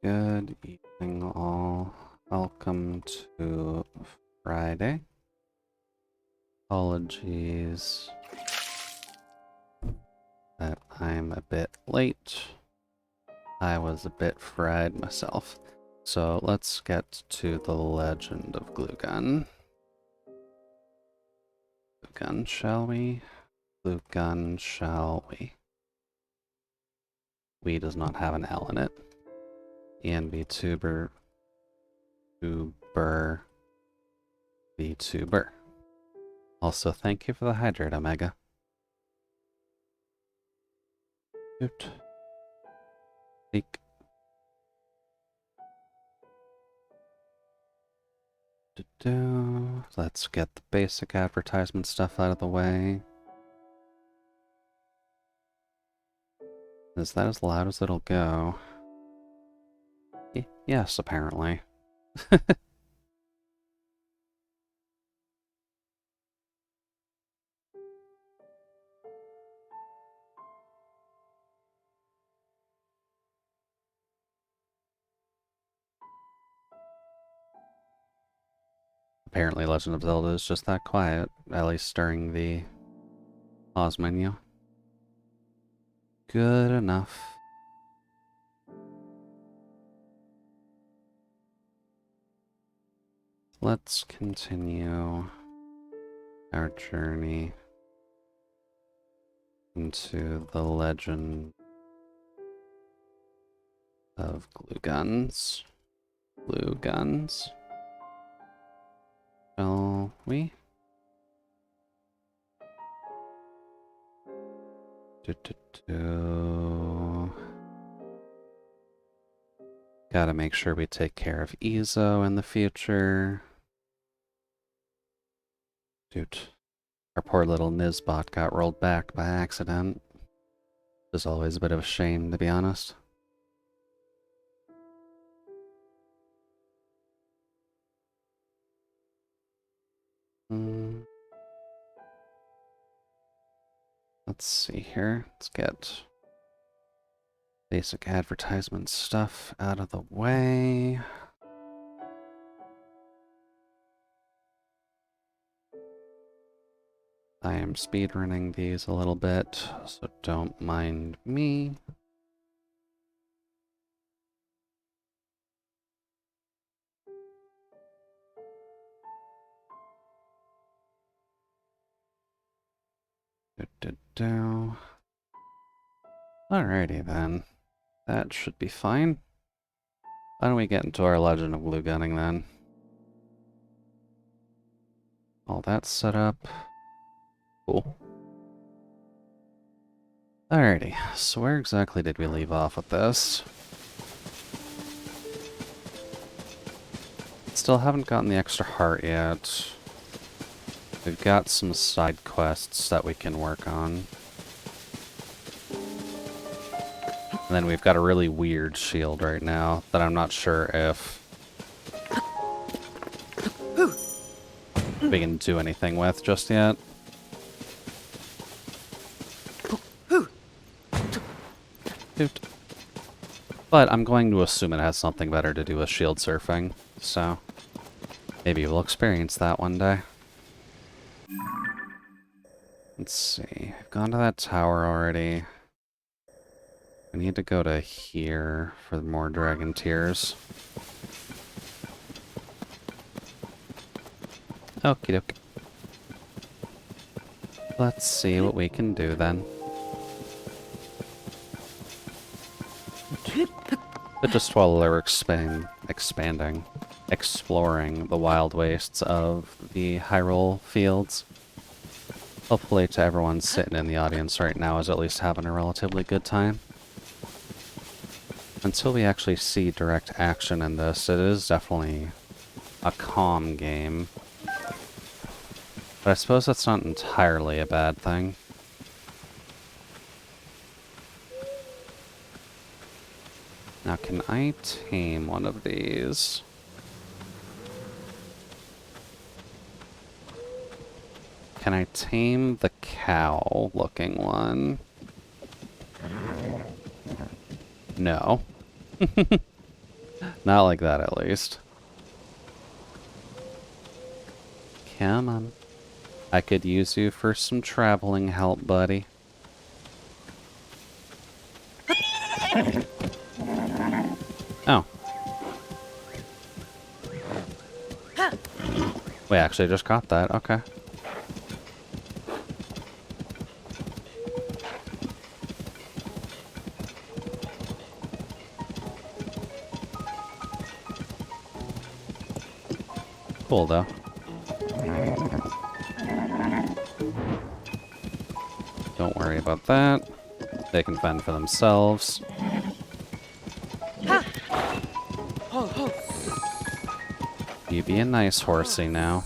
Good evening, all. Welcome to Friday. Apologies that I'm a bit late. I was a bit fried myself. So let's get to the legend of Gluegun. Gluegun, shall we? Gluegun, shall we? We does not have an L in it. Ian VTuber. Tuber. VTuber. Also, thank you for the hydrate, Omega. Shoot. Speak. Let's get the basic advertisement stuff out of the way. Is that as loud as it'll go? Yes, apparently. Apparently Legend of Zelda is just that quiet, at least during the pause menu. Good enough. Let's continue our journey into the legend of Glueguns. Glueguns. Shall we? Gotta make sure we take care of Ezo in the future. Dude, our poor little Nizbot got rolled back by accident. It's always a bit of a shame, to be honest. Let's see here. Let's get basic advertisement stuff out of the way. I am speedrunning these a little bit, so don't mind me. Alrighty then. That should be fine. Why don't we get into our Legend of Gluegunning then? All that set up. Cool. Alrighty, so where exactly did we leave off with this? Still haven't gotten the extra heart yet. We've got some side quests that we can work on. And then we've got a really weird shield right now that I'm not sure if we can do anything with just yet. But I'm going to assume it has something better to do with shield surfing, so maybe we'll experience that one day. Let's see, I've gone to that tower already. I need to go to here for more dragon tears. Okie doke. Let's see what we can do then. But just while they're exploring the wild wastes of the Hyrule fields. Hopefully to everyone sitting in the audience right now is at least having a relatively good time. Until we actually see direct action in this, it is definitely a calm game. But I suppose that's not entirely a bad thing. Now, can I tame one of these? Can I tame the cow-looking one? No. Not like that, at least. Come on. I could use you for some traveling help, buddy. Oh. We actually just got that. Okay. Cool, though. Don't worry about that. They can fend for themselves. You be a nice horsey now.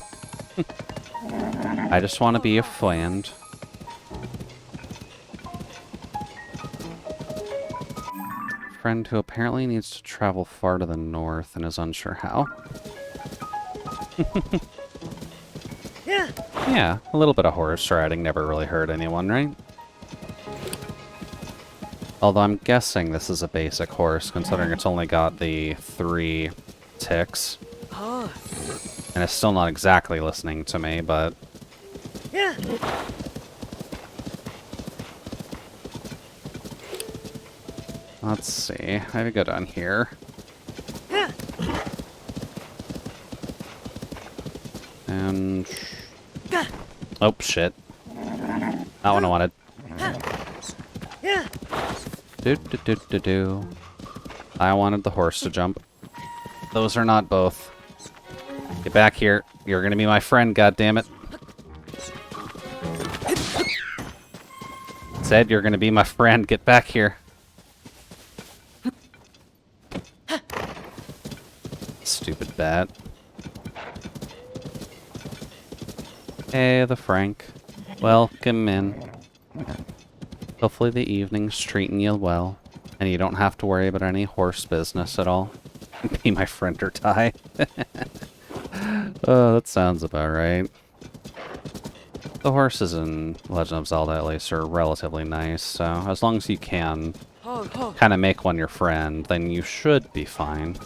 I just want to be a friend. Friend who apparently needs to travel far to the north and is unsure how. Yeah, a little bit of horse riding never really hurt anyone, right? Although I'm guessing this is a basic horse, considering it's only got the 3 ticks. And it's still not exactly listening to me, but... Let's see. Maybe go down here. And... Oh, shit. Not what I wanted. Do. I wanted the horse to jump. Those are not both. Get back here. You're gonna be my friend, goddammit. Said you're gonna be my friend. Get back here. Stupid bat. Hey, the Frank. Welcome in. Hopefully the evening's treating you well, and you don't have to worry about any horse business at all. Be my friend or die. Oh, that sounds about right. The horses in Legend of Zelda, at least, are relatively nice, so as long as you can kind of make one your friend, then you should be fine.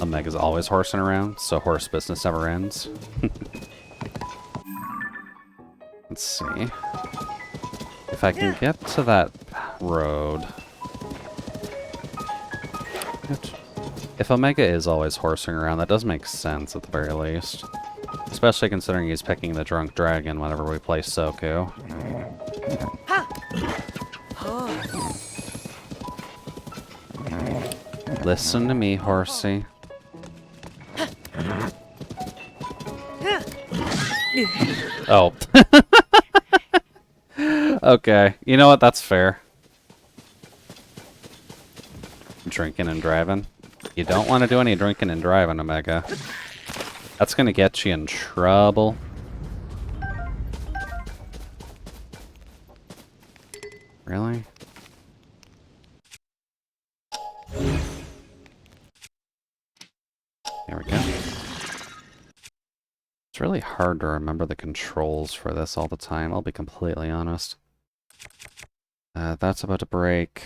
Omega's always horsing around, so horse business never ends. Let's see. If I can get to that road... If Omega is always horsing around, that does make sense at the very least. Especially considering he's picking the drunk dragon whenever we play Soku. Listen to me, horsey. Oh. Okay. You know what? That's fair. Drinking and driving. You don't want to do any drinking and driving, Omega. That's gonna get you in trouble. Really? There we go. It's really hard to remember the controls for this all the time, I'll be completely honest. That's about to break.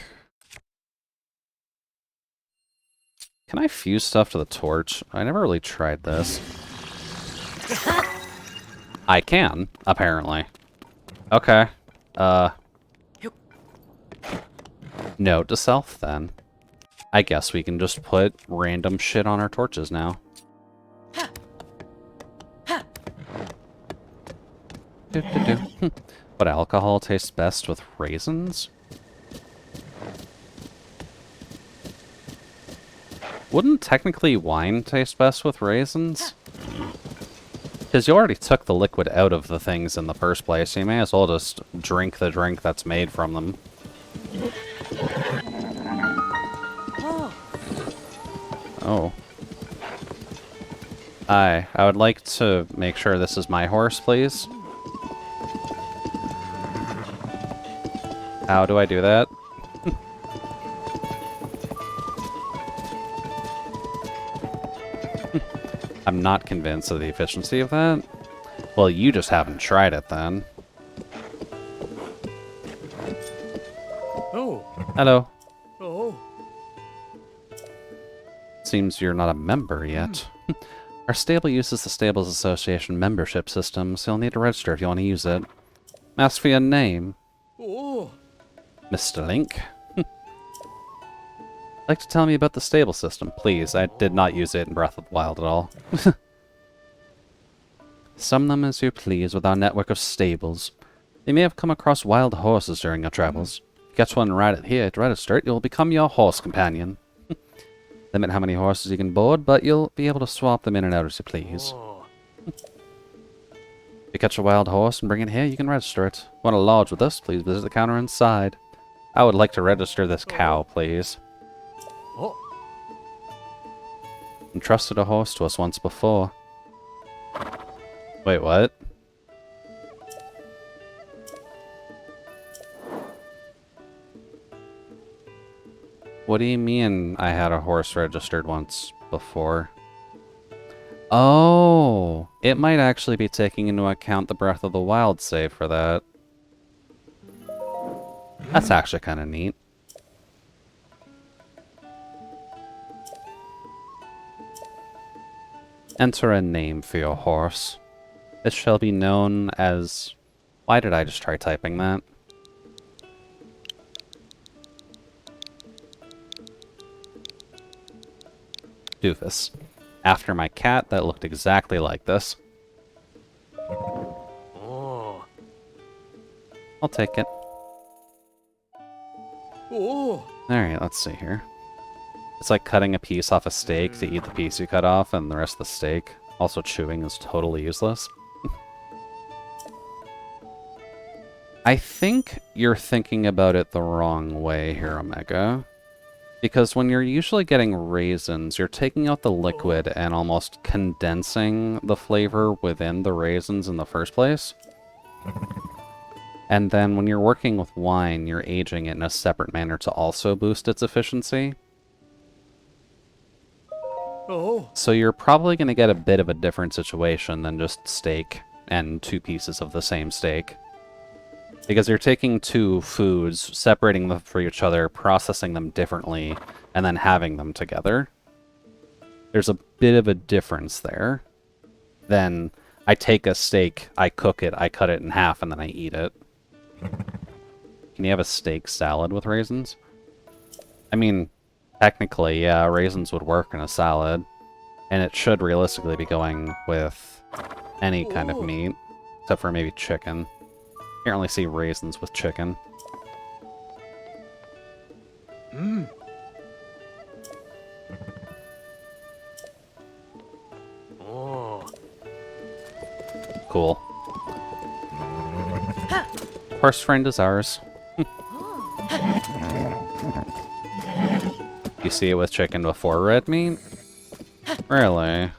Can I fuse stuff to the torch? I never really tried this. I can, apparently. Okay. Note to self, then. I guess we can just put random shit on our torches now. But alcohol tastes best with raisins? Wouldn't technically wine taste best with raisins? Because you already took the liquid out of the things in the first place, so you may as well just drink the drink that's made from them. Oh. Hi, I would like to make sure this is my horse, please. How do I do that? I'm not convinced of the efficiency of that. Well, you just haven't tried it then. Oh. Hello. Oh. Seems you're not a member yet. Our stable uses the Stables Association membership system, so you'll need to register if you want to use it. Ask for your name. Oh. Mr. Link. Like to tell me about the stable system, please. I did not use it in Breath of the Wild at all. Sum them as you please with our network of stables. You may have come across wild horses during your travels. Catch one right at here to register it, you'll become your horse companion. Limit how many horses you can board, but you'll be able to swap them in and out as you please. If you catch a wild horse and bring it here, you can register it. Want to lodge with us? Please visit the counter inside. I would like to register this cow, please. Entrusted a horse to us once before. Wait, what? What do you mean I had a horse registered once before? Oh, it might actually be taking into account the Breath of the Wild save for that. That's actually kind of neat. Enter a name for your horse. This shall be known as... Why did I just try typing that? Doofus. After my cat that looked exactly like this. Oh. I'll take it. Oh. Alright, let's see here. It's like cutting a piece off a steak to eat the piece you cut off and the rest of the steak. Also, chewing is totally useless. I think you're thinking about it the wrong way here, Omega. Because when you're usually getting raisins, you're taking out the liquid and almost condensing the flavor within the raisins in the first place. And then when you're working with wine, you're aging it in a separate manner to also boost its efficiency. Oh. So you're probably going to get a bit of a different situation than just steak and two pieces of the same steak. Because you're taking two foods, separating them from each other, processing them differently, and then having them together. There's a bit of a difference there. Then I take a steak, I cook it, I cut it in half, and then I eat it. Can you have a steak salad with raisins? I mean, technically, yeah, raisins would work in a salad. And it should realistically be going with any kind of meat, except for maybe chicken. Can't really see raisins with chicken. Mm. Oh. Cool. Horse friend is ours. You see it with chicken before red meat? Really?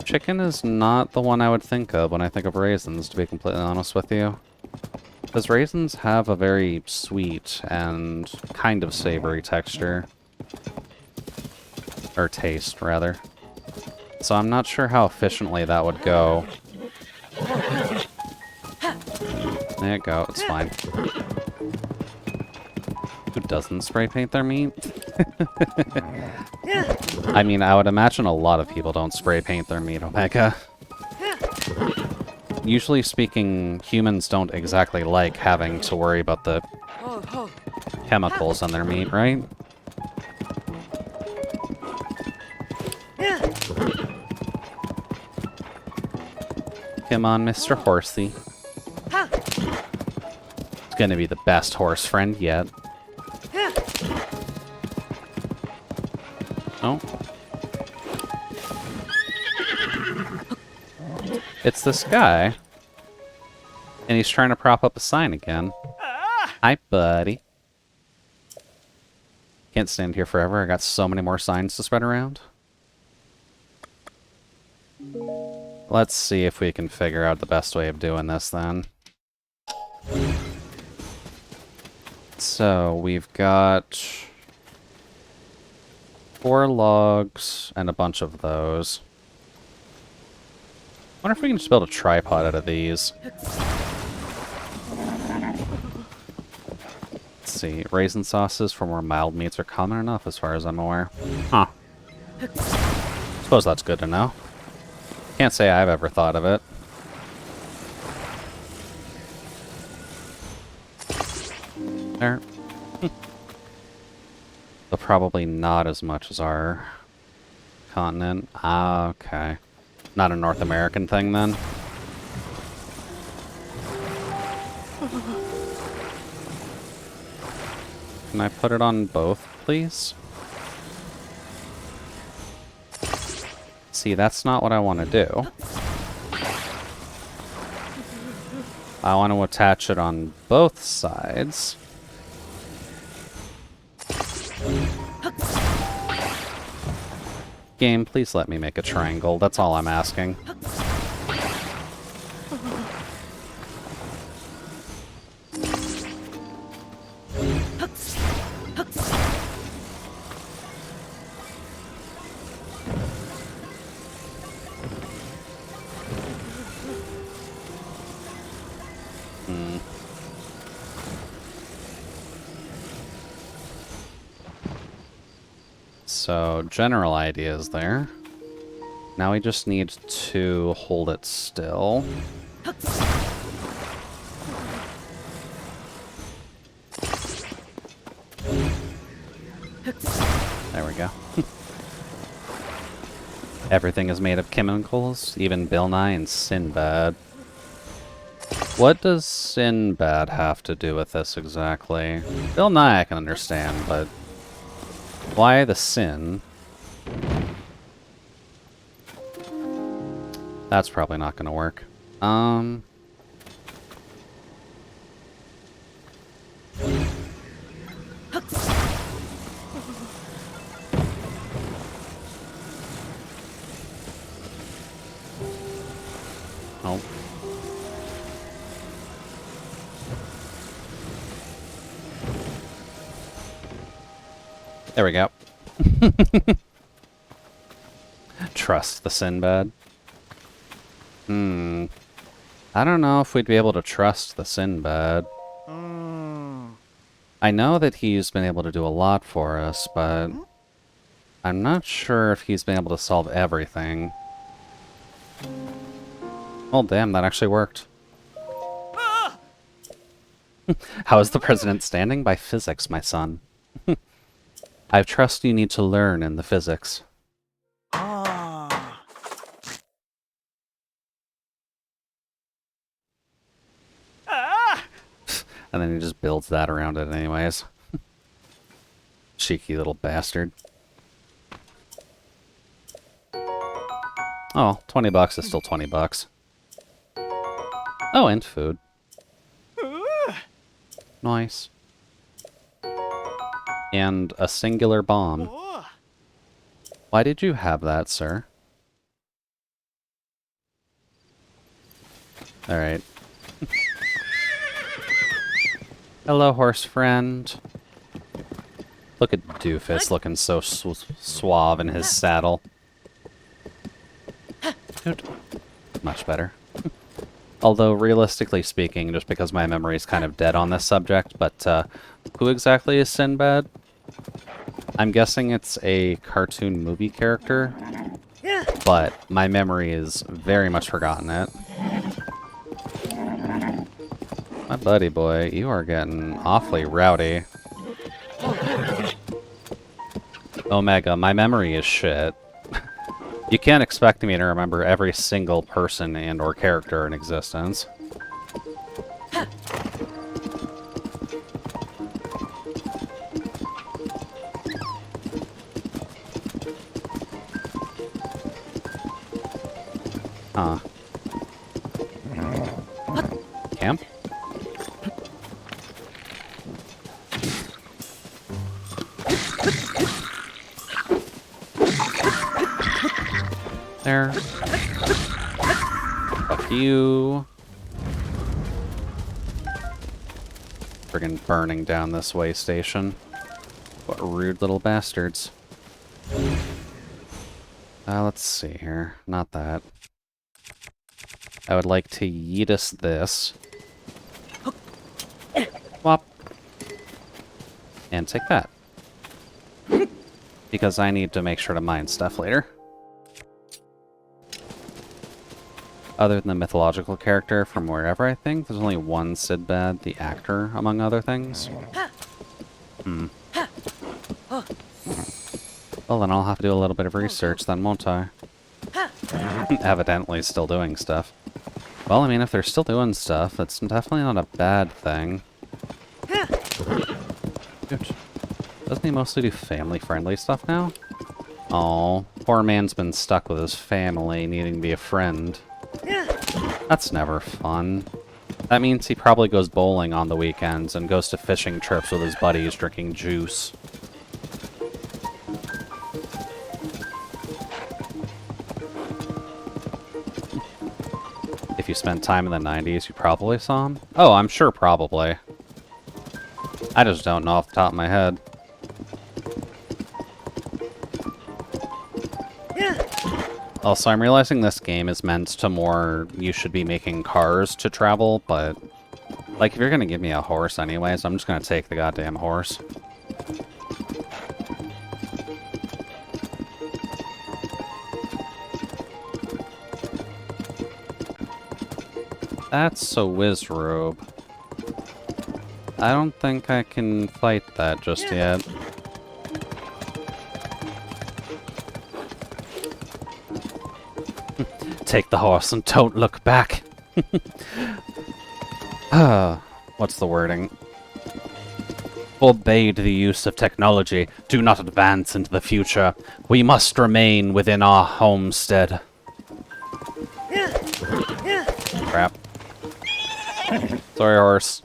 Chicken is not the one I would think of when I think of raisins, to be completely honest with you. Because raisins have a very sweet and kind of savory texture. Or taste, rather. So I'm not sure how efficiently that would go. There you go, it's fine. Who doesn't spray paint their meat? I mean, I would imagine a lot of people don't spray paint their meat, Omega. Usually speaking, humans don't exactly like having to worry about the chemicals on their meat, right? Come on, Mr. Horsey. It's gonna be the best horse friend yet. Oh. It's this guy. And he's trying to prop up a sign again. Hi, buddy. Can't stand here forever. I got so many more signs to spread around. Let's see if we can figure out the best way of doing this then. So, we've got 4 logs and a bunch of those. I wonder if we can just build a tripod out of these. Let's see. Raisin sauces for more mild meats are common enough as far as I'm aware. Huh. Suppose that's good to know. Can't say I've ever thought of it. There. But probably not as much as our continent. Ah, okay. Not a North American thing then? Can I put it on both, please? See, that's not what I want to do. I want to attach it on both sides. Game, please let me make a triangle. That's all I'm asking. So, general ideas there. Now we just need to hold it still. There we go. Everything is made of chemicals, even Bill Nye and Sinbad. What does Sinbad have to do with this exactly? Bill Nye I can understand, but why the sin? That's probably not going to work. Oh. There we go. Trust the Sinbad. I don't know if we'd be able to trust the Sinbad. I know that he's been able to do a lot for us, but I'm not sure if he's been able to solve everything. Oh, damn, that actually worked. How is the president standing? By physics, my son. I trust you need to learn in the physics. And then he just builds that around it anyways. Cheeky little bastard. Oh, 20 bucks is still 20 bucks. Oh, and food. Nice. And a singular bomb. Why did you have that, sir? Alright. Hello, horse friend. Look at Doofus looking so suave in his saddle. Dude. Much better. Although, realistically speaking, just because my memory is kind of dead on this subject, but who exactly is Sinbad? I'm guessing it's a cartoon movie character, but my memory is very much forgotten it. My buddy boy, you are getting awfully rowdy. Omega, my memory is shit. You can't expect me to remember every single person and or character in existence. Huh. Camp? There. Fuck you. Friggin' burning down this way station. What rude little bastards. Let's see here. Not that. I would like to yeet us this. Wop. And take that. Because I need to make sure to mine stuff later. Other than the mythological character from wherever, I think, there's only one Sinbad, the actor, among other things. Hmm. Well, then I'll have to do a little bit of research then, won't I? Evidently still doing stuff. Well, I mean, if they're still doing stuff, that's definitely not a bad thing. Dude, doesn't he mostly do family-friendly stuff now? Oh, poor man's been stuck with his family, needing to be a friend. That's never fun. That means he probably goes bowling on the weekends and goes to fishing trips with his buddies drinking juice. If you spent time in the 90s, you probably saw him? Oh, I'm sure probably. I just don't know off the top of my head. Also, I'm realizing this game is meant to more, you should be making cars to travel, but, like, if you're gonna give me a horse anyways, I'm just gonna take the goddamn horse. That's a Wizrobe. I don't think I can fight that just yet. Take the horse and don't look back. What's the wording? Forbade the use of technology. Do not advance into the future. We must remain within our homestead. Crap. Sorry, horse.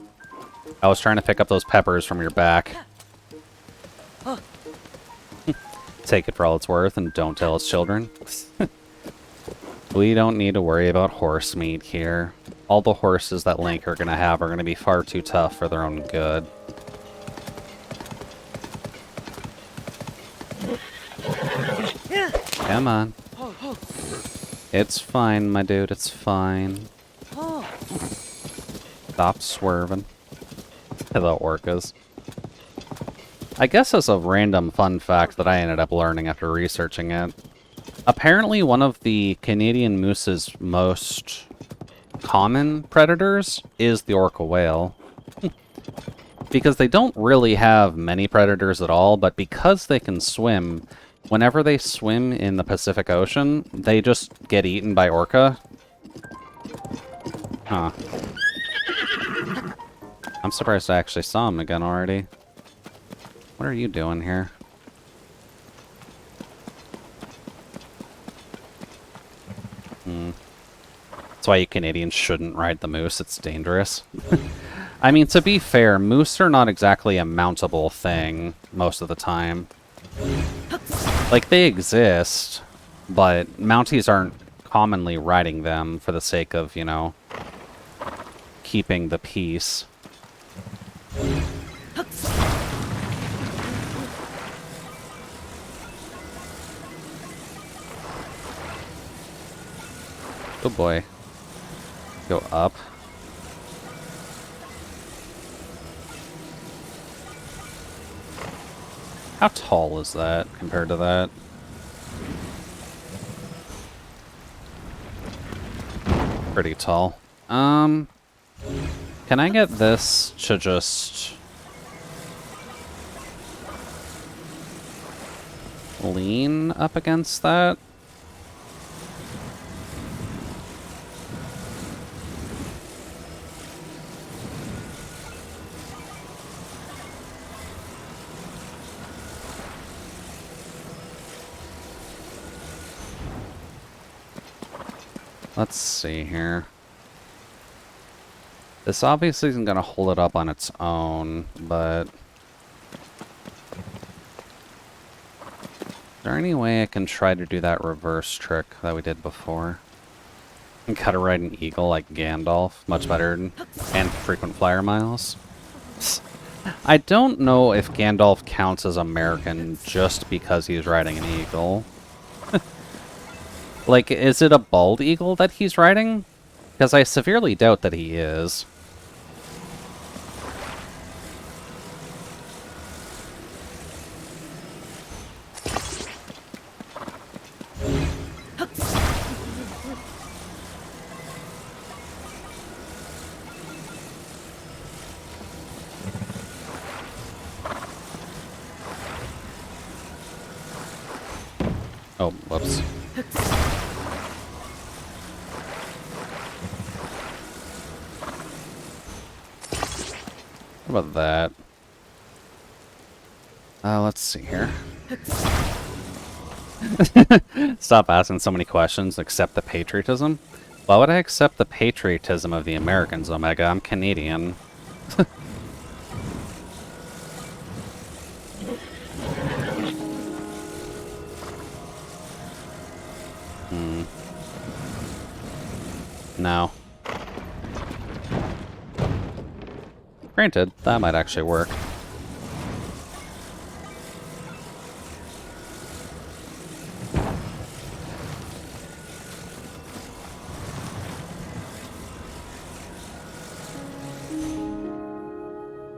I was trying to pick up those peppers from your back. Take it for all it's worth and don't tell its children. We don't need to worry about horse meat here. All the horses that Link are gonna have are gonna be far too tough for their own good. Come on. It's fine, my dude, it's fine. Stop swerving. The orcas. I guess as a random fun fact that I ended up learning after researching it, apparently one of the Canadian moose's most common predators is the orca whale. Because they don't really have many predators at all, but because they can swim, whenever they swim in the Pacific Ocean, they just get eaten by orca. Huh. I'm surprised I actually saw him again already. What are you doing here? That's why you Canadians shouldn't ride the moose. It's dangerous. I mean, to be fair, moose are not exactly a mountable thing most of the time. Like, they exist, but Mounties aren't commonly riding them for the sake of, you know, keeping the peace. Oh boy. Go up. How tall is that compared to that? Pretty tall. Can I get this to just lean up against that? Let's see here. This obviously isn't going to hold it up on its own, but... Is there any way I can try to do that reverse trick that we did before? And gotta ride an eagle like Gandalf. Much better and frequent flyer miles. I don't know if Gandalf counts as American just because he's riding an eagle. Like, is it a bald eagle that he's riding? Because I severely doubt that he is. Oh, whoops. What about that? Let's see here. Stop asking so many questions. Accept the patriotism? Why would I accept the patriotism of the Americans, Omega? I'm Canadian. No. Granted, that might actually work.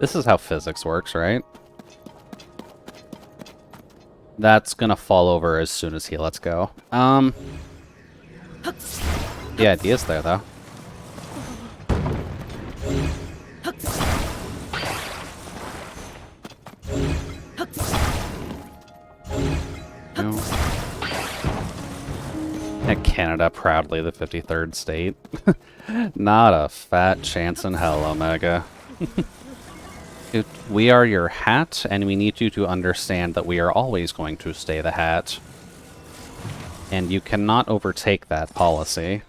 This is how physics works, right? That's gonna fall over as soon as he lets go. The idea's there, though. No. And Canada, proudly the 53rd state. Not a fat chance in hell, Omega. Dude, we are your hat, and we need you to understand that we are always going to stay the hat. And you cannot overtake that policy.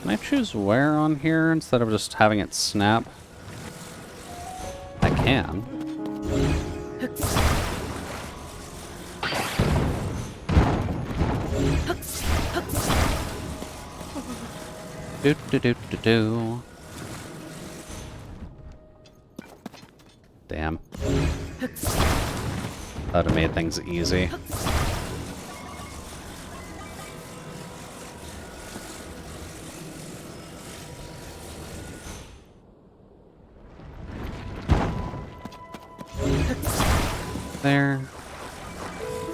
Can I choose where on here instead of just having it snap? I can. Do do do do do. Damn. That would have made things easy. There.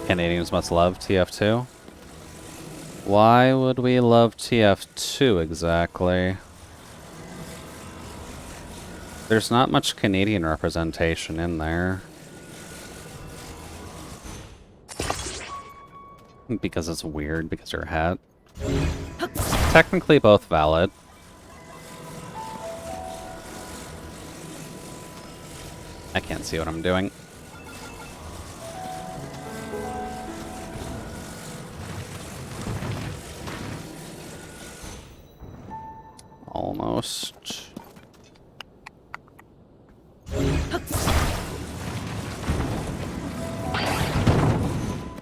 Canadians must love TF2. Why would we love TF2 exactly? There's not much Canadian representation in there. Because it's weird, because you're a hat. Technically both valid. I can't see what I'm doing. Almost.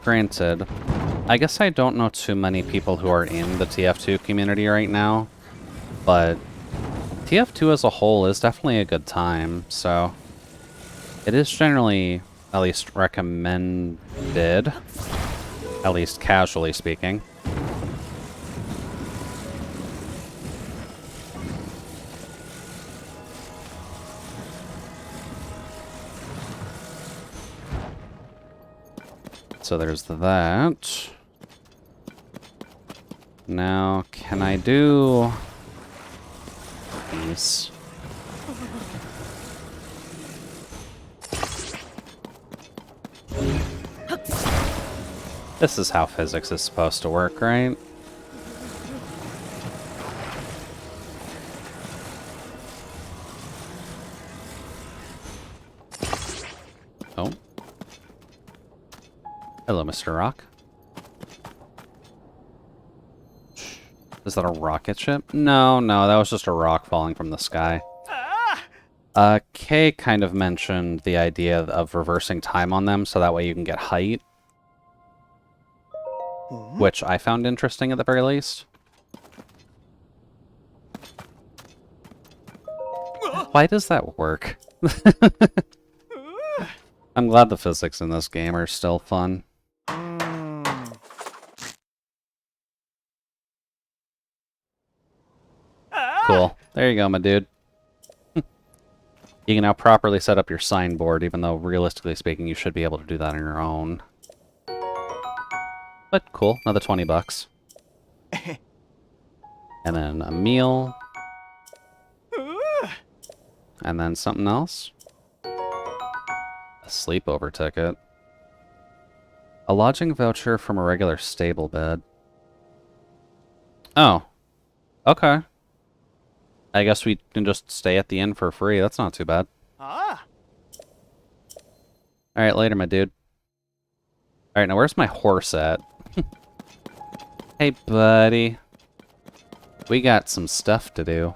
Granted, I guess I don't know too many people who are in the TF2 community right now, but TF2 as a whole is definitely a good time, so it is generally at least recommended, at least casually speaking. So there's that. Now, can I do these? This is how physics is supposed to work, right? Oh. Hello, Mr. Rock. Is that a rocket ship? No, that was just a rock falling from the sky. Kay kind of mentioned the idea of reversing time on them, so that way you can get height. Which I found interesting at the very least. Why does that work? I'm glad the physics in this game are still fun. Cool. There you go, my dude. You can now properly set up your signboard, even though, realistically speaking, you should be able to do that on your own. But cool, another 20 bucks. And then a meal. And then something else. A sleepover ticket. A lodging voucher from a regular stable bed. Oh. Okay. I guess we can just stay at the inn for free. That's not too bad. Ah. Alright, later, my dude. Alright, now where's my horse at? Hey, buddy. We got some stuff to do.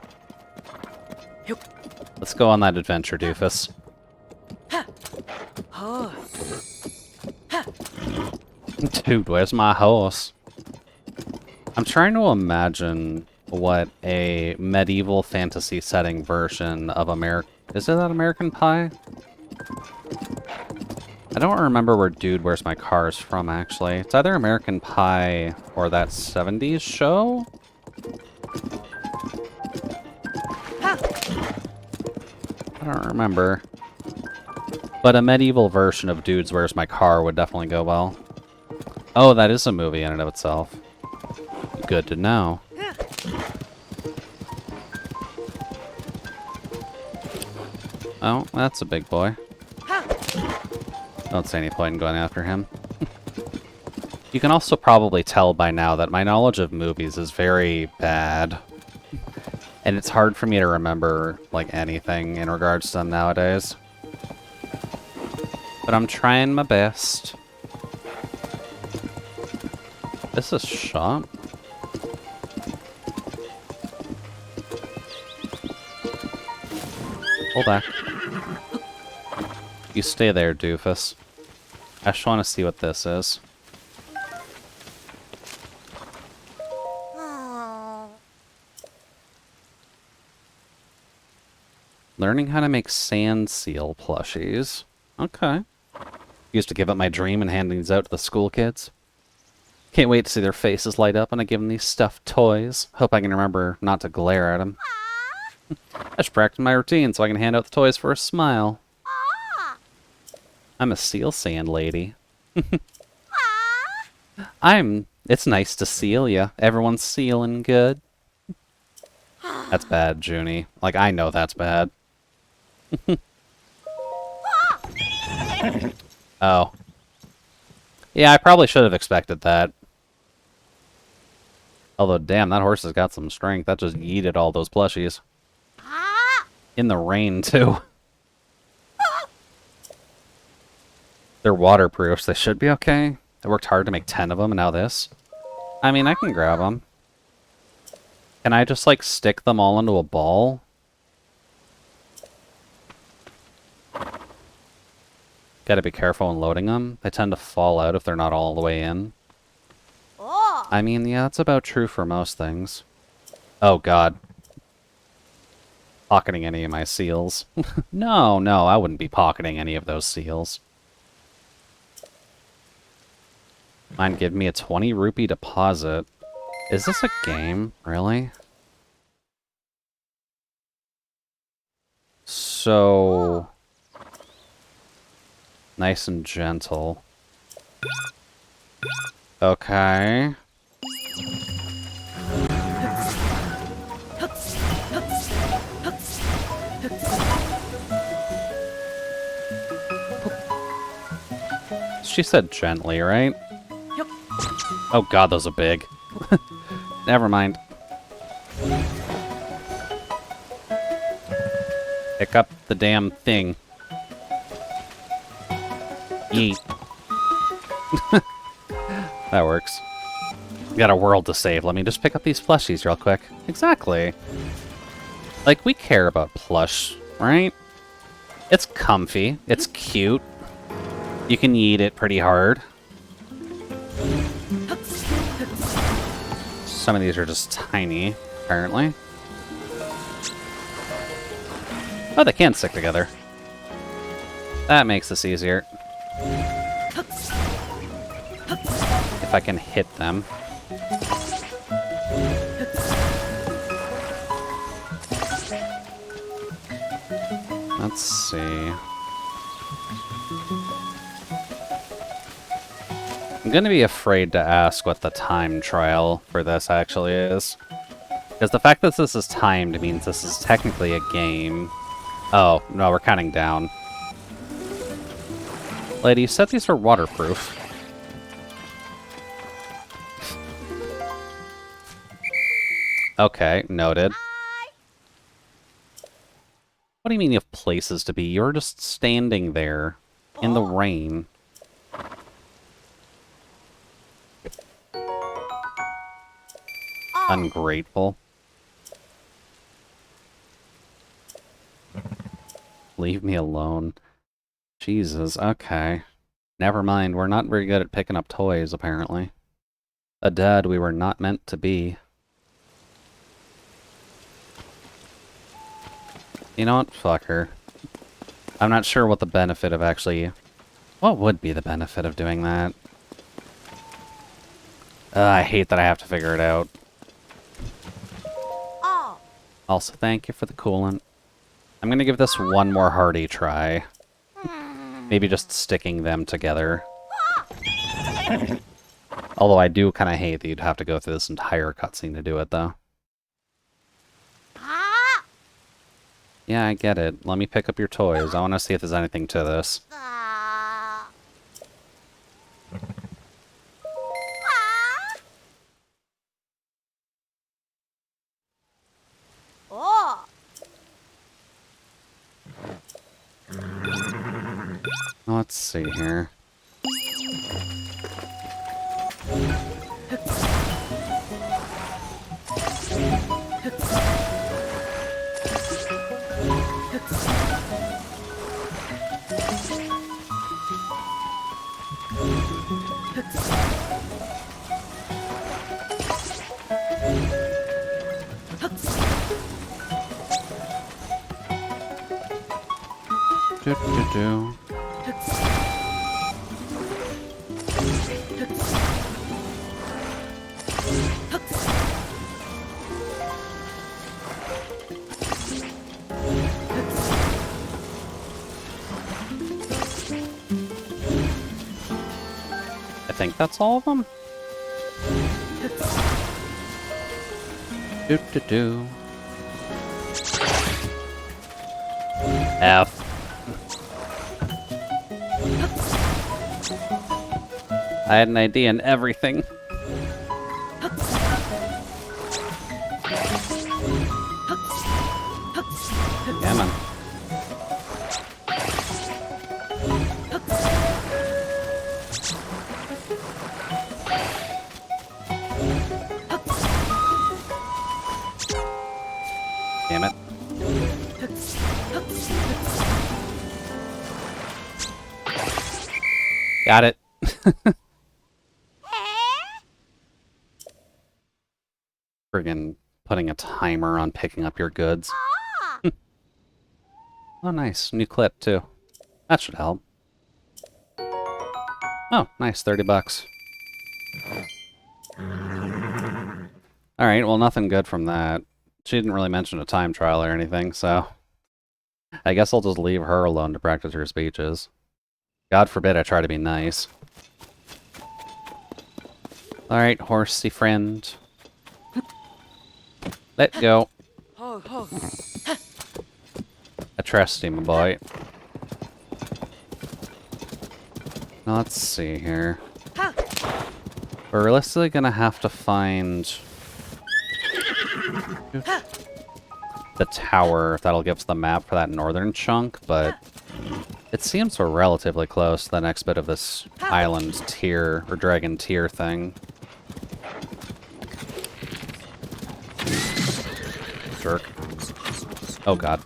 Let's go on that adventure, doofus. Dude, where's my horse? I'm trying to imagine what a medieval fantasy setting version of Is it that American Pie? I don't remember where Dude Where's My Car is from, actually. It's either American Pie or that 70s show? I don't remember. But a medieval version of Dude's Where's My Car would definitely go well. Oh, that is a movie in and of itself. Good to know. Oh, that's a big boy. Don't see any point in going after him. You can also probably tell by now that my knowledge of movies is very bad. And it's hard for me to remember, like, anything in regards to them nowadays. But I'm trying my best. Is this shop? Hold back. You stay there, doofus. I just want to see what this is. Learning how to make sand seal plushies. Okay. Used to give up my dream and hand these out to the school kids. Can't wait to see their faces light up when I give them these stuffed toys. Hope I can remember not to glare at them. I should practice my routine so I can hand out the toys for a smile. I'm a seal sand lady. It's nice to seal ya. Everyone's sealing good. That's bad, Junie. Like, I know that's bad. Oh. Yeah, I probably should have expected that. Although, damn, that horse has got some strength. That just yeeted all those plushies. In the rain, too. They're waterproof, so they should be okay. I worked hard to make 10 of them, and now this. I mean, I can grab them. Can I just, like, stick them all into a ball? Gotta be careful when loading them. They tend to fall out if they're not all the way in. I mean, yeah, that's about true for most things. Oh, God. Pocketing any of my seals. No, I wouldn't be pocketing any of those seals. Mind give me a 20 rupee deposit. Is this a game? Really? So... nice and gentle. Okay. She said gently, right? Oh god, those are big. Never mind. Pick up the damn thing. Yeet. That works. Got a world to save. Let me just pick up these plushies real quick. Exactly. Like, we care about plush, right? It's comfy. It's cute. You can eat it pretty hard. Some of these are just tiny, apparently. Oh, they can stick together. That makes this easier. If I can hit them. Let's see. I'm gonna be afraid to ask what the time trial for this actually is. Because the fact that this is timed means this is technically a game. Oh, no, we're counting down. Lady, you said these are waterproof. Okay, noted. What do you mean you have places to be? You're just standing there in the rain. Ungrateful. Leave me alone. Jesus, okay. Never mind, we're not very good at picking up toys, apparently. A dad we were not meant to be. You know what? Fuck her. I'm not sure what the benefit of actually... What would be the benefit of doing that? I hate that I have to figure it out. Also, thank you for the coolant. I'm gonna give this one more hearty try. Maybe just sticking them together. Although I do kind of hate that you'd have to go through this entire cutscene to do it, though. Yeah, I get it. Let me pick up your toys. I want to see if there's anything to this. Let's see here. Do-do-do. I think that's all of them. Do-do-do. F. I had an idea and everything. Yeah, man. Damn it. Got it. Friggin' putting a timer on picking up your goods. Oh, nice. New clip, too. That should help. Oh, nice. 30 bucks. Alright, well, nothing good from that. She didn't really mention a time trial or anything, so... I guess I'll just leave her alone to practice her speeches. God forbid I try to be nice. Alright, horsey friend. Let go. I trust you, my boy. Now, let's see here. We're realistically gonna have to find... the tower, if that'll give us the map for that northern chunk, but... It seems we're relatively close to the next bit of this island tier, or dragon tier thing. Jerk. Oh god.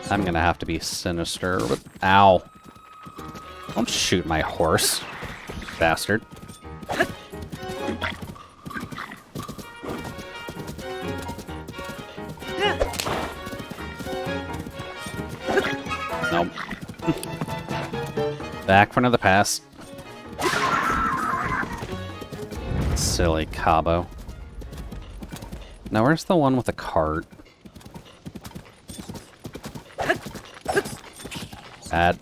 I'm gonna have to be sinister with... Ow. Don't shoot my horse, bastard. Nope. Back for another pass. Silly Cabo. Now where's the one with the cart? Bad.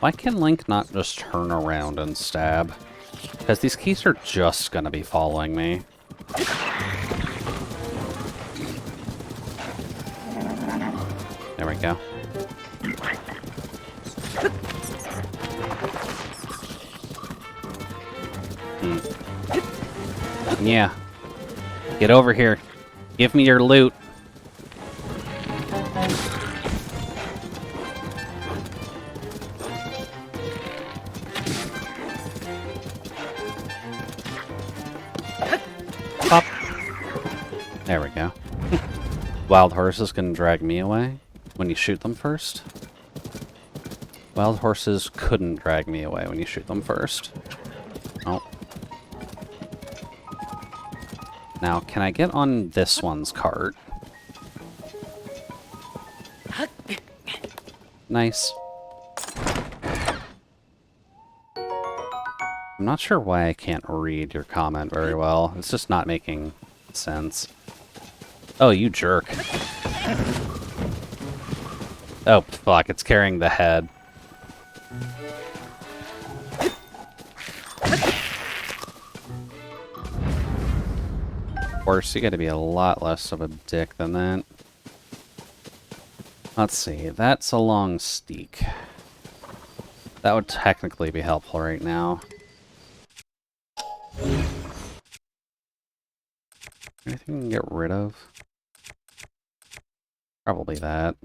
Why can Link not just turn around and stab? Because these keys are just gonna be following me. There we go. Yeah. Get over here. Give me your loot. Pop. There we go. Wild horses can drag me away when you shoot them first. Wild horses couldn't drag me away when you shoot them first. Oh. Now, can I get on this one's cart? Nice. I'm not sure why I can't read your comment very well. It's just not making sense. Oh, you jerk. Oh, fuck, it's carrying the head. Of course, you gotta be a lot less of a dick than that. Let's see, that's a long steak. That would technically be helpful right now. Anything we can get rid of? Probably that.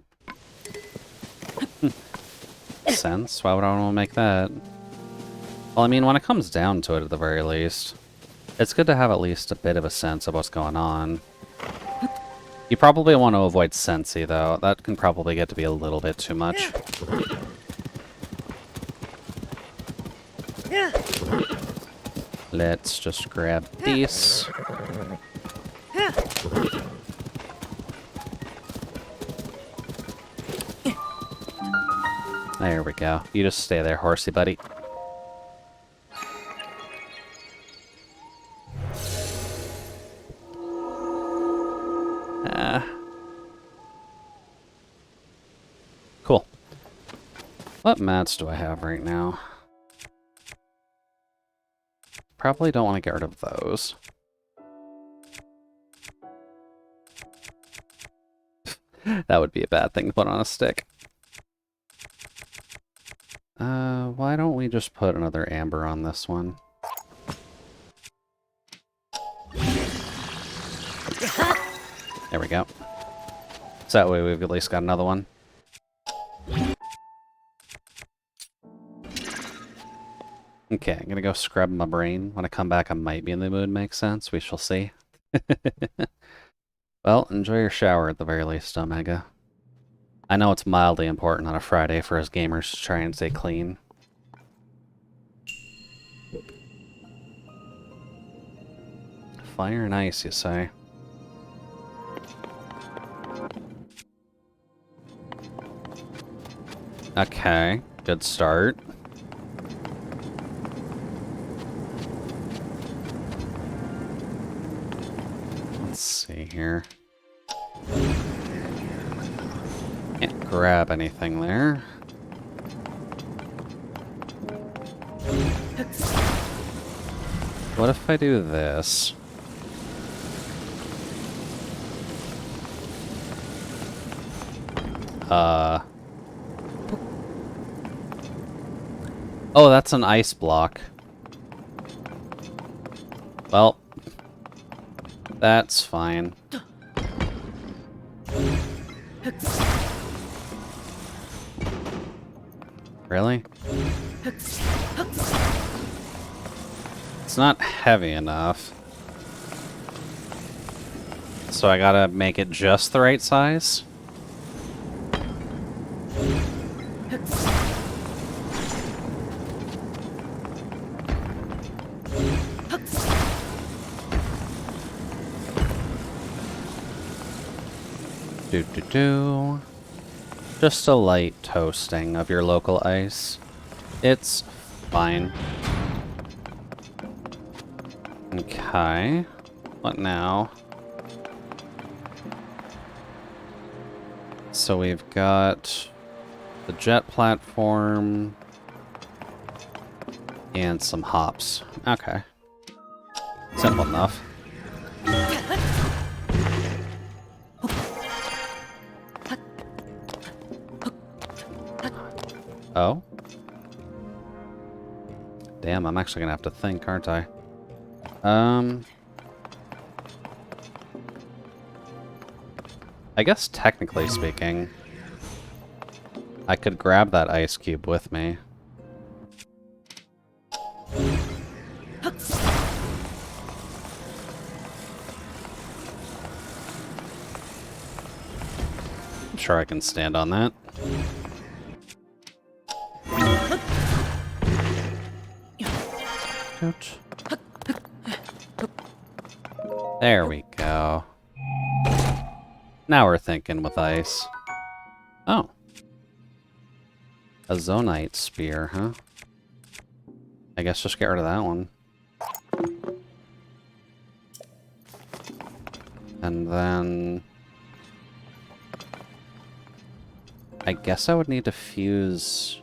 Sense? Why would I want to make that? Well, I mean, when it comes down to it, at the very least, it's good to have at least a bit of a sense of what's going on. You probably want to avoid Sensi, though. That can probably get to be a little bit too much. Let's just grab these. There we go. You just stay there, horsey buddy. Cool. What mats do I have right now? Probably don't want to get rid of those. That would be a bad thing to put on a stick. Why don't we just put another amber on this one? There we go. So that way we've at least got another one. Okay, I'm gonna go scrub my brain. When I come back, I might be in the mood, makes sense. We shall see. Well, enjoy your shower at the very least, Omega. I know it's mildly important on a Friday for us gamers to try and stay clean. Fire and ice, you say? Okay, good start. Let's see here. Can't grab anything there. What if I do this? Oh, that's an ice block. Well, that's fine. Really? It's not heavy enough. So I gotta make it just the right size? Do. Just a light toasting of your local ice. It's fine. Okay. What now? So we've got the jet platform, And some hops. Okay. Simple enough. Oh? Damn, I'm actually gonna have to think, aren't I? I guess technically speaking, I could grab that ice cube with me. I'm sure I can stand on that. Ouch. There we go. Now we're thinking with ice. Oh. A zonite spear, huh? I guess just get rid of that one. And then... I guess I would need to fuse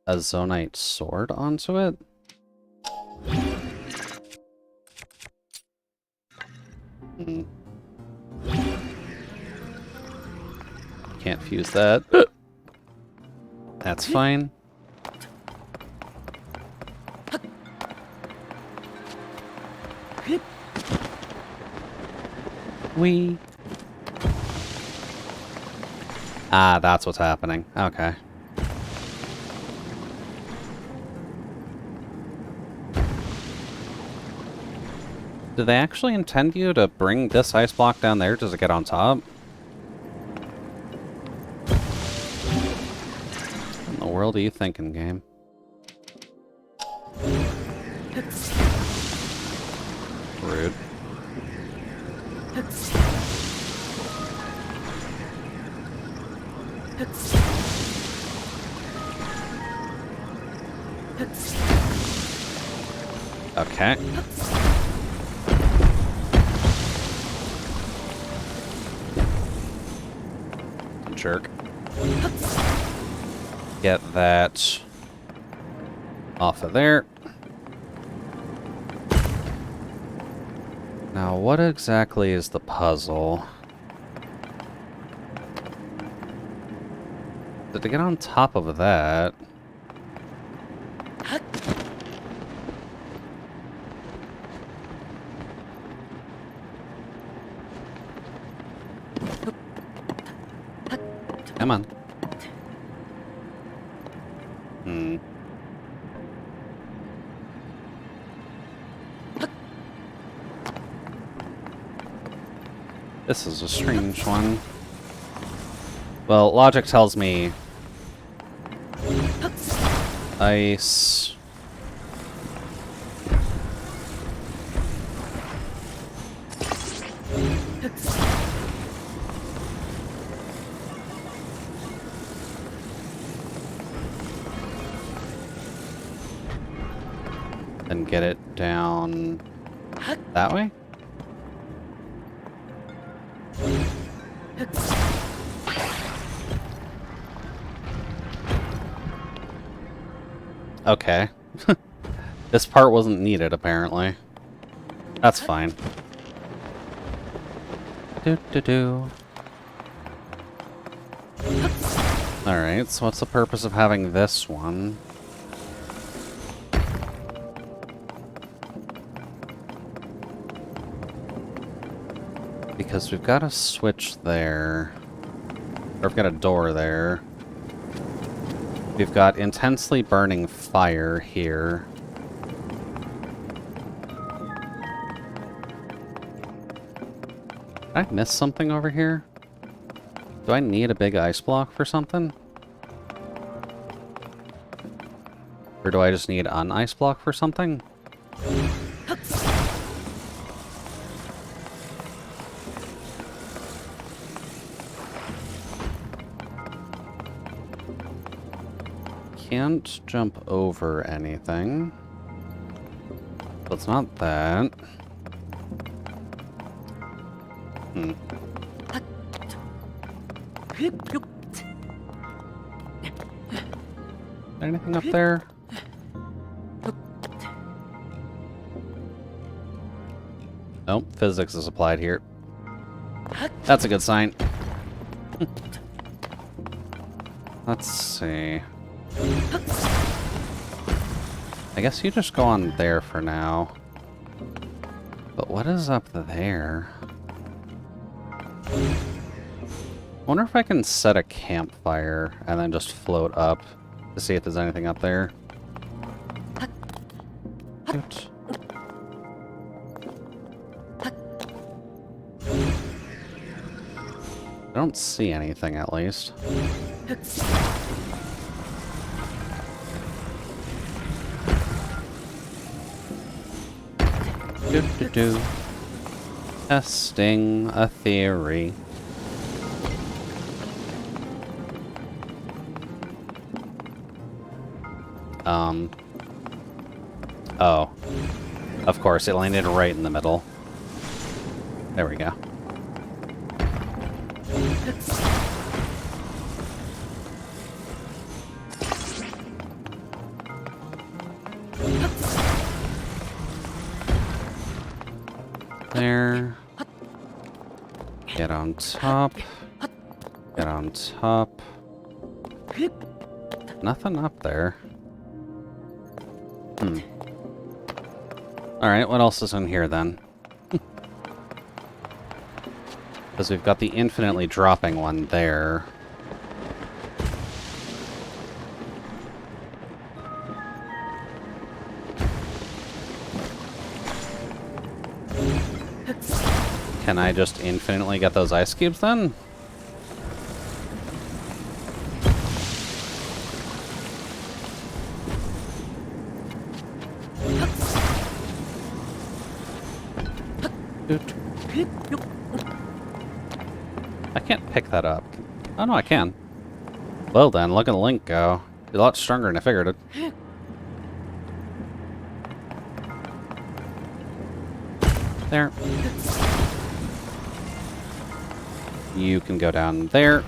a zonite sword onto it? Hmm. Can't fuse that. That's fine. Whee! Ah, that's what's happening. Okay. Do they actually intend you to bring this ice block down there just to get on top? What in the world are you thinking, game? Rude. Okay. Jerk. Get that off of there. Now, what exactly is the puzzle? Did I get on top of that? Come on. Hmm. This is a strange one. Well, logic tells me ice. And get it down that way? Okay. This part wasn't needed, apparently. That's fine. Do-do-do. Alright, so what's the purpose of having this one? Because we've got a switch there. Or we've got a door there. We've got intensely burning fire here. Did I miss something over here? Do I need a big ice block for something? Or do I just need an ice block for something? Can't jump over anything. So it's not that. Hmm. Anything up there? Nope, physics is applied here. That's a good sign. Let's see. I guess you just go on there for now. But what is up there? Wonder if I can set a campfire and then just float up to see if there's anything up there. Cute. I don't see anything, at least. Do-do-do. Testing a theory. Oh. Of course, it landed right in the middle. There we go. There. Get on top. Get on top. Nothing up there. Alright, what else is in here then? Because we've got the infinitely dropping one there. Can I just infinitely get those ice cubes then? I can't pick that up. Oh no, I can. Well then, look at the link go. You're a lot stronger than I figured it. There. You can go down there.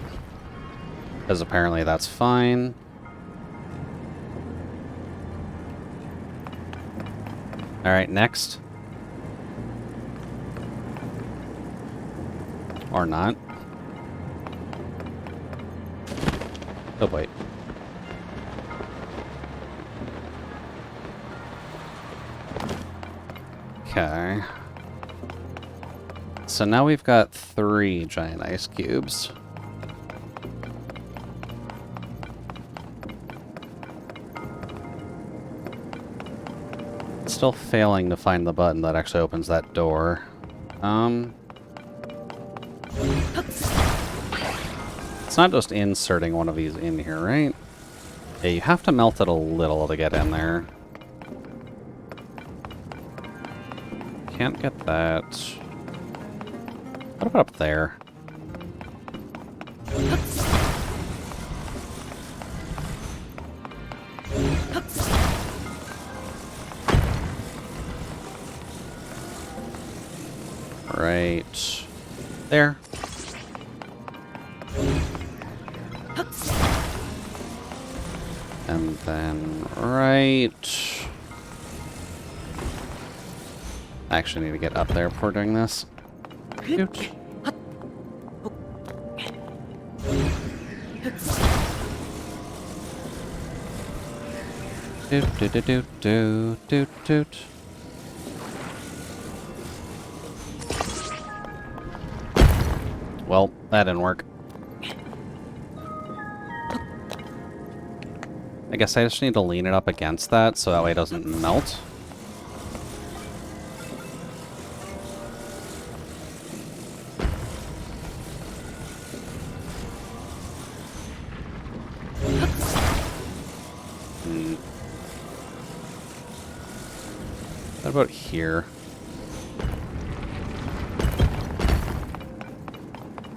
Because apparently that's fine. Alright, next. Or not. Oh, wait. Okay. So now we've got 3 giant ice cubes. Still failing to find the button that actually opens that door. It's not just inserting one of these in here, right? Yeah, you have to melt it a little to get in there. Can't get that. What about up there? Right there. And then right... I actually need to get up there before doing this. Shoot. Doot doot doot doot doot doot doot. Well, that didn't work. I guess I just need to lean it up against that so that way it doesn't melt. What about here?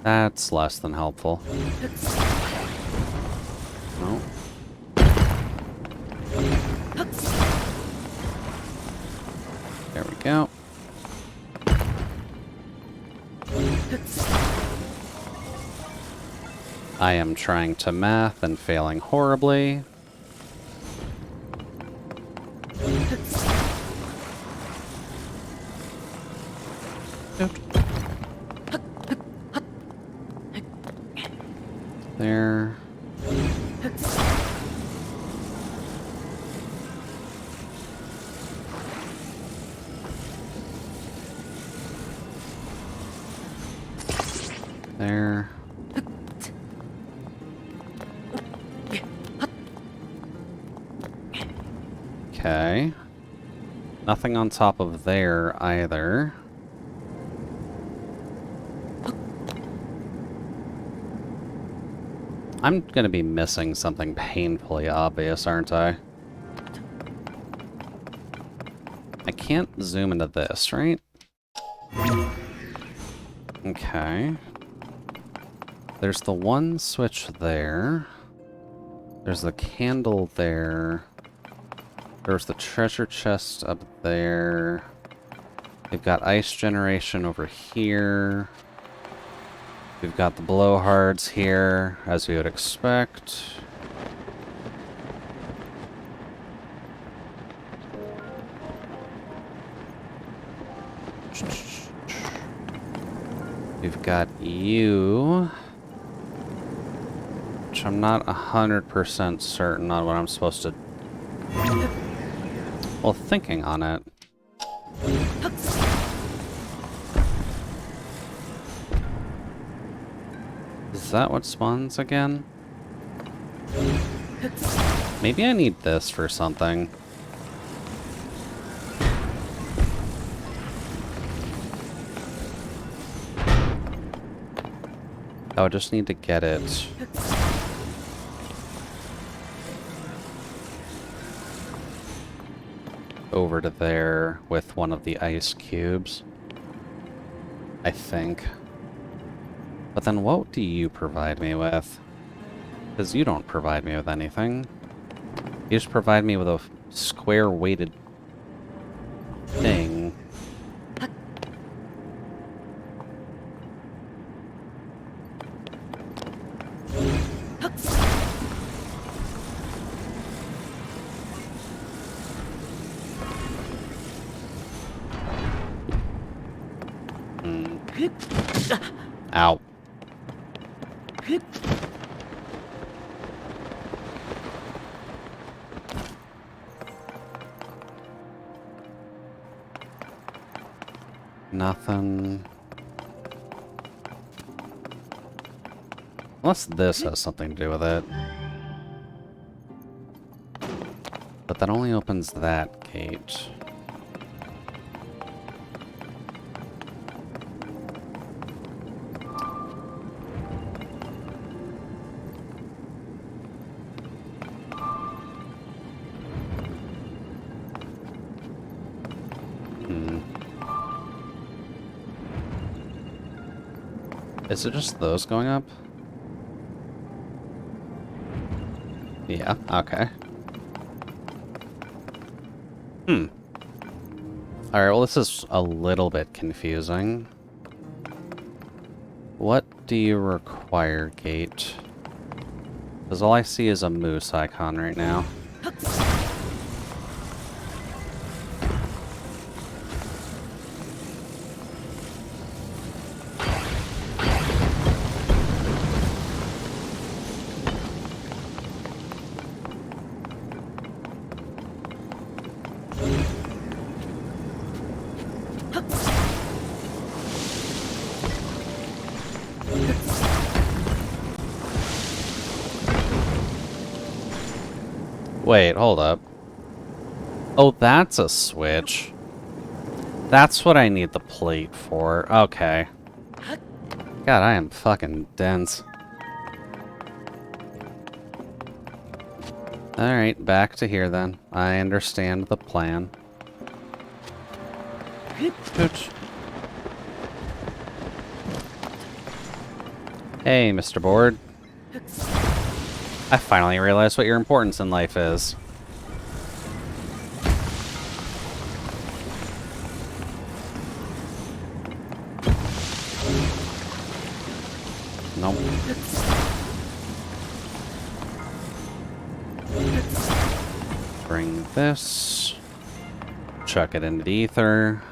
That's less than helpful. No. There we go. I am trying to math and failing horribly. There. There. Okay. Nothing on top of there either. I'm gonna be missing something painfully obvious, aren't I? I can't zoom into this, right? Okay. There's the one switch there. There's the candle there. There's the treasure chest up there. We've got ice generation over here. We've got the blowhards here, as we would expect. We've got you, which I'm not 100% certain on what I'm supposed to... Well, thinking on it. Is that what spawns again? Maybe I need this for something. Oh, I just need to get it. Over to there with one of the ice cubes. I think. But then what do you provide me with? Because you don't provide me with anything. You just provide me with a square-weighted thing. Ow. Nothing. Unless this has something to do with it. But that only opens that gate. Is it just those going up? Yeah, okay. Alright, well this is a little bit confusing. What do you require, gate? Because all I see is a moose icon right now. Wait, hold up. Oh, that's a switch. That's what I need the plate for. Okay. God, I am fucking dense. Alright, back to here then. I understand the plan. Ooch. Hey, Mr. Board. I finally realized what your importance in life is. Nope. Bring this. Chuck it into the ether.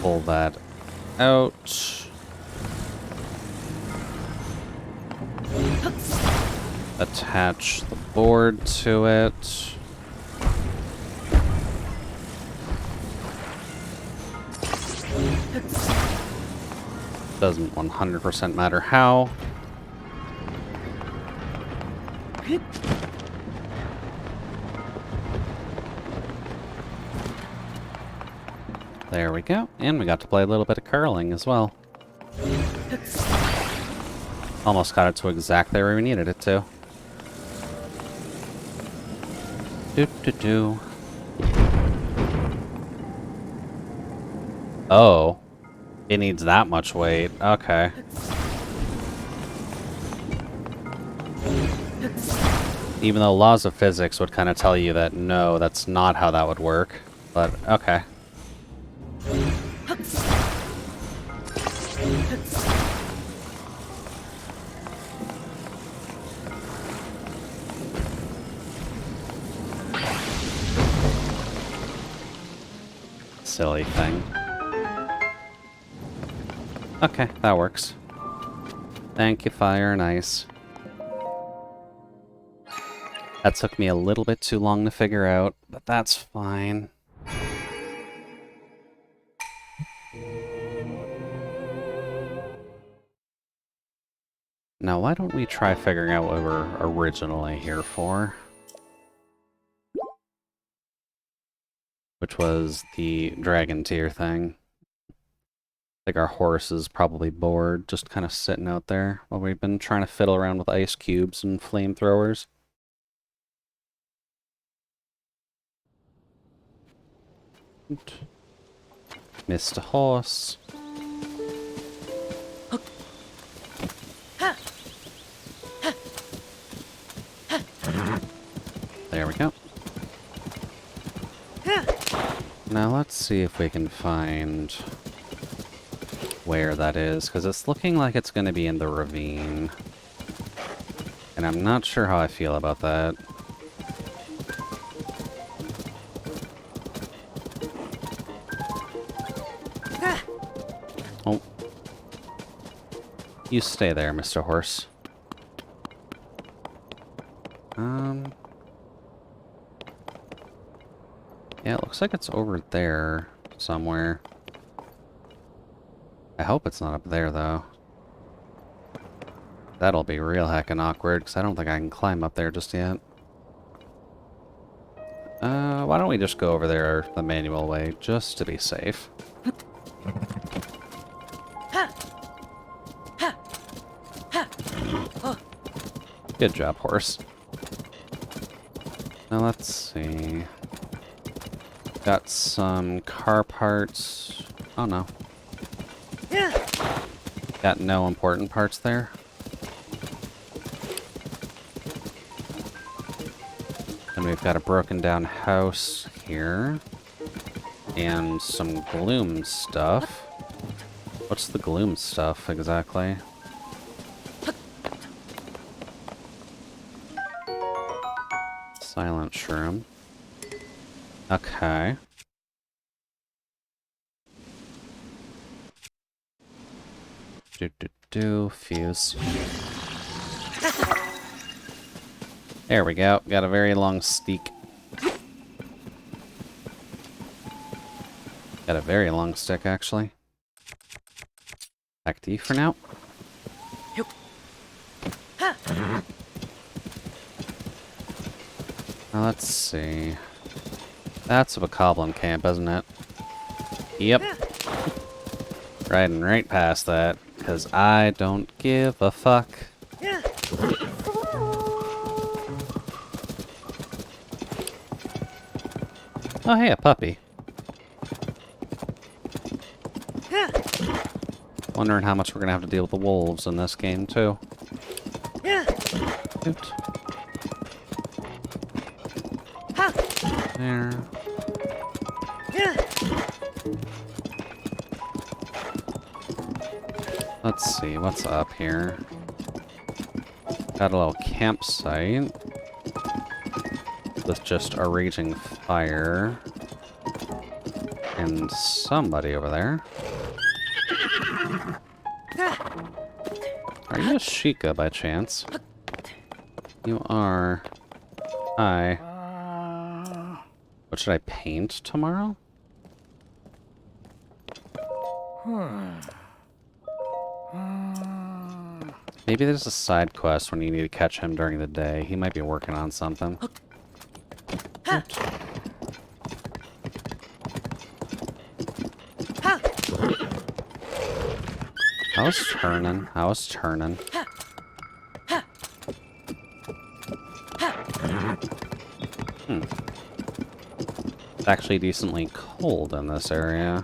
pull that out. Attach the board to it. Doesn't 100% matter how. There we go. And we got to play a little bit of curling as well. Almost got it to exactly where we needed it to. Do. Oh. It needs that much weight. Okay. Even though laws of physics would kind of tell you that no, that's not how that would work. But, okay. Silly thing. Okay, that works. Thank you, fire and ice. That took me a little bit too long to figure out, but that's fine. Now, why don't we try figuring out what we're originally here for? Which was the dragon tier thing. I think our horse is probably bored, just kind of sitting out there while we've been trying to fiddle around with ice cubes and flamethrowers. Mr. Horse. There we go. Now let's see if we can find where that is, because it's looking like it's going to be in the ravine. And I'm not sure how I feel about that. Oh. You stay there, Mr. Horse. Yeah, it looks like it's over there somewhere. I hope it's not up there, though. That'll be real heckin' awkward, because I don't think I can climb up there just yet. Why don't we just go over there the manual way, just to be safe. Good job, horse. Now let's see. Got some car parts. Oh no. Got no important parts there. And we've got a broken down house here. And some gloom stuff. What's the gloom stuff exactly? Silent shroom. Okay. Fuse. There we go. Got a very long stick. Got a very long stick, actually. Back to you for now. Now let's see. That's a Bokoblin camp, isn't it? Yep. Riding right past that, because I don't give a fuck. Oh, hey, a puppy. Wondering how much we're gonna have to deal with the wolves in this game, too. Oot. There. Let's see, what's up here? Got a little campsite with just a raging fire. And somebody over there. Are you a Sheikah by chance? You are. Hi. What should I paint tomorrow? Maybe there's a side quest when you need to catch him during the day. He might be working on something. Oops. I was turning. I was turning. It's actually decently cold in this area.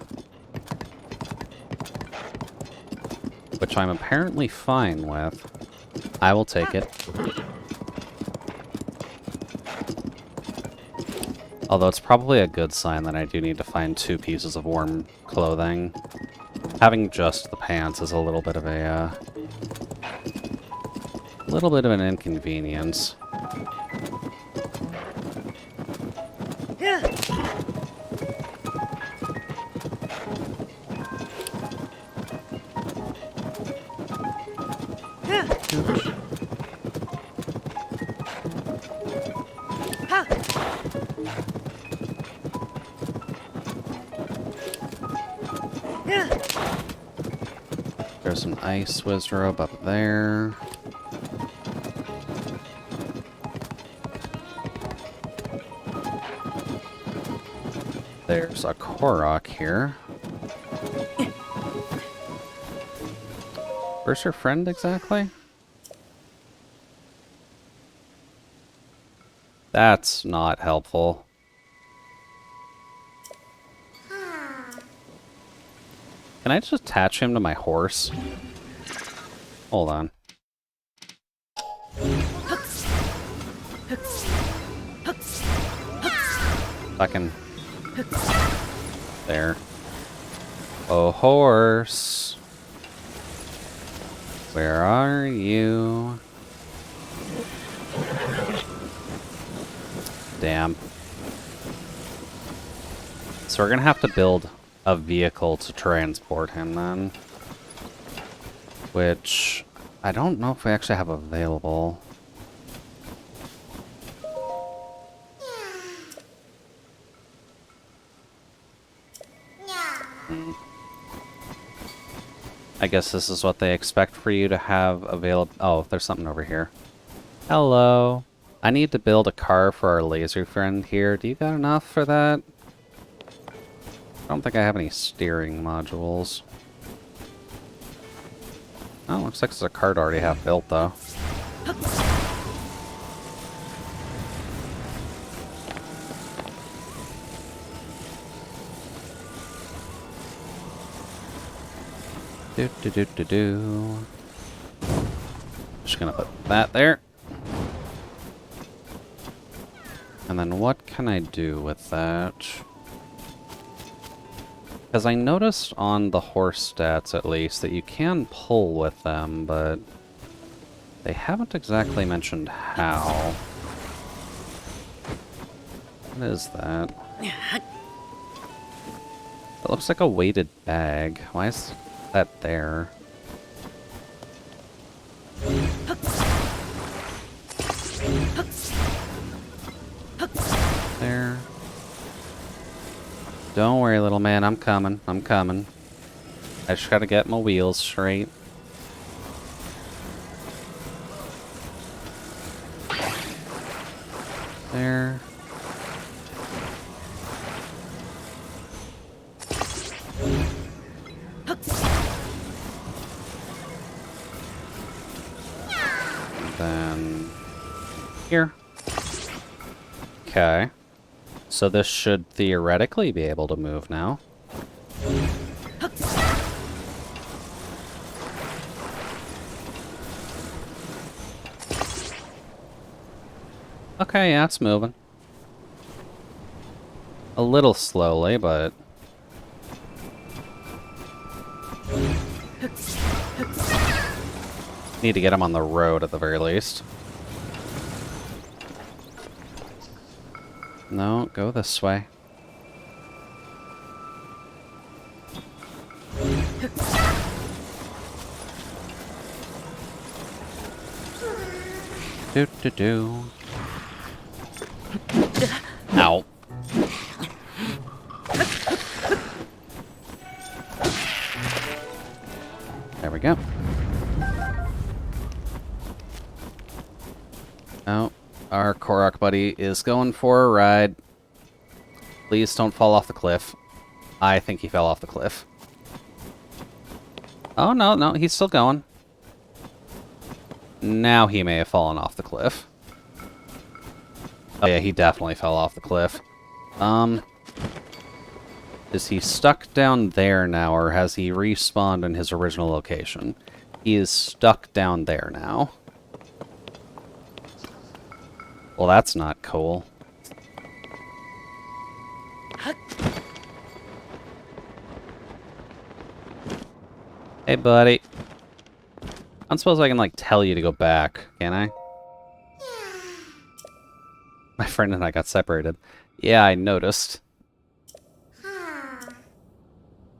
Which I'm apparently fine with. I will take it. Although it's probably a good sign that I do need to find 2 pieces of warm clothing. Having just the pants is a little bit of an inconvenience. There's an ice wizrobe up there. There's a Korok here. Where's your friend exactly? That's not helpful. Can I just attach him to my horse? Hold on. Fucking... There. Oh, horse. Where are you? Damn. So we're gonna have to build a vehicle to transport him then. Which I don't know if we actually have available. I guess this is what they expect for you to have available. Oh, there's something over here. Hello. I need to build a car for our laser friend here. Do you got enough for that? I don't think I have any steering modules. Oh, looks like there's a cart already half built though. Do. Just gonna put that there. And then what can I do with that? Because I noticed on the horse stats, at least, that you can pull with them, but they haven't exactly mentioned how. What is that? It looks like a weighted bag. Why is that there? There. Don't worry, little man. I'm coming. I'm coming. I just gotta get my wheels straight. There. Then here. Okay. So this should theoretically be able to move now. Okay, yeah, it's moving. A little slowly, but... Need to get him on the road at the very least. No, go this way. Do do do. Ow. There we go. Oh, our Korok buddy is going for a ride. Please don't fall off the cliff. I think he fell off the cliff. Oh, no, no, he's still going. Now he may have fallen off the cliff. Oh yeah, he definitely fell off the cliff. Is he stuck down there now, or has he respawned in his original location? He is stuck down there now. Well, that's not cool. Hey, buddy. I don't suppose I can, like, tell you to go back, can I? My friend and I got separated. Yeah, I noticed.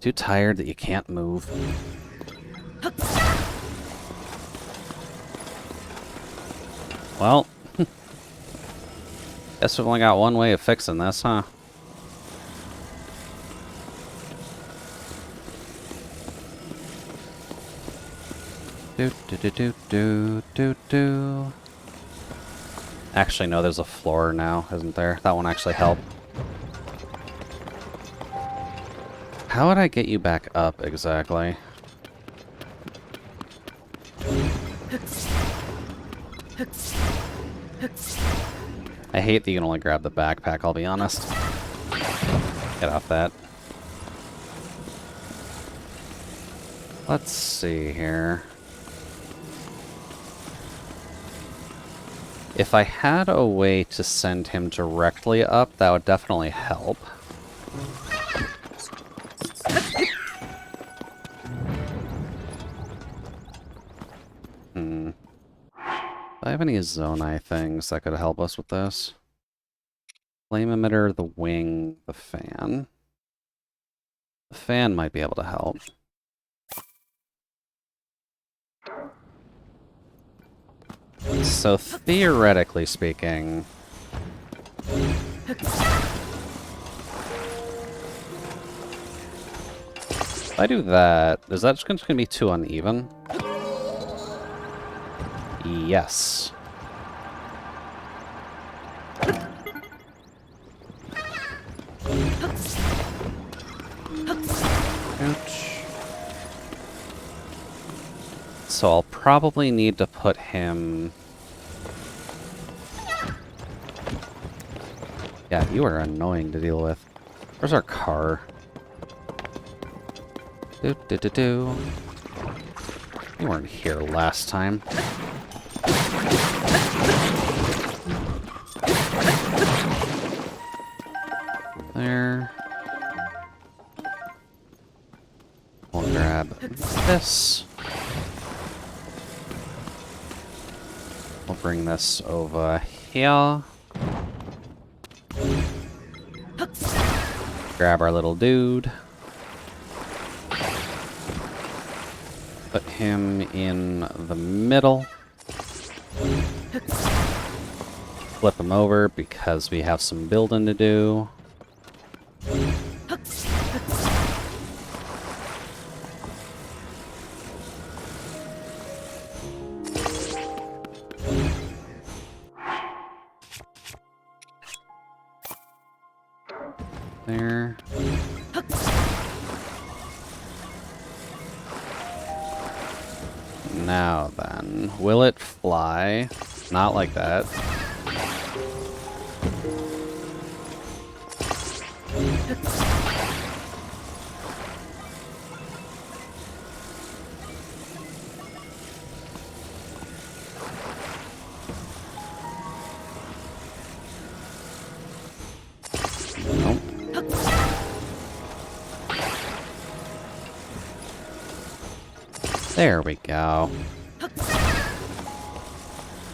Too tired that you can't move. Well, guess we've only got one way of fixing this, huh? Do do do do do do do. Actually, no, there's a floor now, isn't there? That one actually helped. How would I get you back up, exactly? I hate that you can only grab the backpack, I'll be honest. Get off that. Let's see here. If I had a way to send him directly up, that would definitely help. Do I have any Zonai things that could help us with this? Flame emitter, the wing, the fan. The fan might be able to help. So theoretically speaking, if I do that, is that just going to be too uneven? Yes. Ouch. So I'll probably need to put him... Yeah, you are annoying to deal with. Where's our car? Do do do do. You weren't here last time. There. We'll grab this. We'll bring this over here. Grab our little dude. Put him in the middle. Flip him over because we have some building to do. There. Now then, will it fly? Not like that. Nope. There we go.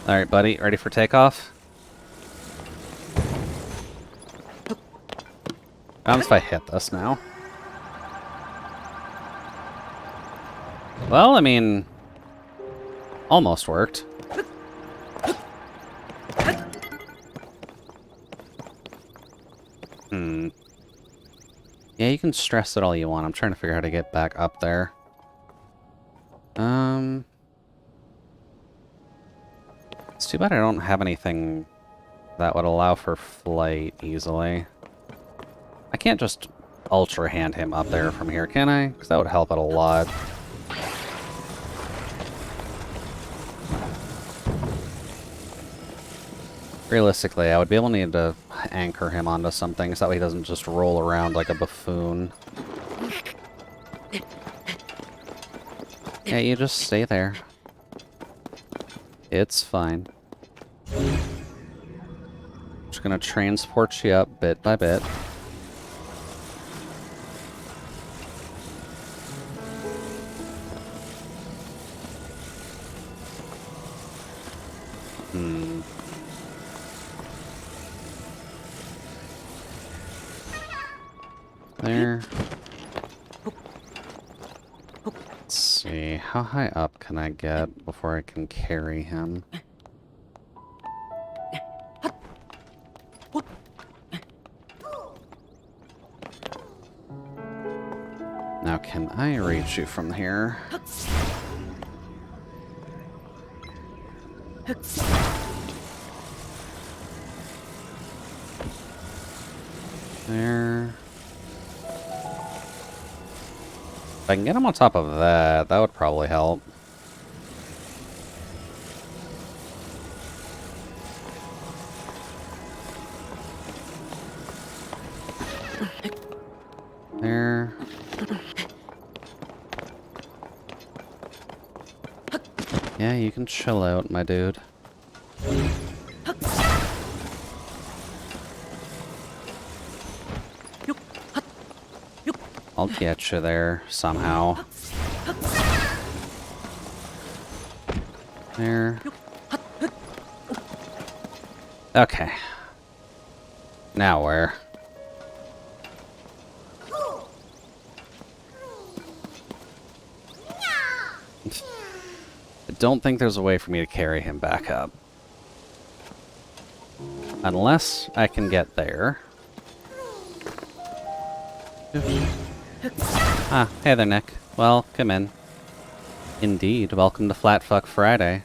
Alright, buddy, ready for takeoff? What happens if I hit this now? Well, I mean, almost worked. Yeah, you can stress it all you want. I'm trying to figure out how to get back up there. It's too bad I don't have anything that would allow for flight easily. I can't just ultra hand him up there from here, can I? Because that would help out a lot. Realistically, I would be able to need to anchor him onto something so that way he doesn't just roll around like a buffoon. Yeah, you just stay there. It's fine. Just gonna transport you up bit by bit. There. Let's see, how high up can I get before I can carry him? Now, can I reach you from here? There. If I can get him on top of that, that would probably help. There. Yeah, you can chill out, my dude. I'll get you there somehow. There. Okay. Now where? I don't think there's a way for me to carry him back up. Unless I can get there. Oops. Ah, hey there, Nick. Well, come in. Indeed, welcome to Flatfuck Friday,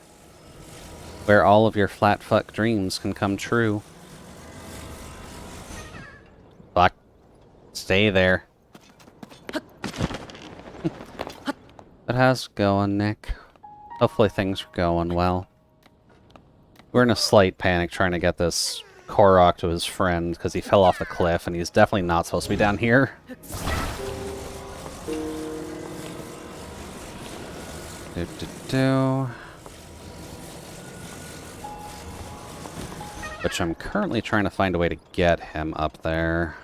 where all of your flatfuck dreams can come true. Fuck. Stay there. But how's it going, Nick? Hopefully things are going well. We're in a slight panic trying to get this Korok to his friend because he fell off the cliff and he's definitely not supposed to be down here. Which I'm currently trying to find a way to get him up there.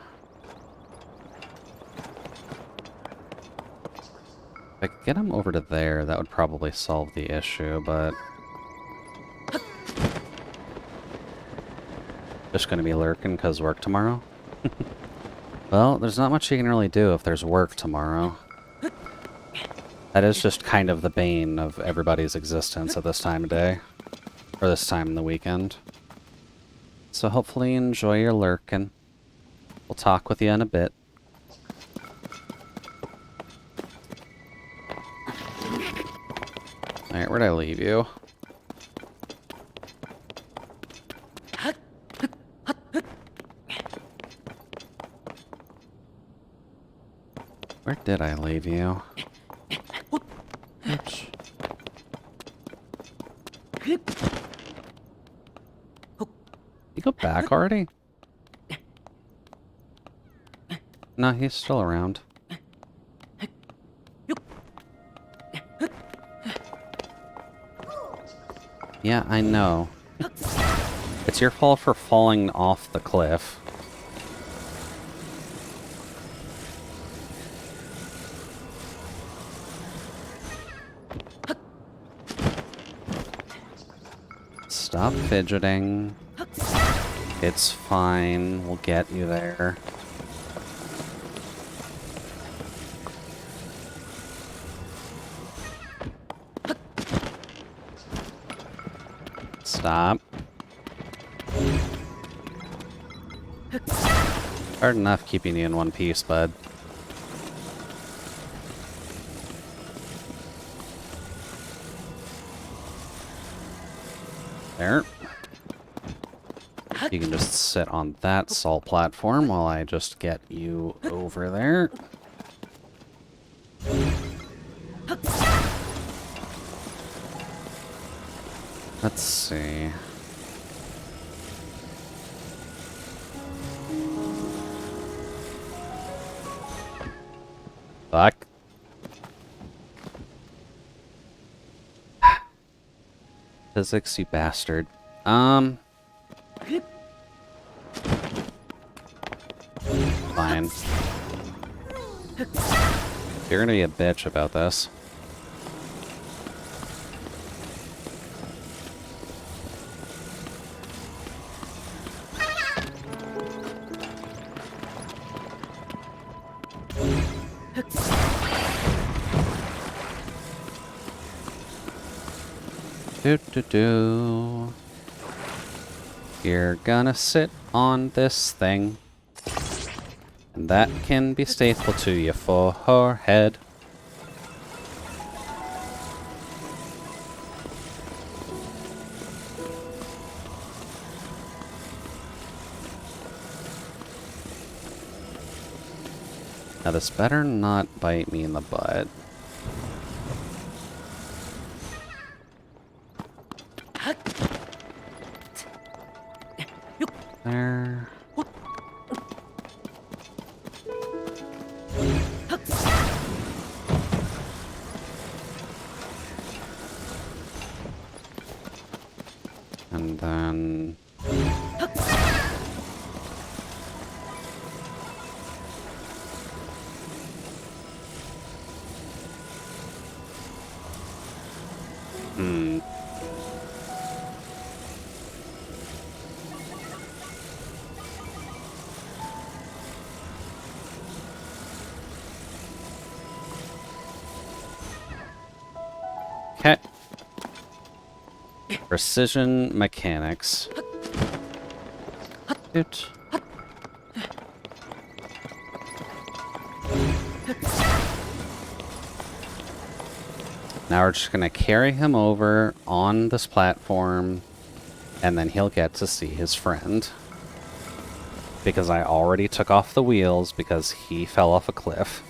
If I could get him over to there, that would probably solve the issue, but... Just gonna be lurking because work tomorrow? Well, there's not much you can really do if there's work tomorrow. That is just kind of the bane of everybody's existence at this time of day. Or this time in the weekend. So hopefully you enjoy your lurking. We'll talk with you in a bit. Alright, where'd I leave you? Where did I leave you? Oops. You go back already? No, he's still around. Yeah, I know. It's your fault for falling off the cliff. Stop fidgeting. It's fine. We'll get you there. Stop. Hard enough keeping you in one piece, bud. There. You can just sit on that salt platform while I just get you over there. Let's see. Fuck. Physics, you bastard. Fine. You're gonna be a bitch about this. Do. You're gonna sit on this thing. And that can be faithful to your forehead. Now this better not bite me in the butt. There. And then... Okay. Precision mechanics. Doot. Now we're just gonna carry him over on this platform, and then he'll get to see his friend. Because I already took off the wheels because he fell off a cliff.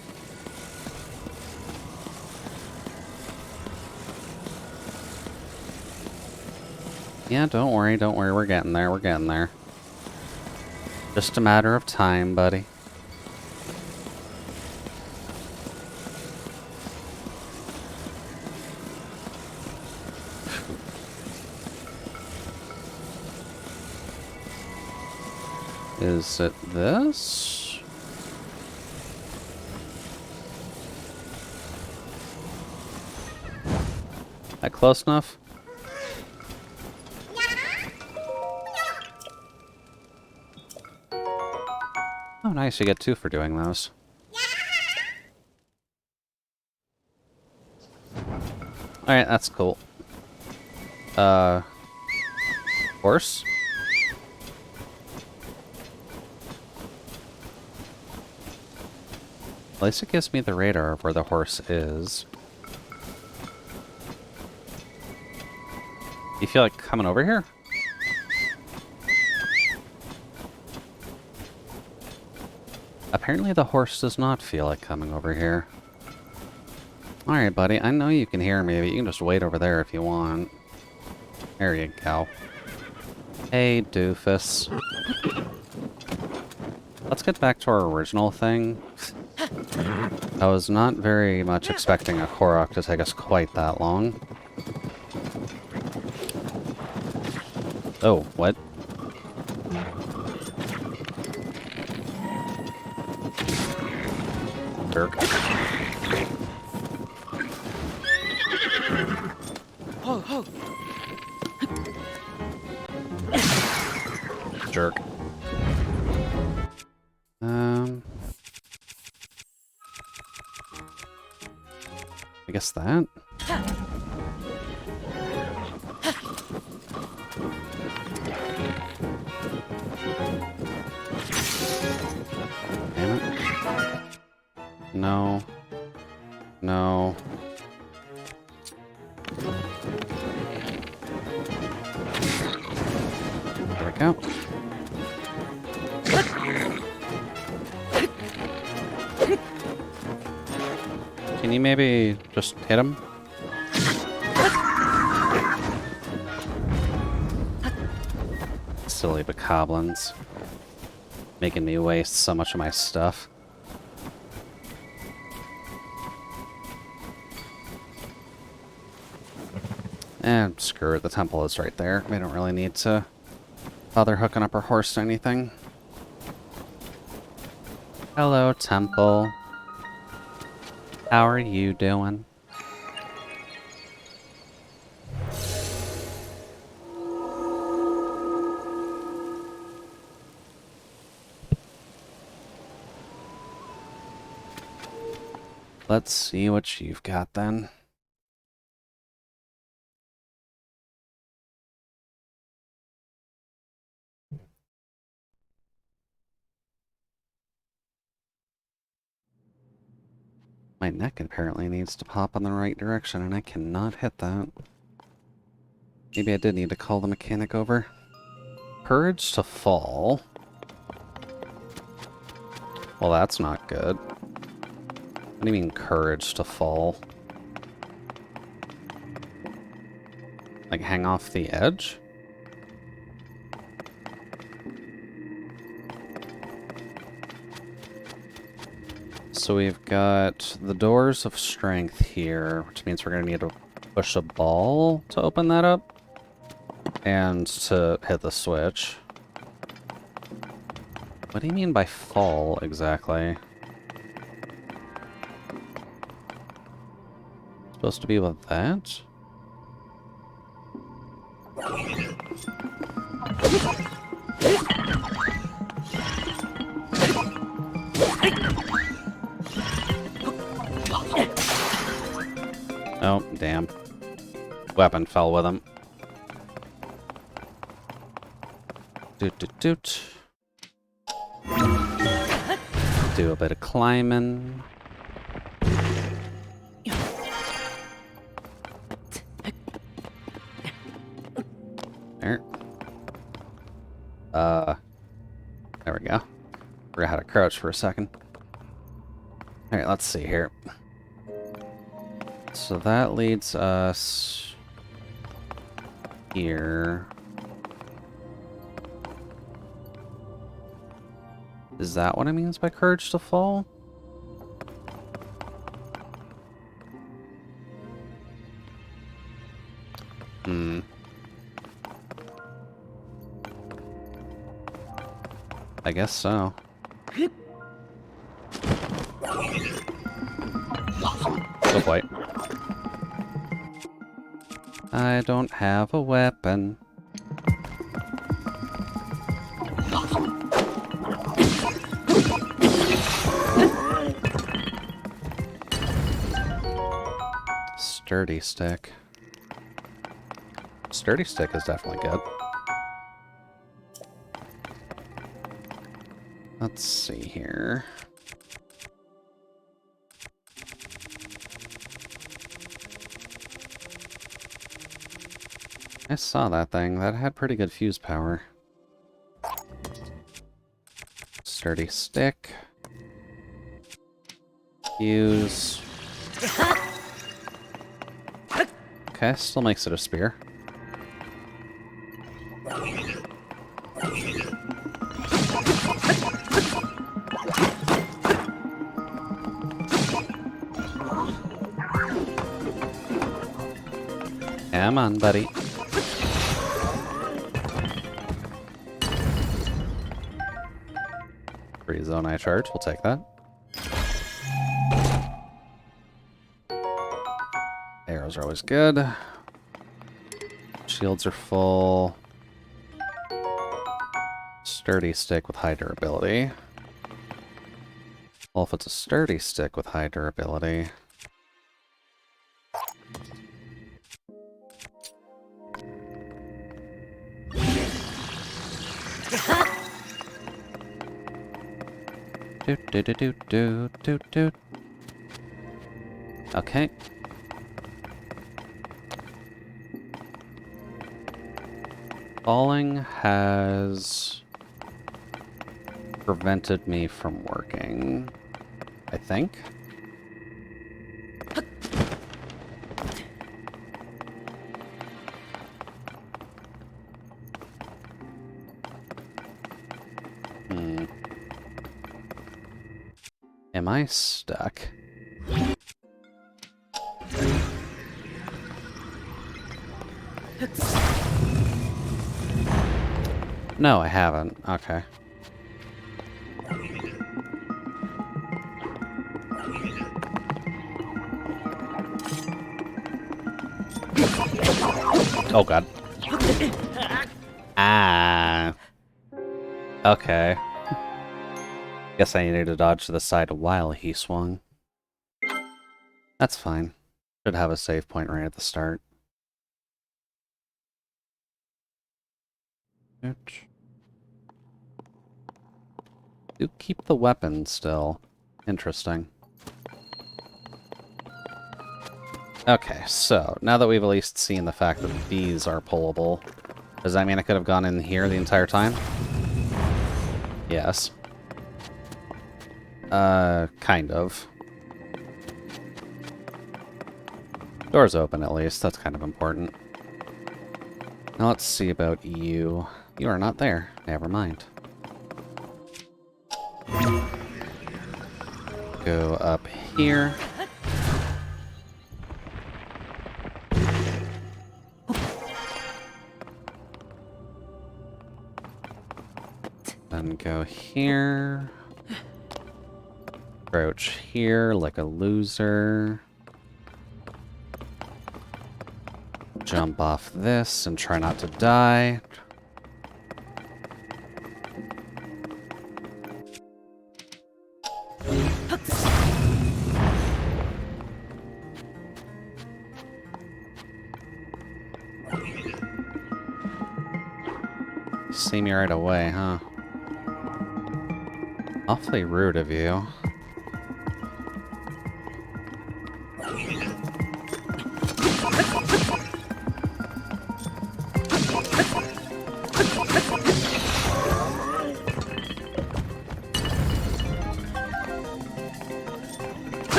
Yeah, don't worry, we're getting there. Just a matter of time, buddy. Is it this? That close enough? Oh, nice. You get 2 for doing those. Alright, that's cool. Horse? At least it gives me the radar of where the horse is. You feel like coming over here? Apparently the horse does not feel like coming over here. Alright, buddy, I know you can hear me, but you can just wait over there if you want. There you go. Hey, doofus. Let's get back to our original thing. I was not very much expecting a Korok to take us quite that long. Oh, what? Jerk. Jerk. I guess that. No. No. There we go. Can you maybe just hit him? Silly bokoblins. Making me waste so much of my stuff. And screw it, the temple is right there. We don't really need to bother hooking up our horse to anything. Hello, temple. How are you doing? Let's see what you've got then. My neck apparently needs to pop in the right direction, and I cannot hit that. Maybe I did need to call the mechanic over. Courage to fall. Well, that's not good. What do you mean, courage to fall? Like, hang off the edge? So we've got the doors of strength here, which means we're going to need to push a ball to open that up. And to hit the switch. What do you mean by fall, exactly? Supposed to be with that? Oh, damn. Weapon fell with him. Doot doot doot. Do a bit of climbing. There. There we go. Forgot how to crouch for a second. Alright, let's see here. So that leads us here. Is that what it means by courage to fall? I guess so. Oh boy. I don't have a weapon. Sturdy stick. Sturdy stick is definitely good. Let's see here. I saw that thing. That had pretty good fuse power. Sturdy stick. Fuse. Okay, still makes it a spear. Come on, buddy. Free zone I charge, we'll take that. Arrows are always good. Shields are full. Sturdy stick with high durability. Well, if it's a sturdy stick with high durability... Do do do do do do do. Okay. Falling has prevented me from working, I think. Hmm. Am I stuck? No, I haven't. Okay. Oh god. Ah. Okay. Guess I needed to dodge to the side while he swung. That's fine. Should have a save point right at the start. Ouch. Do keep the weapon still. Interesting. Okay, so now that we've at least seen the fact that these are pullable, does that mean I could have gone in here the entire time? Yes. Kind of. Door's open at least, that's kind of important. Now let's see about you. You are not there. Never mind. Go up here. Then go here. Crouch here like a loser. Jump off this and try not to die. See me right away, huh? Awfully rude of you.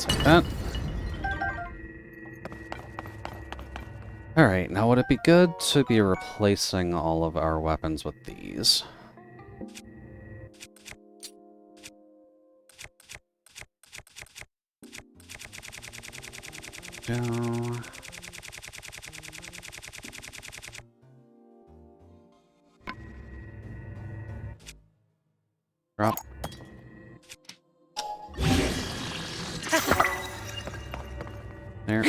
Like that. Alright, now would it be good to be replacing all of our weapons with these? Go. Drop. There.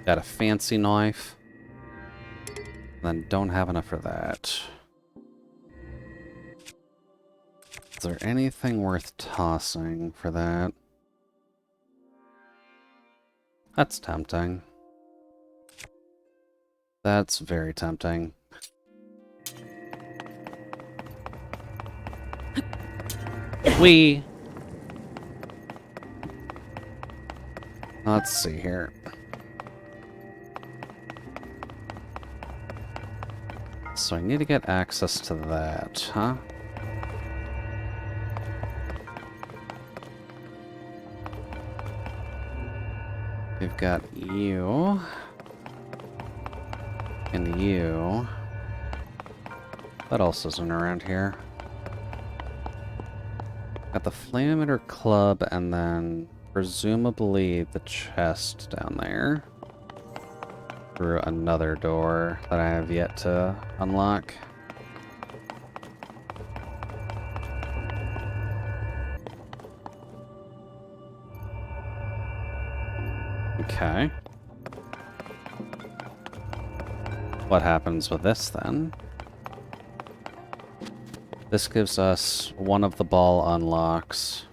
Got a fancy knife. Then don't have enough for that. Is there anything worth tossing for that? That's tempting. That's very tempting. Let's see here. So I need to get access to that, huh? We've got you. And you. What else isn't around here? Got the flame emitter club and then presumably the chest down there. Through another door that I have yet to unlock. Okay. What happens with this then? This gives us one of the ball unlocks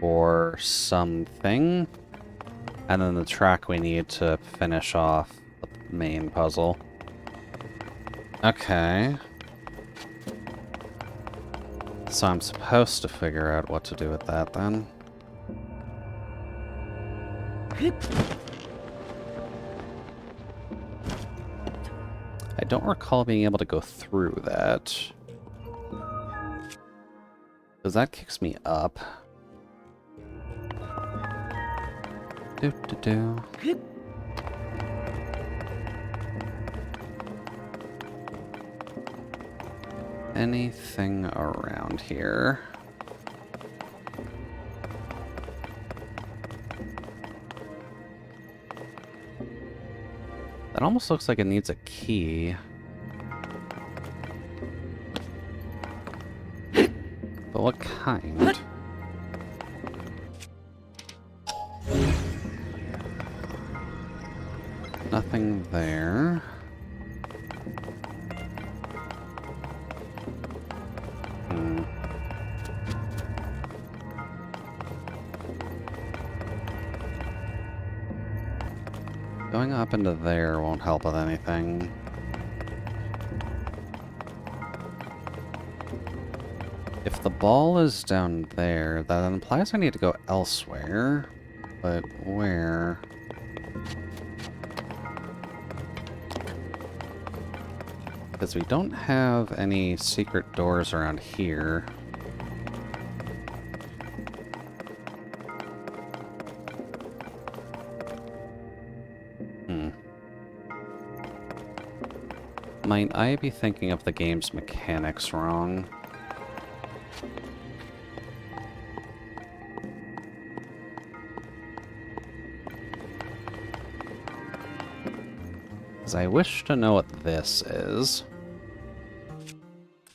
for something, and then the track we need to finish off the main puzzle. Okay. So I'm supposed to figure out what to do with that then. I don't recall being able to go through that. Because that kicks me up. Do. Anything around here? That almost looks like it needs a key. But what kind? Nothing there. Going up into there won't help with anything. If the ball is down there, that implies I need to go elsewhere. But where? Because we don't have any secret doors around here. Might I be thinking of the game's mechanics wrong? Because I wish to know what this is.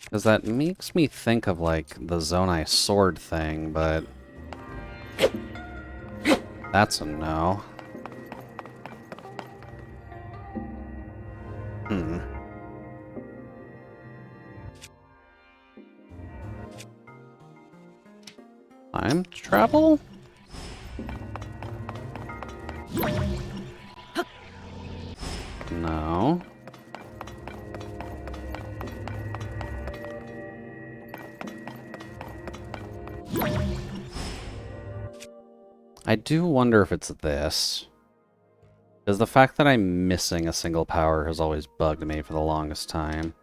Because that makes me think of, like, the Zonai sword thing, but... that's a no. Time travel? No. I do wonder if it's this. Because the fact that I'm missing a single power has always bugged me for the longest time.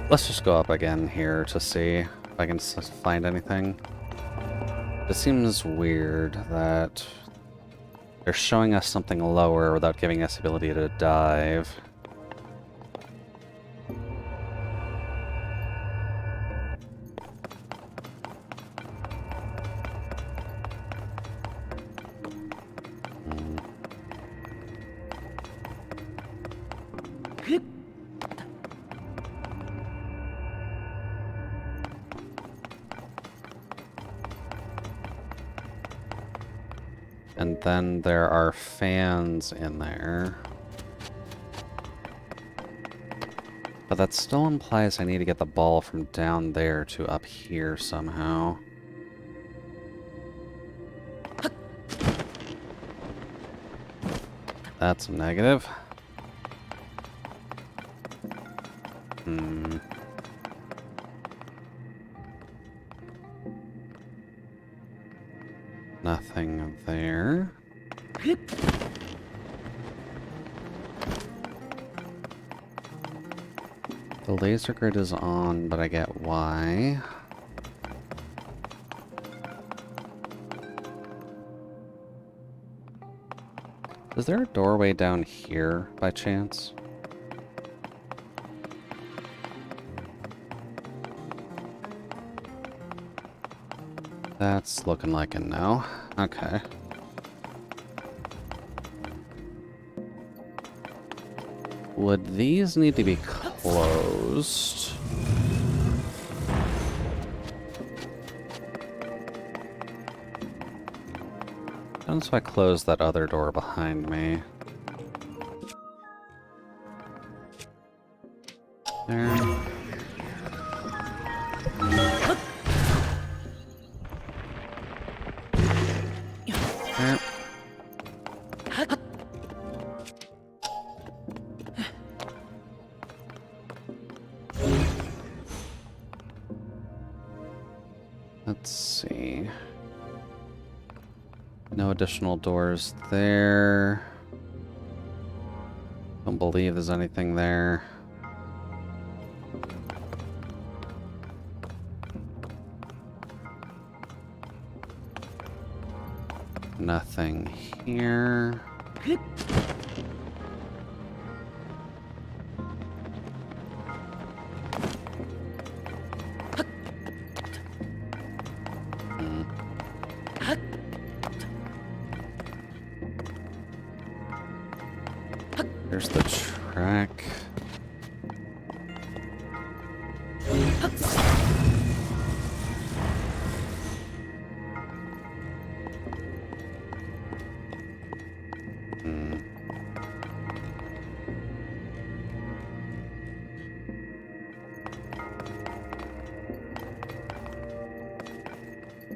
Let's just go up again here to see if I can find anything. It seems weird that they're showing us something lower without giving us the ability to dive. And then there are fans in there. But that still implies I need to get the ball from down there to up here somehow. That's a negative. Nothing there. The laser grid is on, but I get why. Is there a doorway down here, by chance? That's looking like a no. Okay. Would these need to be closed? What if I close that other door behind me? There. There. No additional doors there. Don't believe there's anything there. Nothing here. There's the track.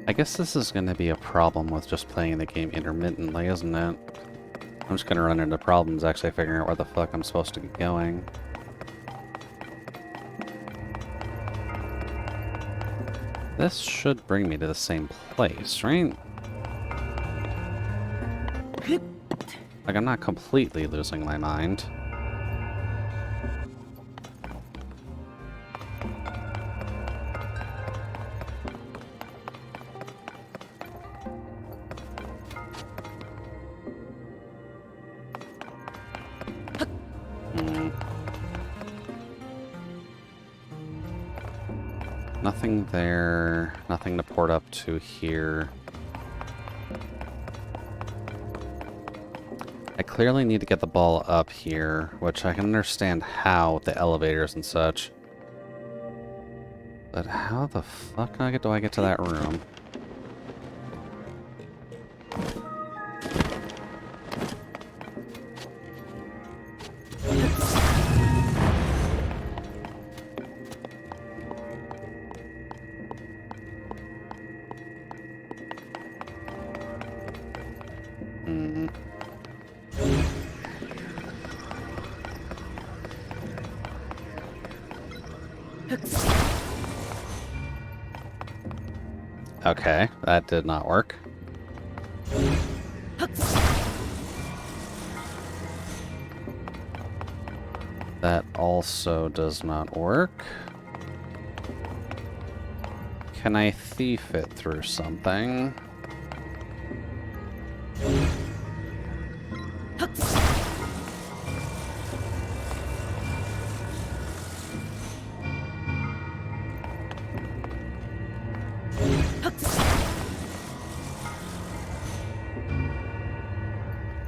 I guess this is going to be a problem with just playing the game intermittently, isn't it? I'm just going to run into problems actually figuring out where the fuck I'm supposed to get going. This should bring me to the same place, right? Like, I'm not completely losing my mind. Nothing there. Nothing to port up to here. I clearly need to get the ball up here, which I can understand how with the elevators and such. But how the fuck do I get to that room? Okay, that did not work. That also does not work. Can I thief it through something?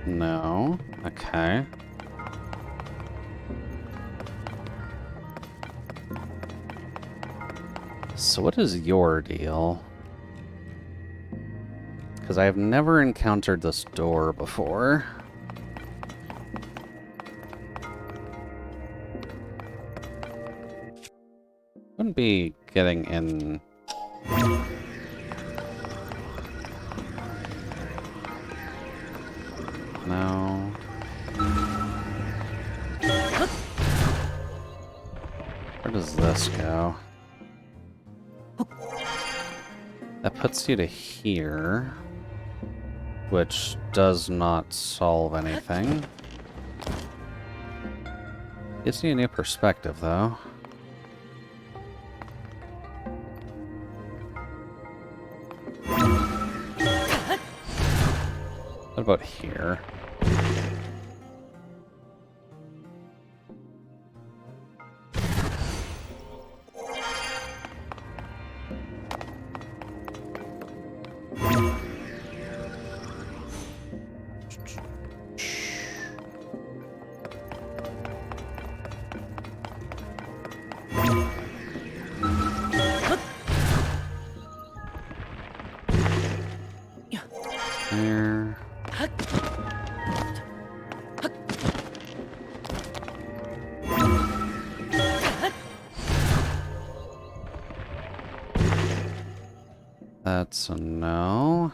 No. Okay. So what is your deal? Because I have never encountered this door before. Wouldn't be getting in... No. Where does this go? That puts you to here, which does not solve anything. Gives you a new perspective, though. What about here? There. That's a no.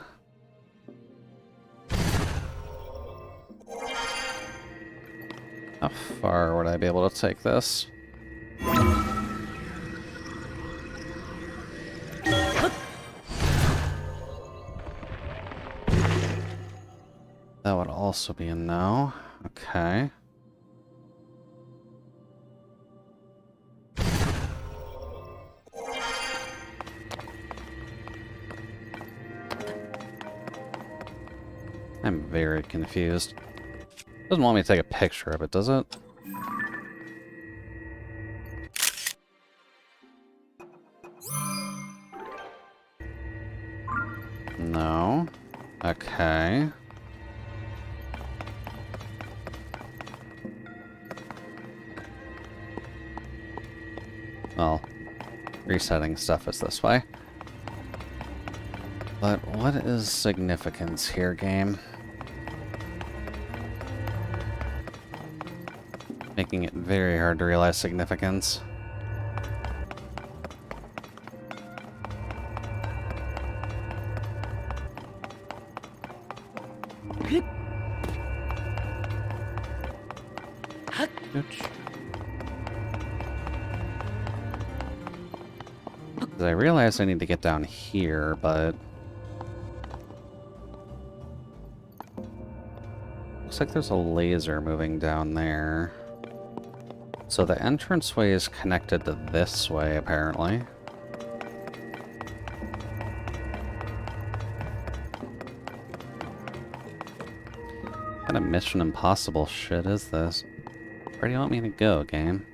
How far would I be able to take this? That would also be a no. Okay. I'm very confused. Doesn't want me to take a picture of it, does it? No. Okay. Well, resetting stuff is this way. But what is significance here, game? Making it very hard to realize significance. Ooch. 'Cause I realize I need to get down here, but... Looks like there's a laser moving down there. So the entranceway is connected to this way, apparently. What kind of Mission Impossible shit is this? Where do you want me to go, game?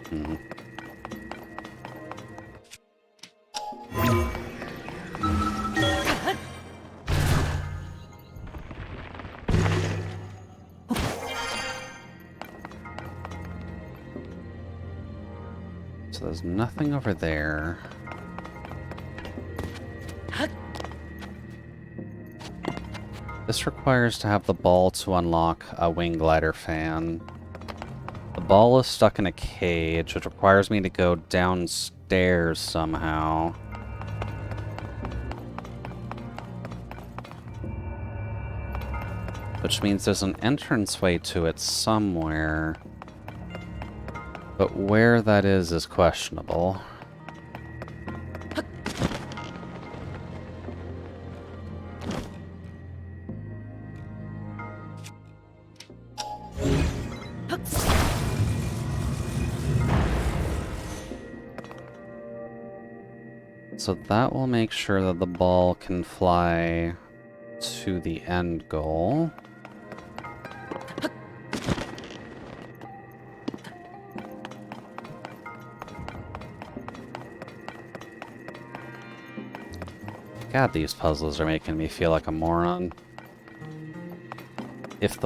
Hmm. So there's nothing over there. This requires to have the ball to unlock a wing glider fan. The ball is stuck in a cage, which requires me to go downstairs somehow. Which means there's an entranceway to it somewhere. But where that is questionable. So that will make sure that the ball can fly to the end goal. God, these puzzles are making me feel like a moron. If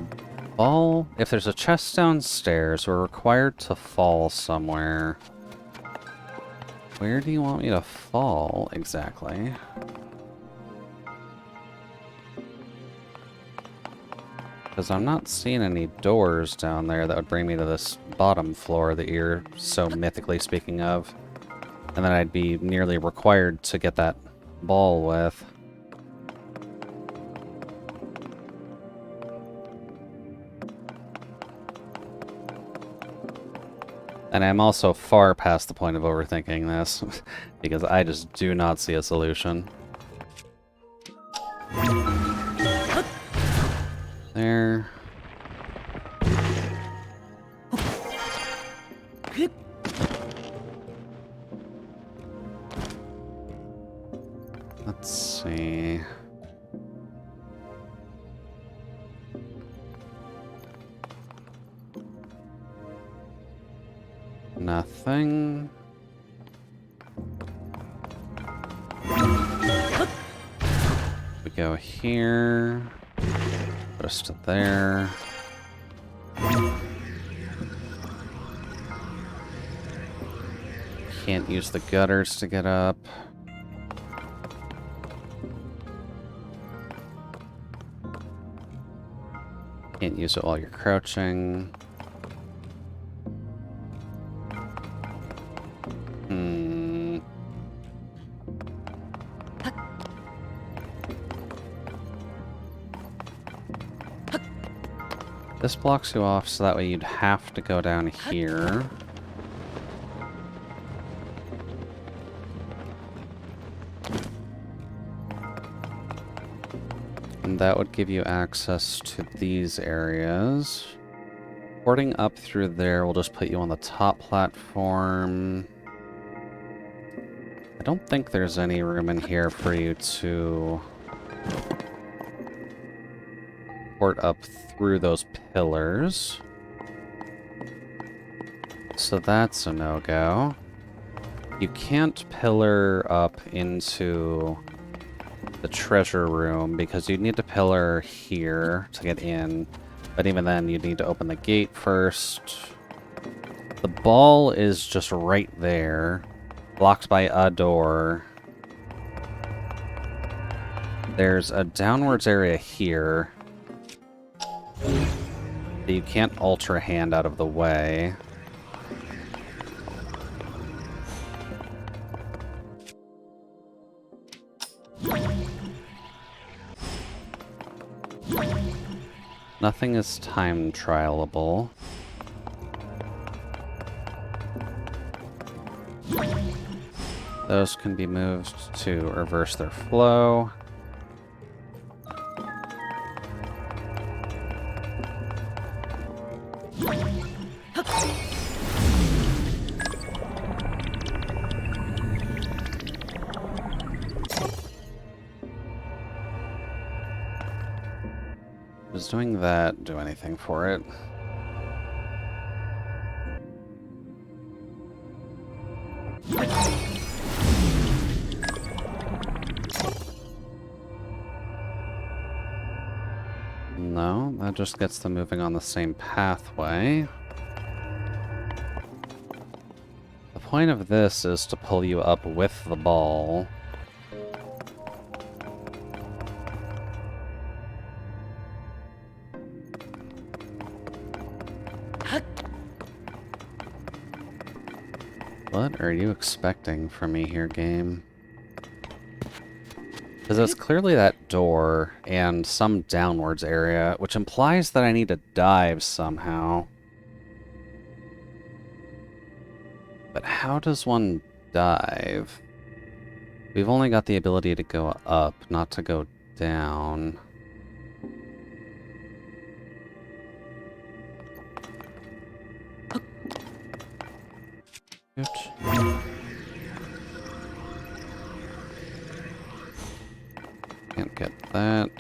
there's a chest downstairs, we're required to fall somewhere. Where do you want me to fall, exactly? Because I'm not seeing any doors down there that would bring me to this bottom floor that you're so mythically speaking of. And then I'd be nearly required to get that ball with. And I'm also far past the point of overthinking this, because I just do not see a solution. There. Let's see. Nothing. We go here. Put us to there. Can't use the gutters to get up. Can't use it while you're crouching. This blocks you off, so that way you'd have to go down here. And that would give you access to these areas. Porting up through there will just put you on the top platform. I don't think there's any room in here for you to port up through those pillars. So that's a no-go. You can't pillar up into the treasure room because you need to pillar here to get in. But even then, you need to open the gate first. The ball is just right there, blocked by a door. There's a downwards area here that you can't ultra hand out of the way. Nothing is time trialable. Those can be moved to reverse their flow. Does doing that do anything for it? No, that just gets them moving on the same pathway. The point of this is to pull you up with the ball. What are you expecting from me here, game? Because it's clearly that door and some downwards area, which implies that I need to dive somehow. But how does one dive? We've only got the ability to go up, not to go down. Can't get that.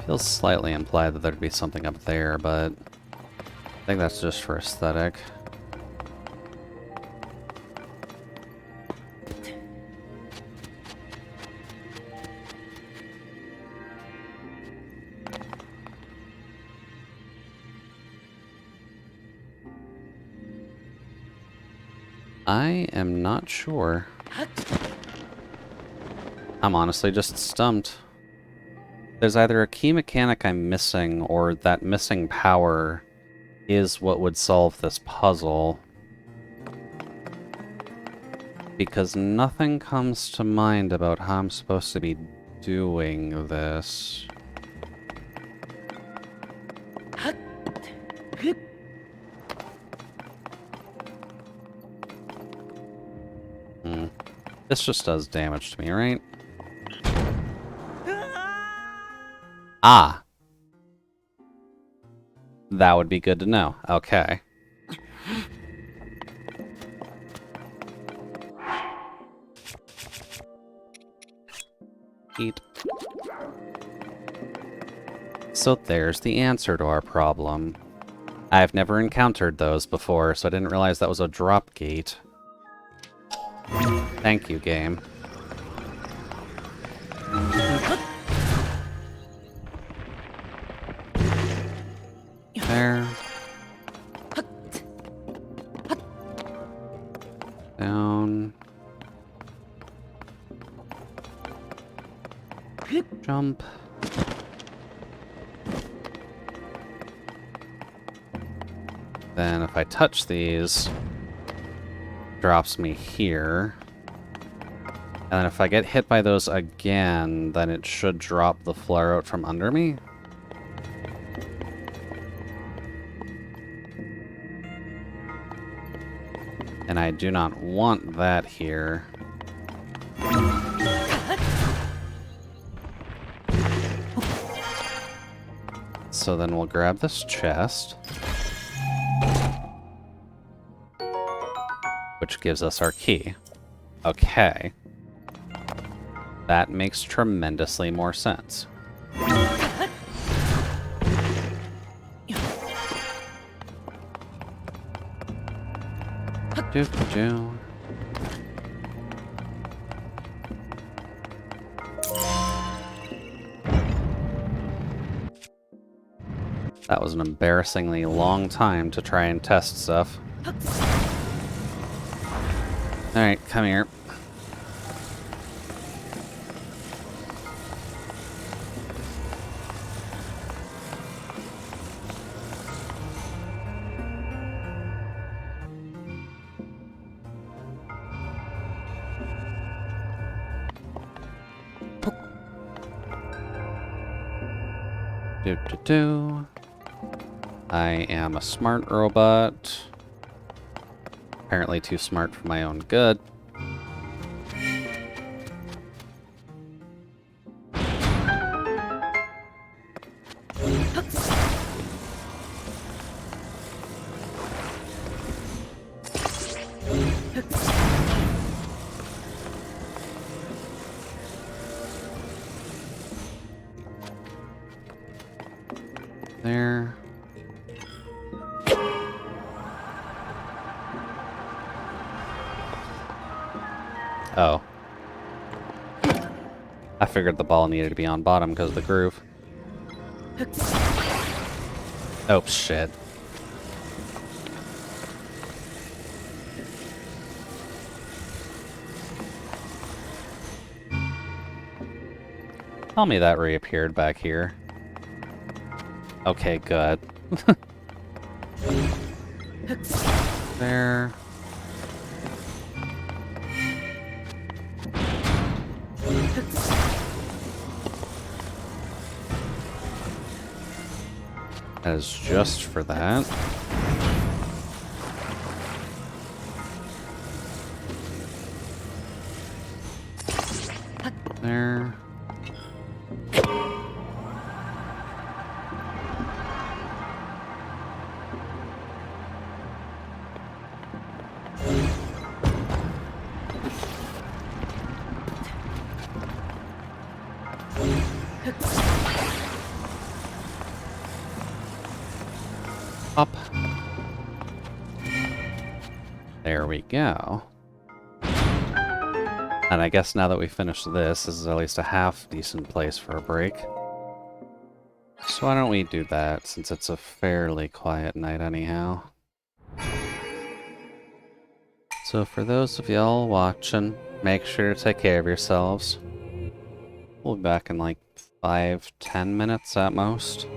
Feels slightly implied that there'd be something up there, but I think that's just for aesthetic. I am not sure. I'm honestly just stumped. There's either a key mechanic I'm missing, or that missing power is what would solve this puzzle. Because nothing comes to mind about how I'm supposed to be doing this. This just does damage to me, right? Ah! That would be good to know. Okay. Eat. So there's the answer to our problem. I've never encountered those before, so I didn't realize that was a drop gate. Thank you, game. There. Down. Jump. Then if I touch these, drops me here. And then if I get hit by those again, then it should drop the flare out from under me. And I do not want that here. So then we'll grab this chest, which gives us our key. Okay. That makes tremendously more sense. Doo-doo-doo. That was an embarrassingly long time to try and test stuff. Alright, come here. Do-do-do. I am a smart robot. Apparently too smart for my own good. There. Oh. I figured the ball needed to be on bottom because of the groove. Oh, shit. Tell me that reappeared back here. Okay, good. There. That is just for that. There. Up. There we go. And I guess now that we finished this is at least a half decent place for a break. So why don't we do that, since it's a fairly quiet night anyhow. So for those of y'all watching, make sure to take care of yourselves. We'll be back in like 5-10 minutes at most.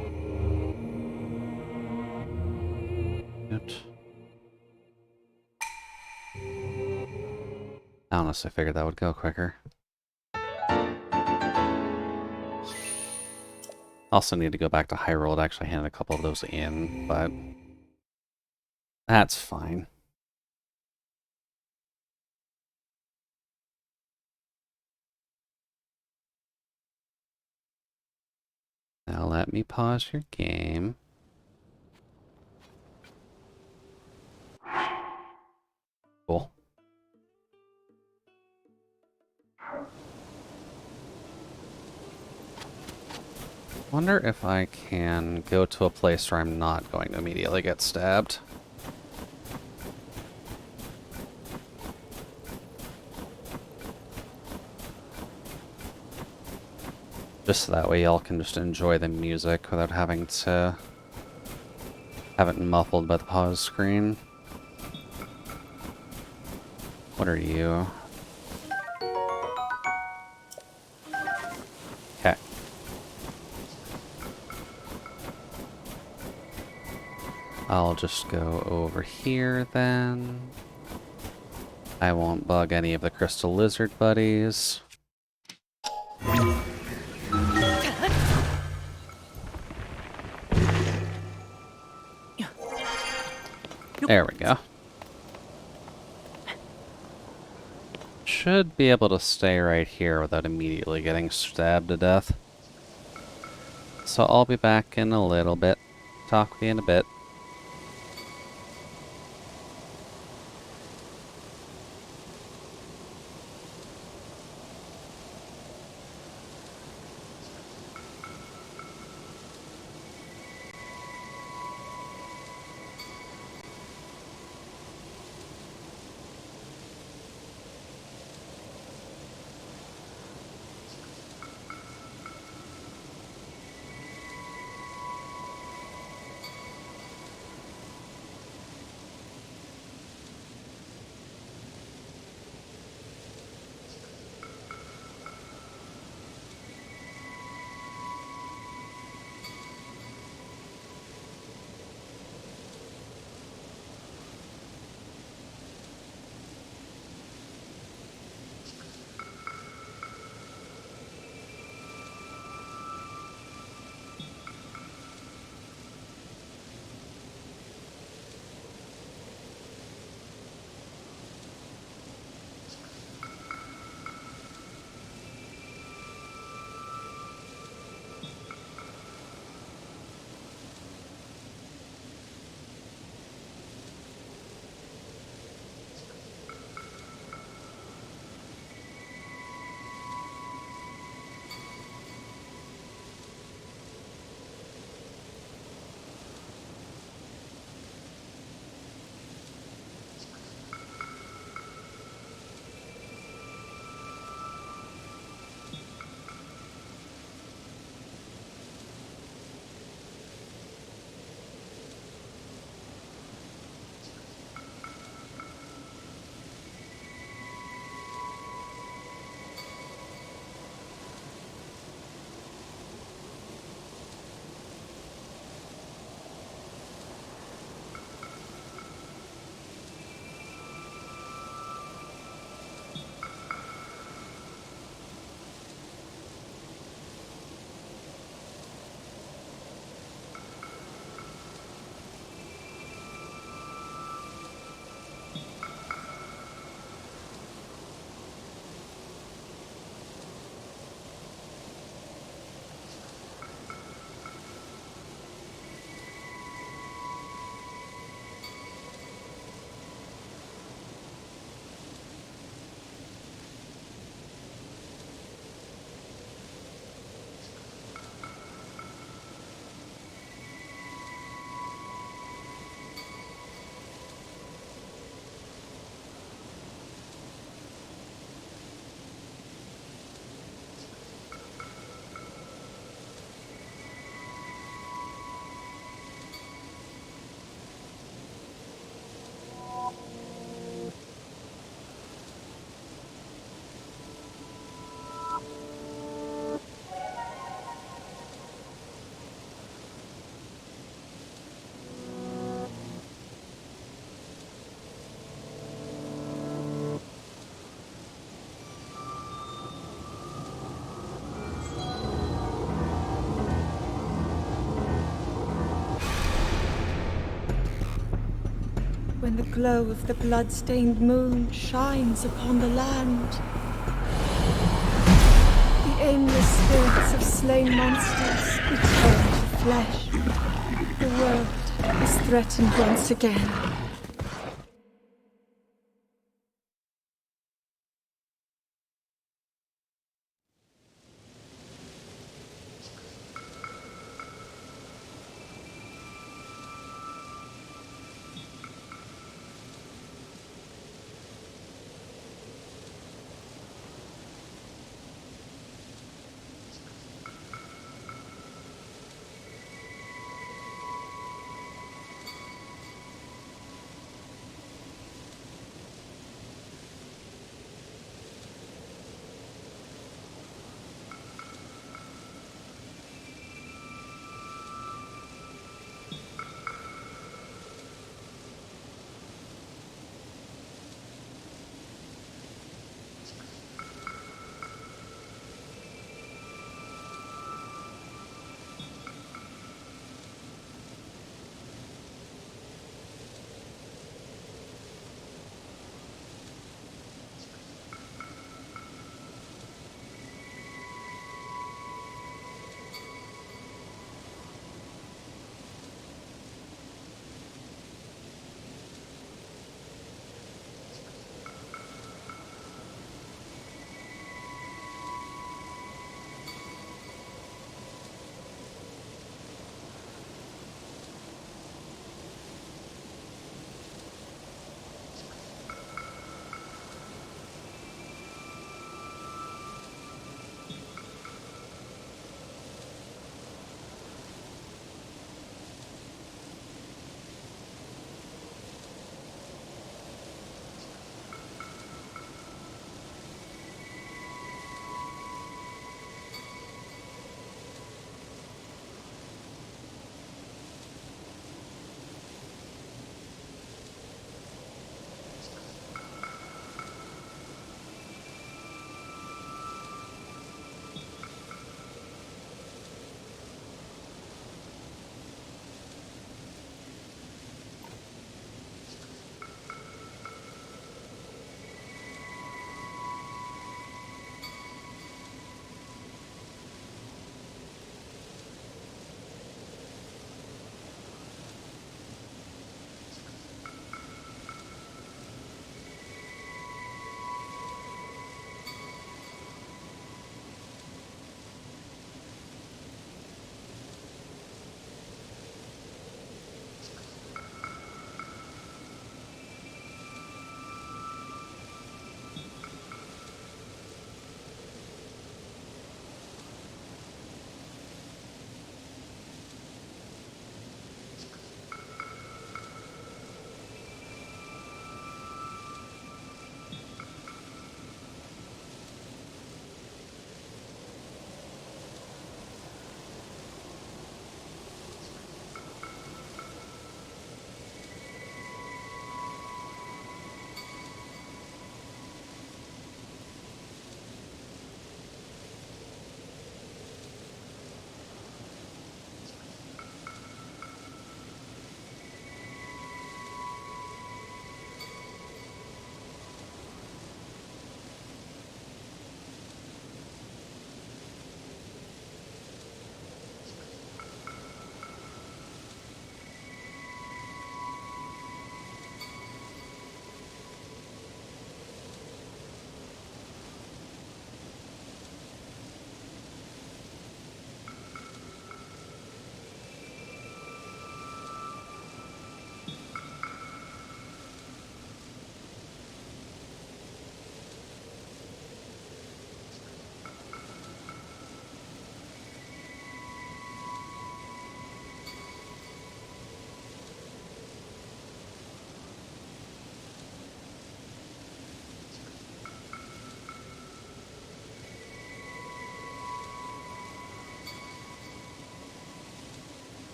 Good. I honestly figured that would go quicker. Also need to go back to Hyrule to actually hand a couple of those in, but that's fine. Now let me pause your game. Cool. Wonder if I can go to a place where I'm not going to immediately get stabbed. Just so that way y'all can just enjoy the music without having to have it muffled by the pause screen. What are you? Okay. I'll just go over here then. I won't bug any of the crystal lizard buddies. There we go. Should be able to stay right here without immediately getting stabbed to death. So I'll be back in a little bit. Talk to you in a bit. When the glow of the blood-stained moon shines upon the land, the aimless spirits of slain monsters return to flesh. The world is threatened once again.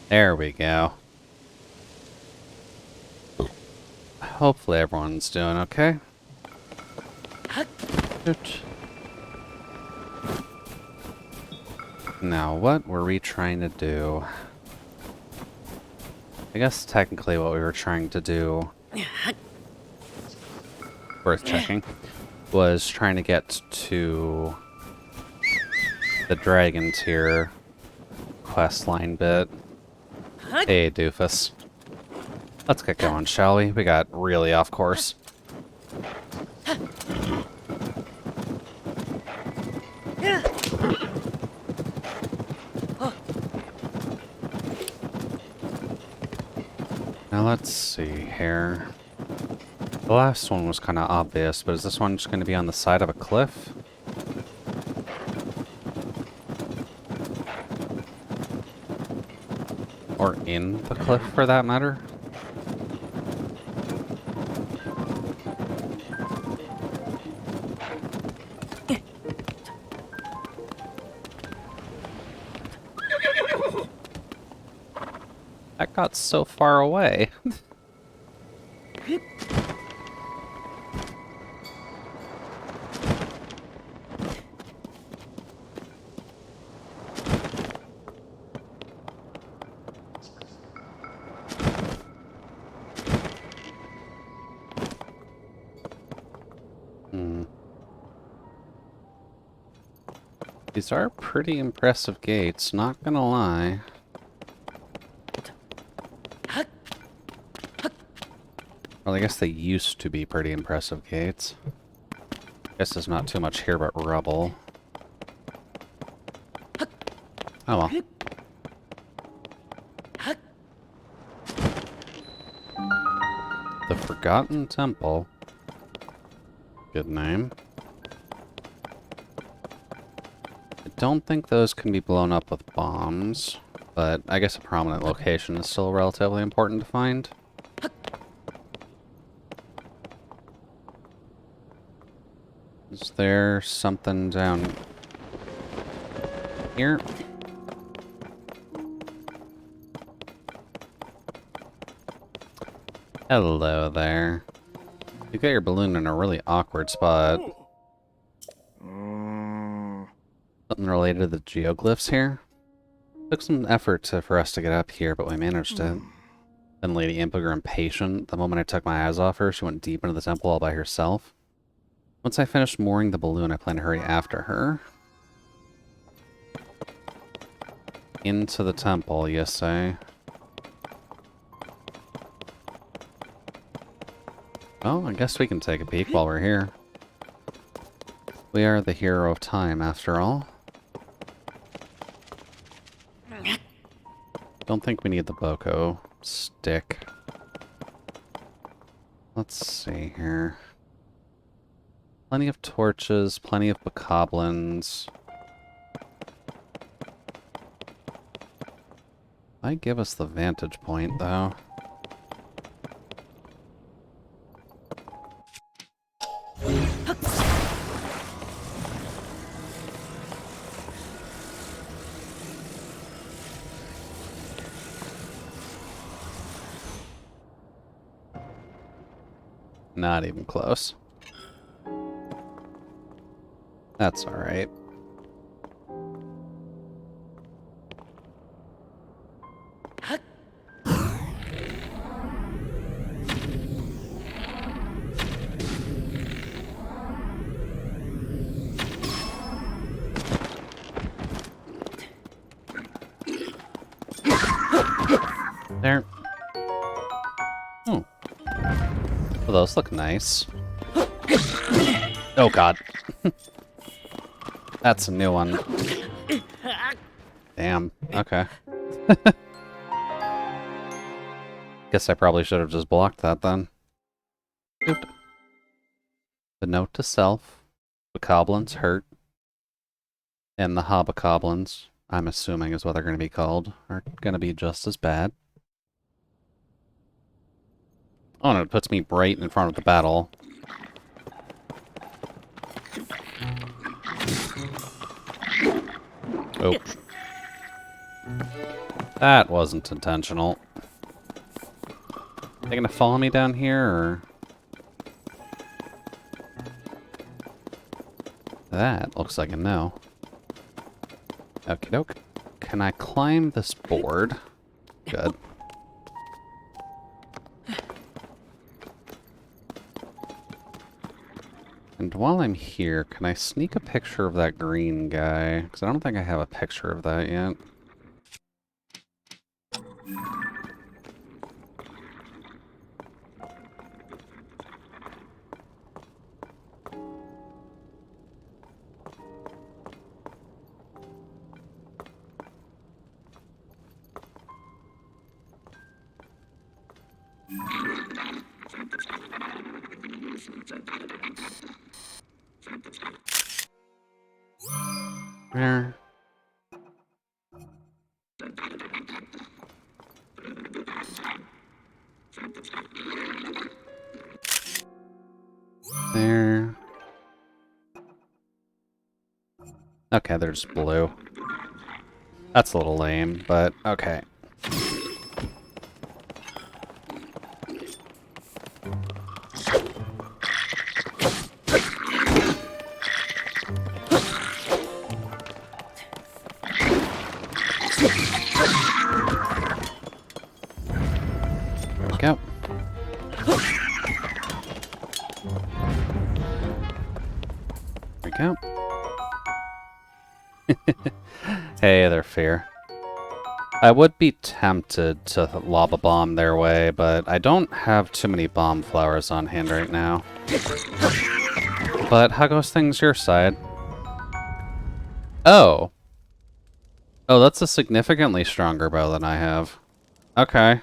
There we go. Hopefully everyone's doing okay. Shoot. Now, what were we trying to do? I guess technically what we were trying to do, worth checking, was trying to get to the dragon tier questline bit. Hey, doofus. Let's get going, shall we? We got really off course. Now let's see here. The last one was kind of obvious, but is this one just going to be on the side of a cliff? Or in the cliff, for that matter? That got so far away. These are pretty impressive gates, not gonna lie. Well, I guess they used to be pretty impressive gates. Guess there's not too much here but rubble. Oh well. The Forgotten Temple. Good name. I don't think those can be blown up with bombs, but I guess a prominent location is still relatively important to find. Is there something down here? Hello there. You got your balloon in a really awkward spot. Something related to the geoglyphs here? Took some effort for us to get up here, but we managed it. Then Lady Impa grew impatient. The moment I took my eyes off her, she went deep into the temple all by herself. Once I finished mooring the balloon, I plan to hurry after her. Into the temple, you say? Oh, I guess we can take a peek while we're here. We are the hero of time, after all. Don't think we need the Boko stick. Let's see here. Plenty of torches, plenty of bokoblins. Might give us the vantage point, though. Not even close. That's alright. There. Oh. Well, those look nice. Oh god. That's a new one. Damn. Okay. Guess I probably should have just blocked that then. Oop. The note to self. Bokoblins hurt. And the hobgoblins, I'm assuming is what they're going to be called, are going to be just as bad. Oh, and it puts me right in front of the battle. Oh. That wasn't intentional. They gonna follow me down here, or...? That looks like a no. Okie doke. Can I climb this board? Good. And while I'm here, can I sneak a picture of that green guy? Because I don't think I have a picture of that yet. There. There. Okay, there's blue. That's a little lame, but okay. Go. There we go. Hey there, Fear. I would be tempted to lob a bomb their way, but I don't have too many bomb flowers on hand right now. But how goes things your side? Oh. Oh, that's a significantly stronger bow than I have. Okay.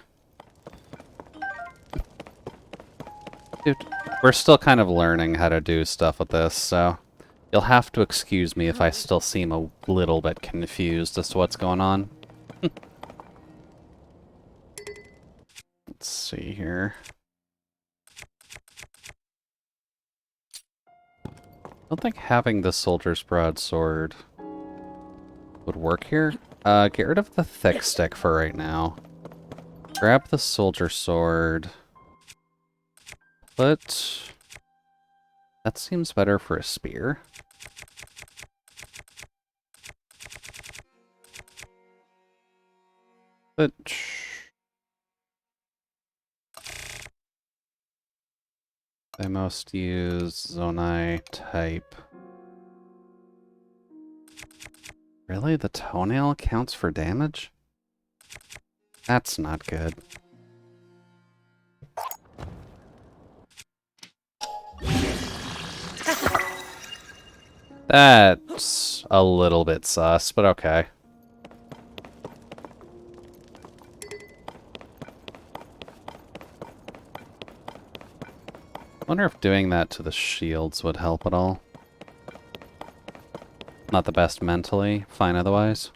Dude, we're still kind of learning how to do stuff with this, so you'll have to excuse me if I still seem a little bit confused as to what's going on. Let's see here. I don't think having the soldier's broadsword would work here. Get rid of the thick stick for right now. Grab the soldier sword. But that seems better for a spear. But I most use Zonai type. Really? The toenail counts for damage? That's not good. That's a little bit sus, but okay. Wonder if doing that to the shields would help at all. Not the best mentally, fine otherwise.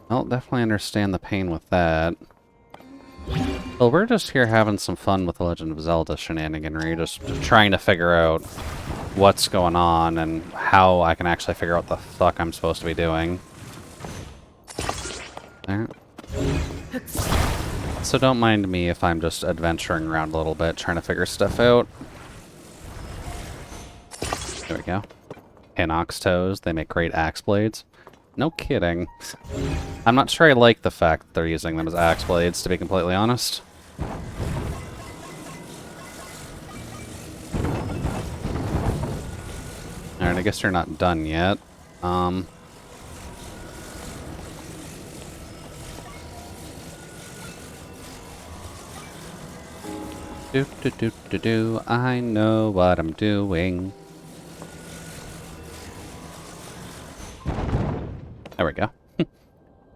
I'll definitely understand the pain with that. Well, we're just here having some fun with the Legend of Zelda shenaniganry, just trying to figure out what's going on and how I can actually figure out what the fuck I'm supposed to be doing. There. So don't mind me if I'm just adventuring around a little bit, trying to figure stuff out. There we go. Hinox toes, they make great axe blades. No kidding. I'm not sure I like the fact that they're using them as axe blades, to be completely honest. Alright, I guess you're not done yet. I know what I'm doing. There we go.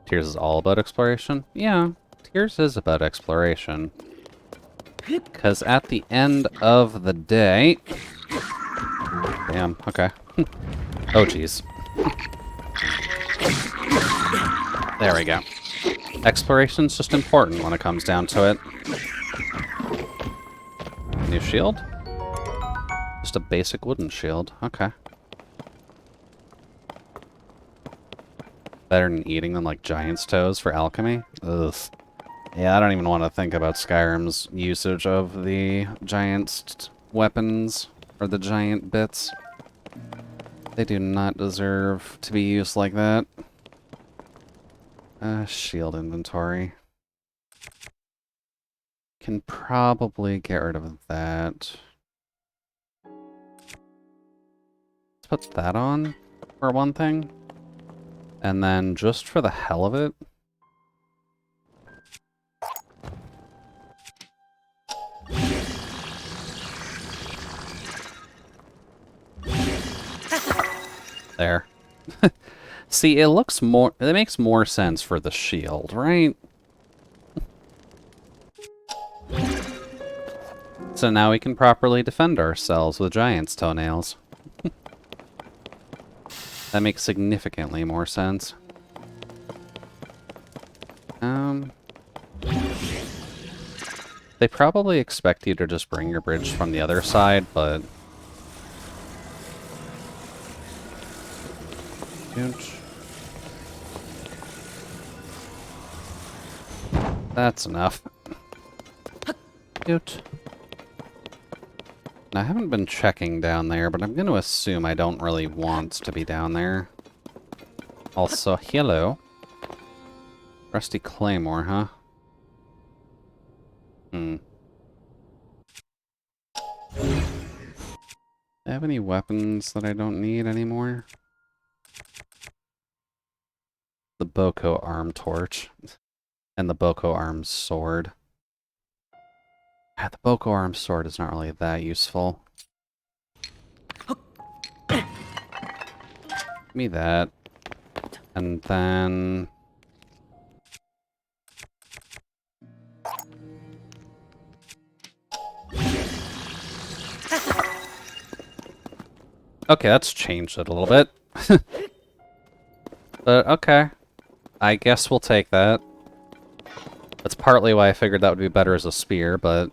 Tears is all about exploration? Yeah, Tears is about exploration. Because at the end of the day... Damn, okay. Oh, jeez. There we go. Exploration's just important when it comes down to it. New shield? Just a basic wooden shield. Okay. better than eating them like giant's toes for alchemy. Ugh. Yeah, I don't even want to think about Skyrim's usage of the giant's weapons, or the giant bits. They do not deserve to be used like that. Shield inventory. Can probably get rid of that. Let's put that on, for one thing. And then, just for the hell of it, there. See, it makes more sense for the shield, right? So now we can properly defend ourselves with giant's toenails. That makes significantly more sense. They probably expect you to just bring your bridge from the other side, but... That's enough. Cute. I haven't been checking down there, but I'm going to assume I don't really want to be down there. Also, hello. Rusty Claymore, huh? Do I have any weapons that I don't need anymore? The Boko arm torch. And the Boko arm sword. The Boko arm sword is not really that useful. Give me that. And then... Okay, that's changed it a little bit. But, okay. I guess we'll take that. That's partly why I figured that would be better as a spear, but...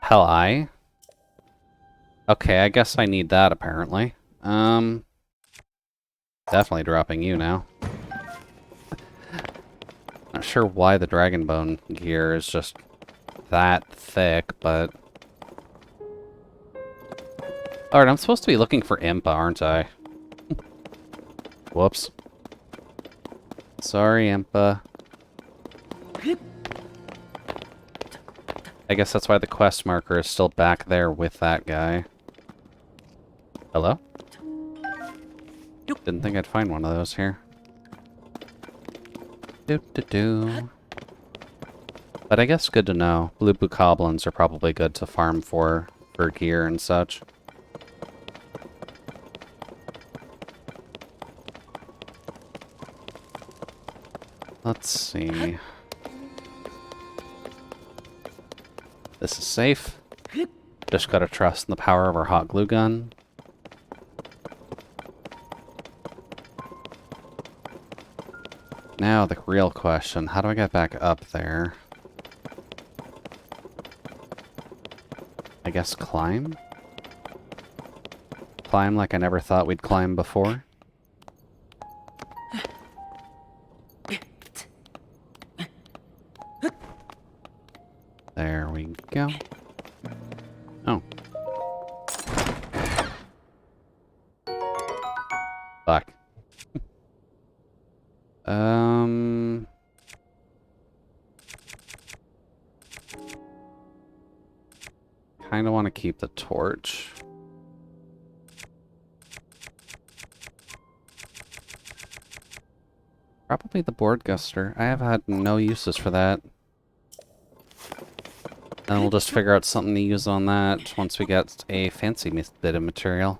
Hell, Okay, I guess I need that, apparently. Definitely dropping you now. Not sure why the Dragonbone gear is just that thick, but... Alright, I'm supposed to be looking for Impa, aren't I? Whoops. Sorry, Impa. I guess that's why the quest marker is still back there with that guy. Hello? Didn't think I'd find one of those here. Doo-doo-doo. But I guess good to know. Blue bokoblins are probably good to farm for gear and such. Let's see. This is safe. Just gotta trust in the power of our hot glue gun. Now the real question, how do I get back up there? I guess climb? Climb like I never thought we'd climb before? There we go. Oh. Fuck. Kinda want to keep the torch. Probably the board guster. I have had no uses for that. And we'll just figure out something to use on that once we get a fancy bit of material.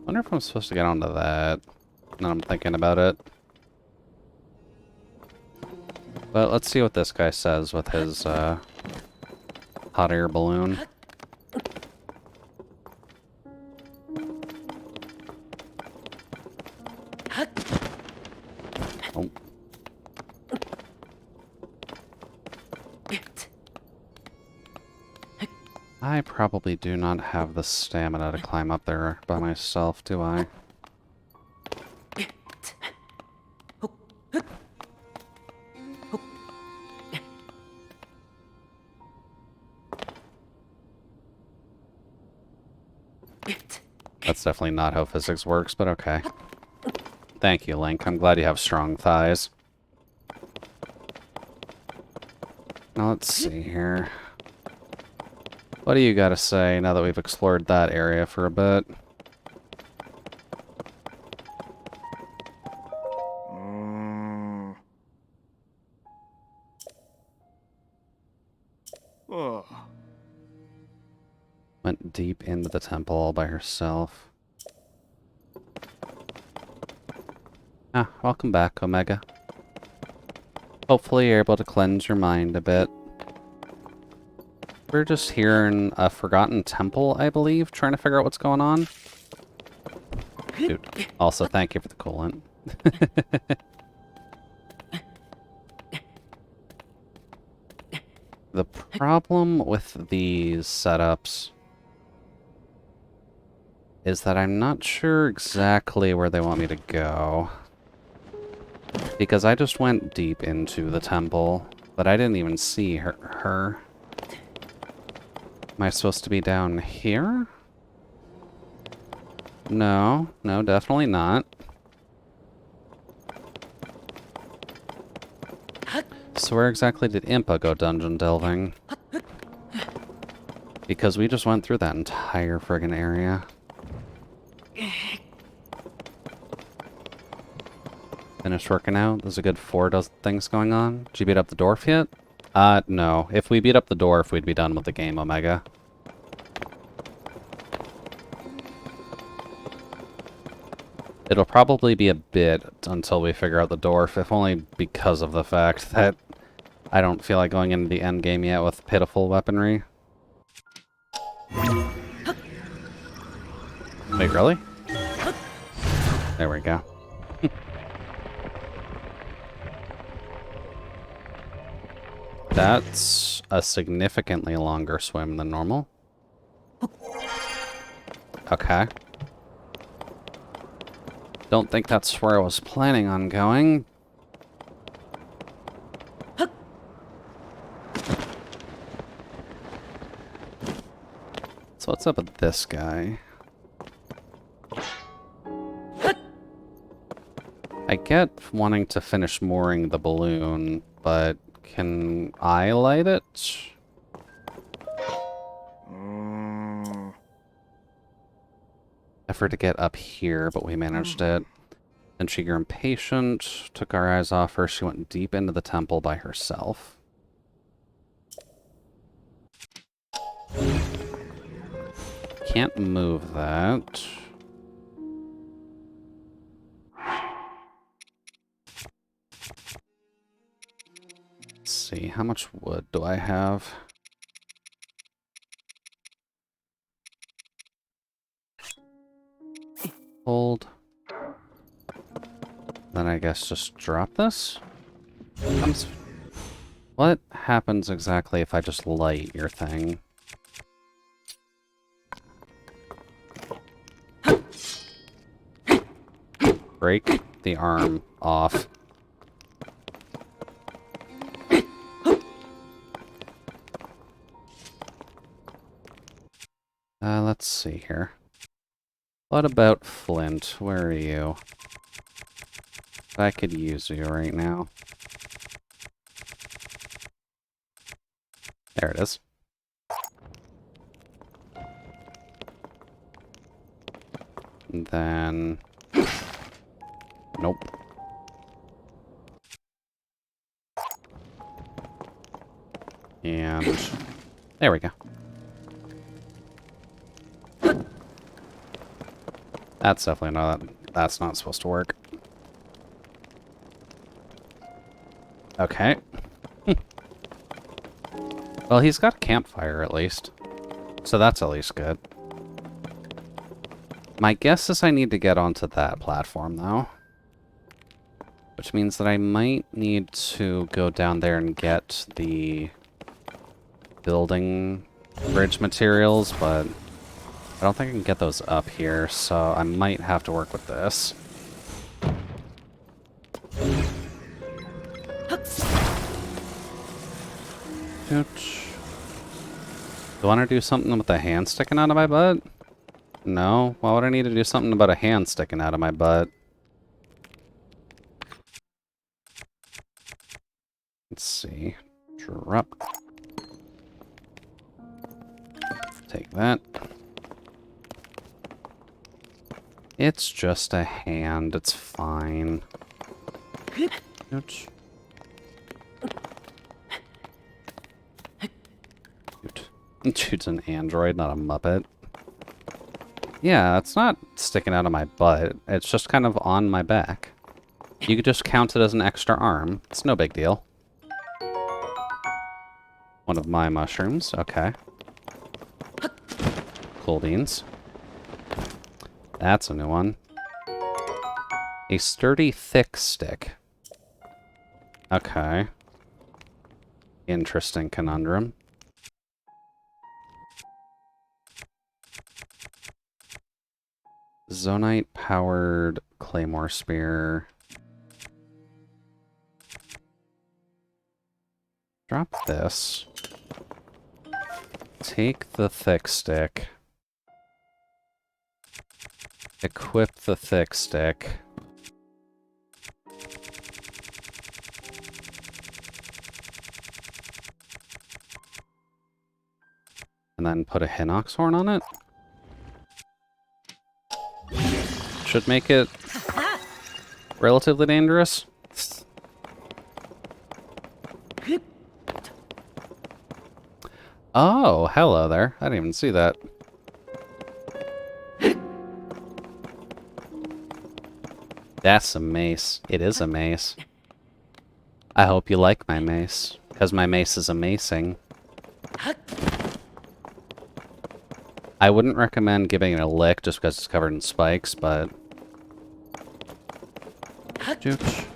Wonder if I'm supposed to get onto that. Now I'm thinking about it. But let's see what this guy says with his hot air balloon. Oh. I probably do not have the stamina to climb up there by myself, do I? That's definitely not how physics works, but okay. Thank you, Link. I'm glad you have strong thighs. Now let's see here. What do you gotta say now that we've explored that area for a bit? Oh. Went deep into the temple all by herself. Ah, welcome back, Omega. Hopefully you're able to cleanse your mind a bit. We're just here in a forgotten temple, I believe, trying to figure out what's going on. Dude, also thank you for the coolant. The problem with these setups is that I'm not sure exactly where they want me to go. Because I just went deep into the temple, but I didn't even see her. Am I supposed to be down here? No, no, definitely not. So where exactly did Impa go dungeon delving? Because we just went through that entire friggin' area. Finished working out? There's a good 4 dozen things going on. Did you beat up the dwarf yet? No. If we beat up the dwarf, we'd be done with the game, Omega. It'll probably be a bit until we figure out the dwarf, if only because of the fact that I don't feel like going into the end game yet with pitiful weaponry. Wait, really? There we go. That's a significantly longer swim than normal. Okay. Don't think that's where I was planning on going. So what's up with this guy? I get wanting to finish mooring the balloon, but can I light it? Effort to get up here, but we managed it. Then she grew impatient, took our eyes off her. She went deep into the temple by herself. Can't move that. Let's see, how much wood do I have? Hold. Then I guess just drop this? What happens exactly if I just light your thing? Break the arm off. Let's see here. What about Flint? Where are you? I could use you right now. There it is. And then... Nope. And... There we go. That's definitely not... That's not supposed to work. Okay. Well, he's got a campfire, at least. So that's at least good. My guess is I need to get onto that platform, though. Which means that I might need to go down there and get the building bridge materials, but I don't think I can get those up here, so I might have to work with this. Ouch. Do I want to do something with a hand sticking out of my butt? No? Why would I need to do something about a hand sticking out of my butt? Let's see. Drop. Take that. It's just a hand. It's fine. Ouch. Dude's an android, not a Muppet. Yeah, it's not sticking out of my butt. It's just kind of on my back. You could just count it as an extra arm. It's no big deal. One of my mushrooms. Okay. Cool beans. That's a new one. A sturdy, thick stick. Okay. Interesting conundrum. Zonite-powered claymore spear. Drop this. Take the thick stick. Equip the thick stick. And then put a Hinox horn on it. Should make it relatively dangerous. Oh, hello there. I didn't even see that. That's a mace. It is a mace. I hope you like my mace, because my mace is amazing. I wouldn't recommend giving it a lick just because it's covered in spikes, but... Jooch.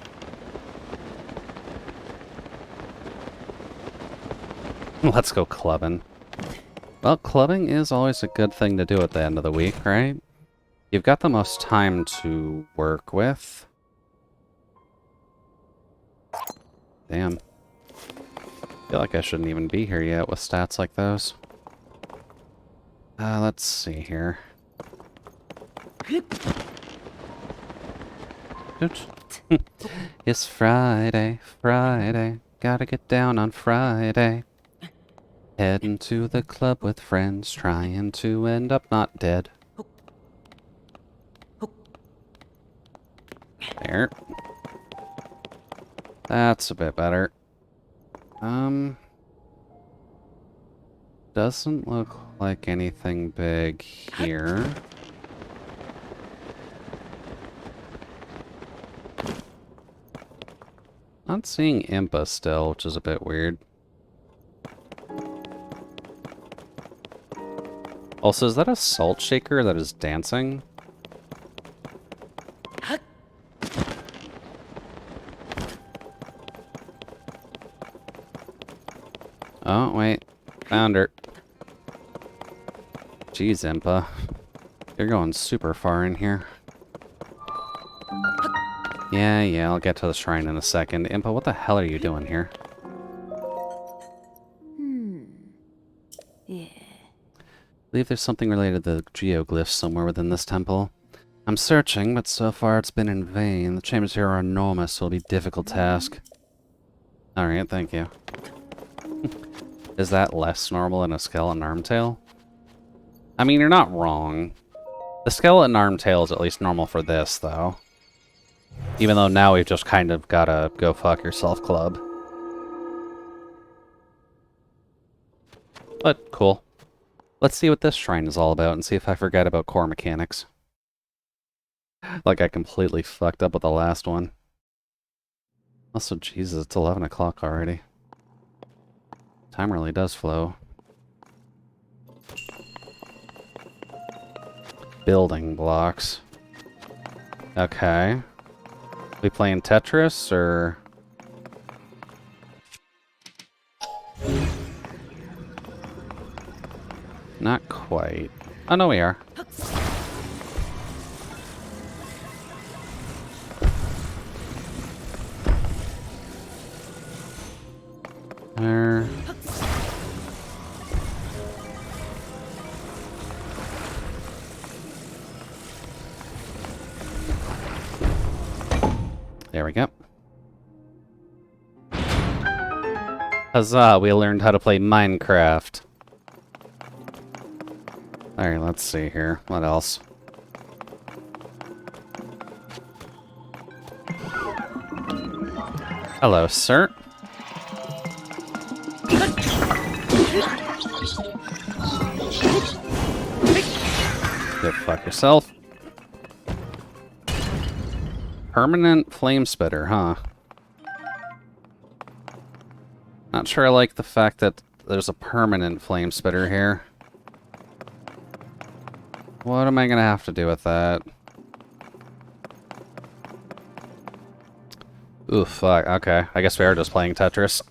Let's go clubbing. Well, clubbing is always a good thing to do at the end of the week, right? You've got the most time to work with. Damn. I feel like I shouldn't even be here yet with stats like those. Let's see here. It's Friday, Friday. Gotta get down on Friday. Heading to the club with friends, trying to end up not dead. There. That's a bit better. Doesn't look like anything big here. Not seeing Impa still, which is a bit weird. Also, is that a salt shaker that is dancing? Oh, wait. Found her. Jeez, Impa. You're going super far in here. Yeah, I'll get to the shrine in a second. Impa, what the hell are you doing here? Yeah. I believe there's something related to the geoglyphs somewhere within this temple. I'm searching, but so far it's been in vain. The chambers here are enormous, so it'll be a difficult task. Alright, thank you. Is that less normal than a skeleton armtail? I mean, you're not wrong. The skeleton armtail is at least normal for this, though. Even though now we've just kind of got a go fuck yourself club. But, cool. Let's see what this shrine is all about and see if I forget about core mechanics. Like I completely fucked up with the last one. Also, Jesus, it's 11 o'clock already. Time really does flow. Building blocks. Okay. We playing Tetris, or... Not quite. Oh, no, we are. There. There we go. Huzzah, we learned how to play Minecraft. Alright, let's see here. What else? Hello, sir. Go fuck yourself. Permanent flame spitter, huh? Not sure I like the fact that there's a permanent flame spitter here. What am I gonna have to do with that? Ooh, fuck. Okay. I guess we are just playing Tetris.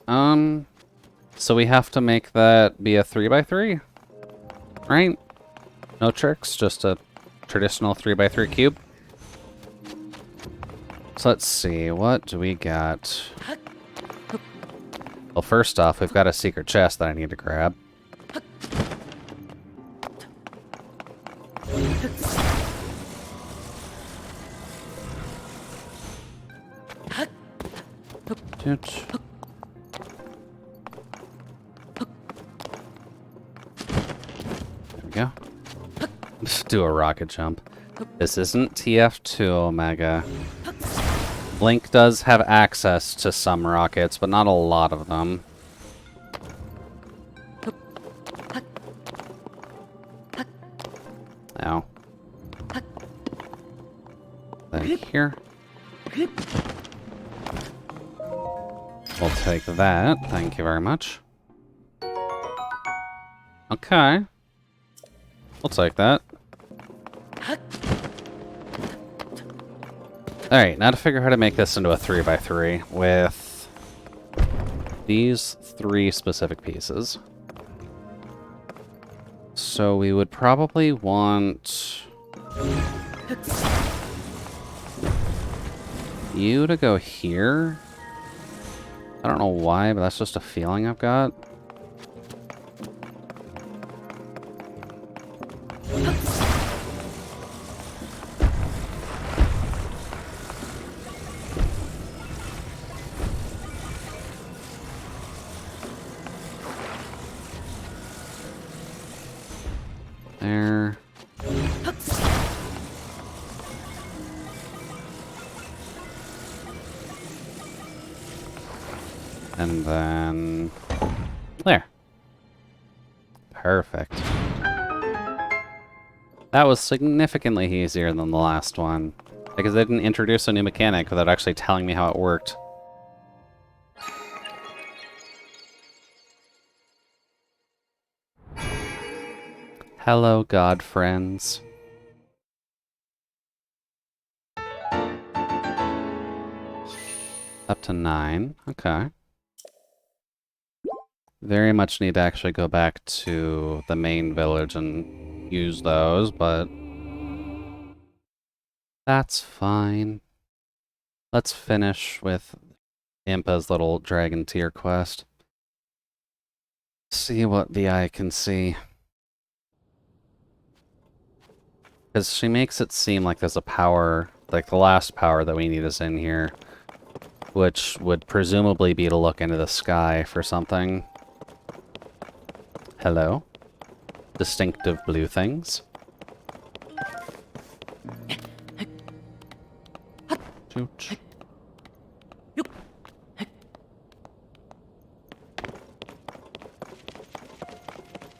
So we have to make that be a 3x3? Right? No tricks, just a traditional 3x3 cube. So let's see, what do we got? Well, first off, we've got a secret chest that I need to grab. There we go. Do a rocket jump. This isn't TF2 Omega. Link does have access to some rockets, but not a lot of them. Ow. Then here. We'll take that. Thank you very much. Okay. We'll take that. Alright, now to figure out how to make this into a 3x3 with these 3 specific pieces. So we would probably want you to go here. I don't know why, but that's just a feeling I've got. There. And then there. Perfect. That was significantly easier than the last one, because they didn't introduce a new mechanic without actually telling me how it worked. Hello, God friends. Up to 9. Okay. Very much need to actually go back to the main village and use those, but that's fine. Let's finish with Impa's little dragon tier quest. See what the eye can see. Because she makes it seem like there's a power, like the last power that we need is in here, which would presumably be to look into the sky for something. Hello? Distinctive blue things. Chooch.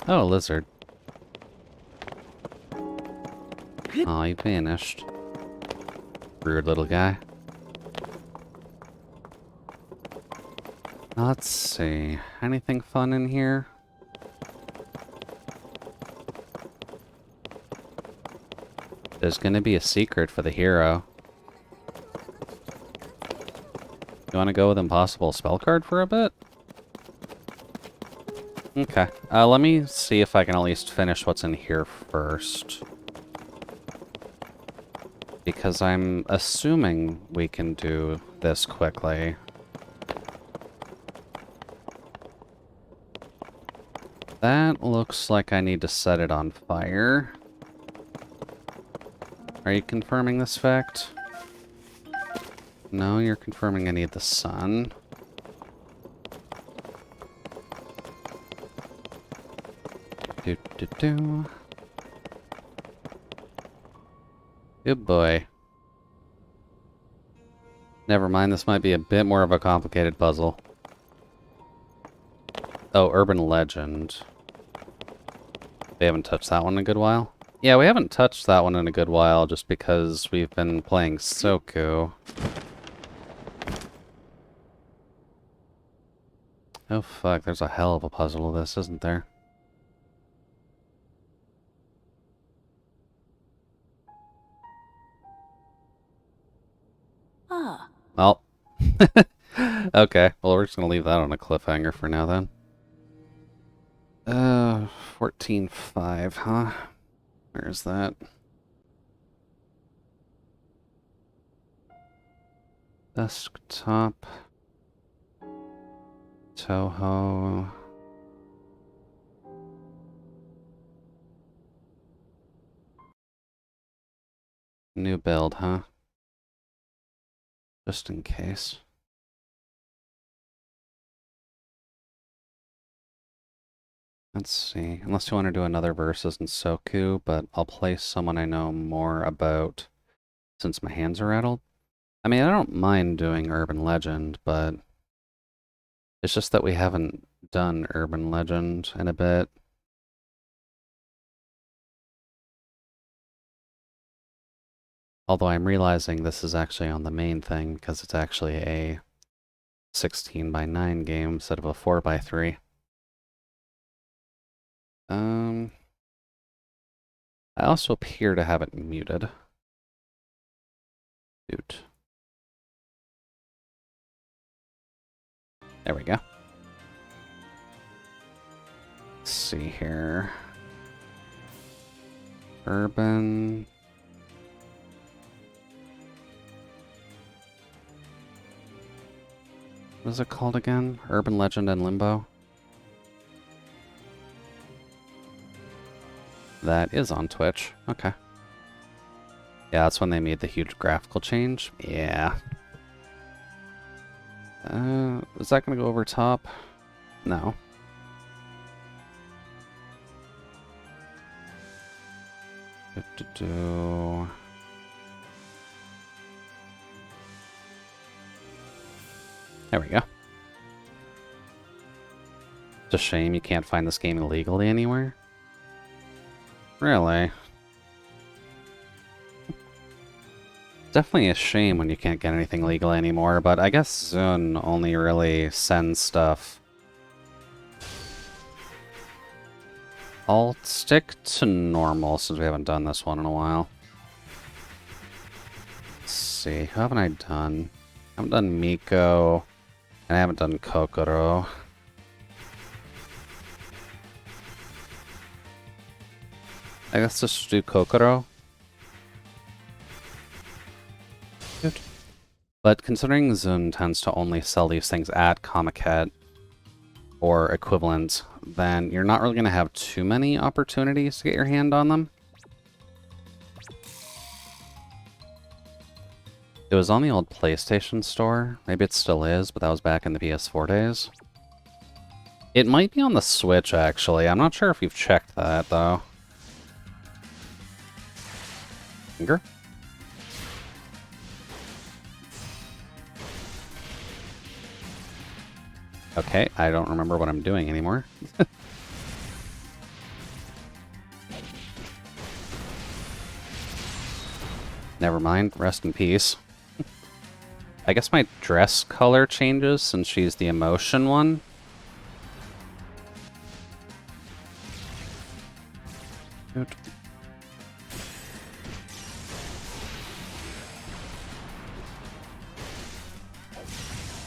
Oh, a lizard. Oh, he vanished. Rude little guy. Let's see. Anything fun in here? There's gonna be a secret for the hero. You wanna go with Impossible Spell card for a bit? Okay. Let me see if I can at least finish what's in here first. Because I'm assuming we can do this quickly. That looks like I need to set it on fire. Are you confirming this fact? No, you're confirming I need the sun. Do. Good boy. Never mind, this might be a bit more of a complicated puzzle. Oh, Urban Legend. We haven't touched that one in a good while. Yeah, we haven't touched that one in a good while just because we've been playing Soku. Oh fuck, there's a hell of a puzzle to this, isn't there? Ah. Well. Okay, well we're just gonna leave that on a cliffhanger for now then. 14.5, huh? Where's that? Desktop. Toho. New build, huh? Just in case. Let's see. Unless you want to do another versus in Soku, but I'll play someone I know more about since my hands are rattled. I mean, I don't mind doing Urban Legend, but it's just that we haven't done Urban Legend in a bit. Although I'm realizing this is actually on the main thing because it's actually a 16:9 game instead of a 4:3. I also appear to have it muted. Dude. There we go. Let's see here. Urban. What is it called again? Urban Legend and Limbo? That is on Twitch. Okay. Yeah, that's when they made the huge graphical change. Yeah. Is that gonna go over top? No. There we go. It's a shame you can't find this game illegally anywhere. Really? Definitely a shame when you can't get anything legal anymore, but I guess Zune only really sends stuff. I'll stick to normal since we haven't done this one in a while. Let's see, who haven't I done? I haven't done Miko, and I haven't done Kokoro. I guess just do Kokoro. Good. But considering Zune tends to only sell these things at Comic-Con or equivalent, then you're not really going to have too many opportunities to get your hand on them. It was on the old PlayStation Store. Maybe it still is, but that was back in the PS4 days. It might be on the Switch, actually. I'm not sure if you've checked that, though. Finger? Okay, I don't remember what I'm doing anymore. Never mind, rest in peace. I guess my dress color changes since she's the emotion one. Good.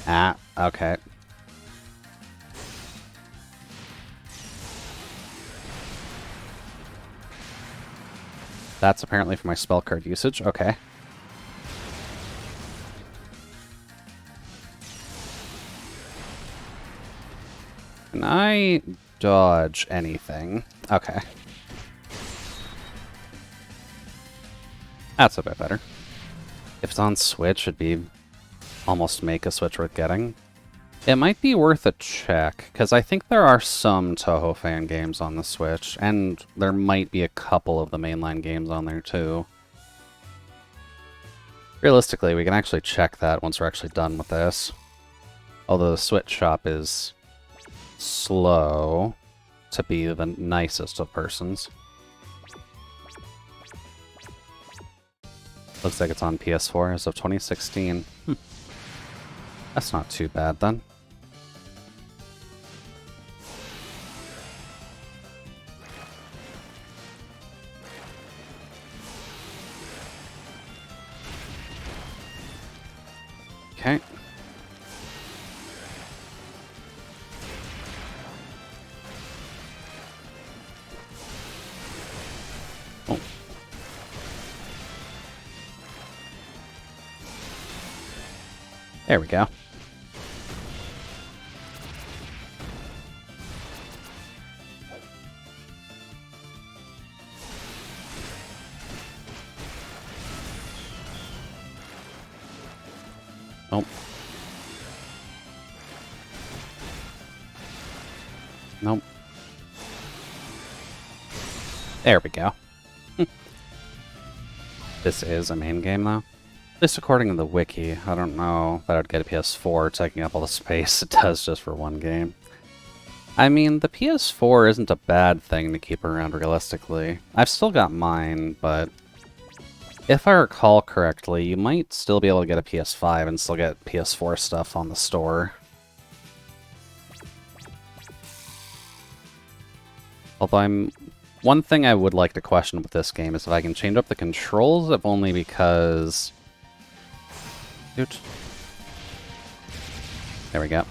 Ah, okay. That's apparently for my spell card usage. Okay. Can I dodge anything? Okay. That's a bit better. If it's on Switch, it'd be almost make a Switch worth getting. It might be worth a check, because I think there are some Toho fan games on the Switch, and there might be a couple of the mainline games on there too. Realistically, we can actually check that once we're actually done with this. Although the Switch shop is slow to be the nicest of persons. Looks like it's on PS4 as of 2016. That's not too bad then. Okay. Oh. There we go. Nope. Nope. There we go. This is a main game, though. At least according to the wiki. I don't know that I'd get a PS4 taking up all the space it does just for one game. I mean, the PS4 isn't a bad thing to keep around realistically. I've still got mine, but if I recall correctly, you might still be able to get a PS5 and still get PS4 stuff on the store. Although one thing I would like to question with this game is if I can change up the controls, if only because... Dude. There we go.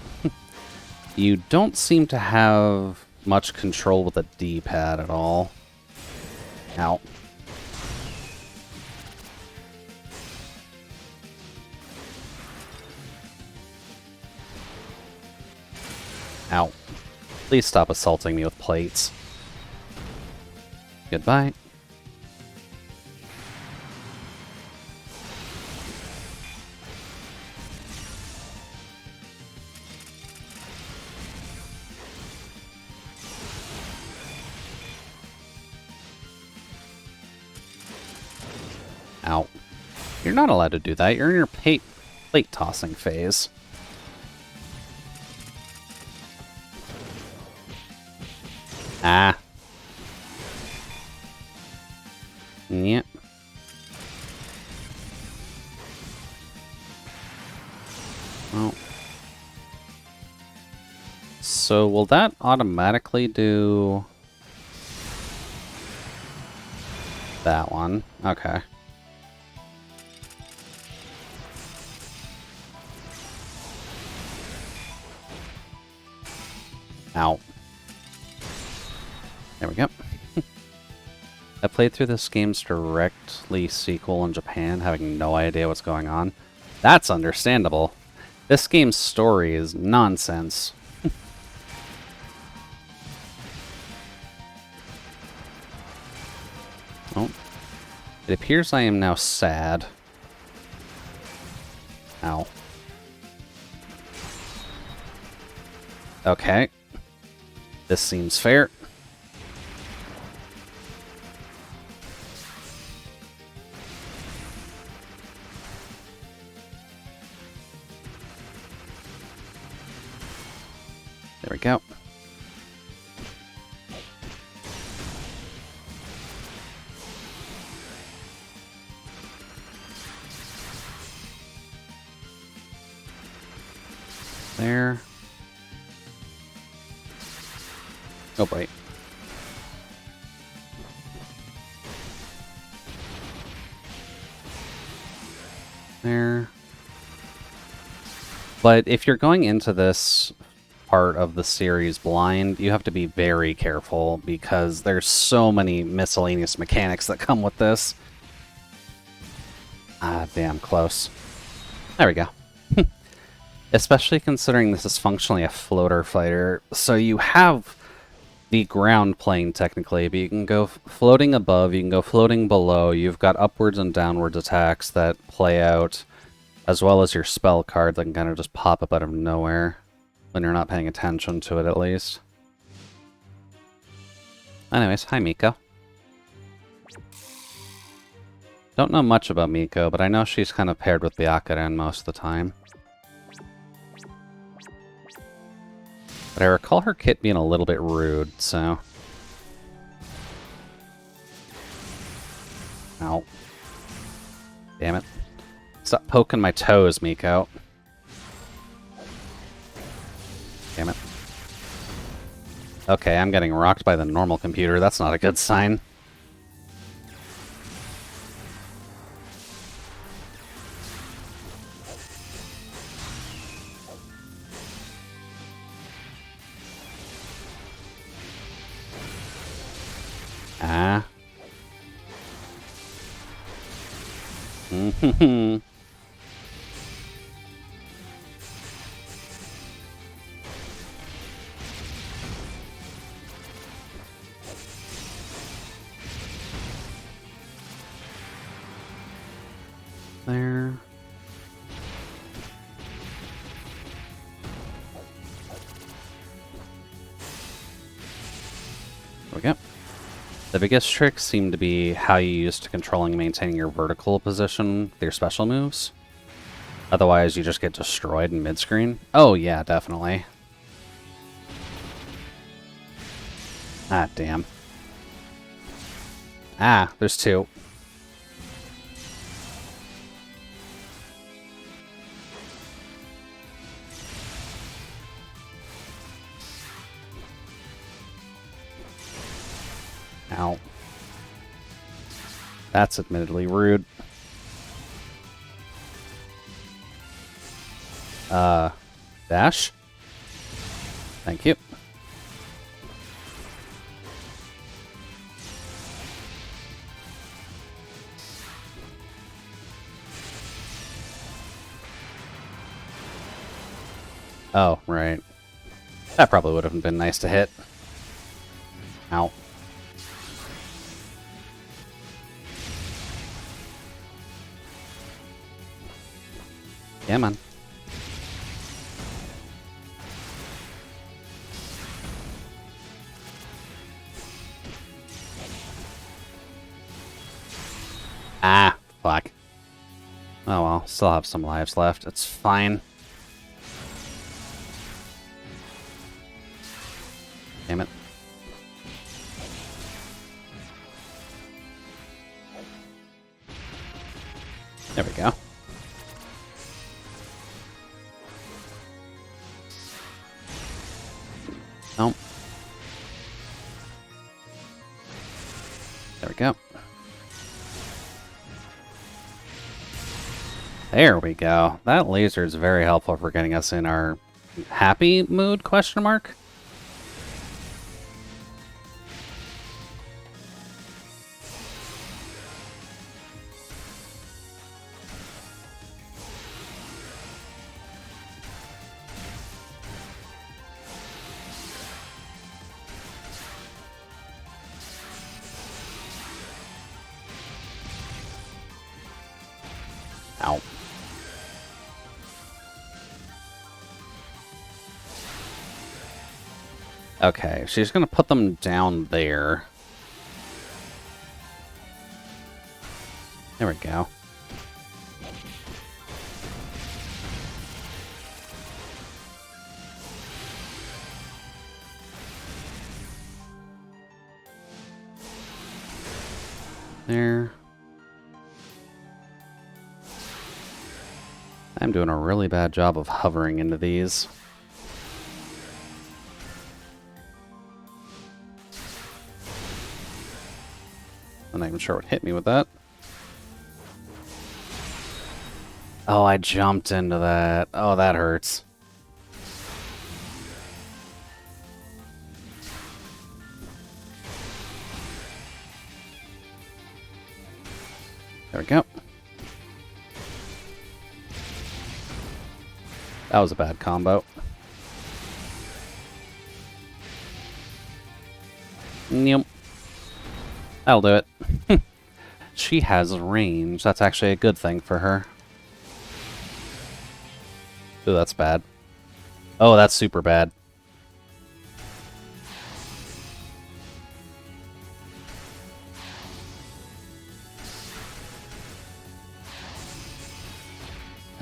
You don't seem to have much control with the D-pad at all. Ow. Ow. Please stop assaulting me with plates. Goodbye. Ow. You're not allowed to do that. You're in your plate tossing phase. Ah. Yep. Oh. So will that automatically do that one? Okay. Ow. There we go. I played through this game's directly sequel in Japan, having no idea what's going on. That's understandable. This game's story is nonsense. Oh. It appears I am now sad. Ow. Okay. This seems fair. There we go. There. Oh, boy. There. But if you're going into this part of the series blind, you have to be very careful because there's so many miscellaneous mechanics that come with this. Ah, damn close. There we go. Especially considering this is functionally a floater fighter, so you have the ground plane technically, but you can go floating above, you can go floating below, you've got upwards and downwards attacks that play out, as well as your spell card that can kind of just pop up out of nowhere, when you're not paying attention to it at least. Anyways, hi Miko. Don't know much about Miko, but I know she's kind of paired with the Akaran most of the time. But I recall her kit being a little bit rude, so... Ow. Damn it. Stop poking my toes, Miko. Damn it. Okay, I'm getting rocked by the normal computer. That's not a good sign. Ah. There. There we go. The biggest tricks seem to be how you use to controlling and maintaining your vertical position with your special moves. Otherwise, you just get destroyed in mid-screen. Oh, yeah, definitely. Ah, damn. Ah, there's two. Ow. That's admittedly rude. Dash? Thank you. Oh, right. That probably would have been nice to hit. Ow. Yeah, man. Ah, fuck. Oh well, still have some lives left. It's fine. Damn it. There we go. Nope. There we go. There we go. That laser is very helpful for getting us in our happy mood, question mark? Ow. Okay, she's gonna put them down there. There we go. There. I'm doing a really bad job of hovering into these. I'm not even sure what hit me with that. Oh, I jumped into that. Oh, that hurts. There we go. That was a bad combo. Nope. That'll do it. She has range. That's actually a good thing for her. Ooh, that's bad. Oh, that's super bad.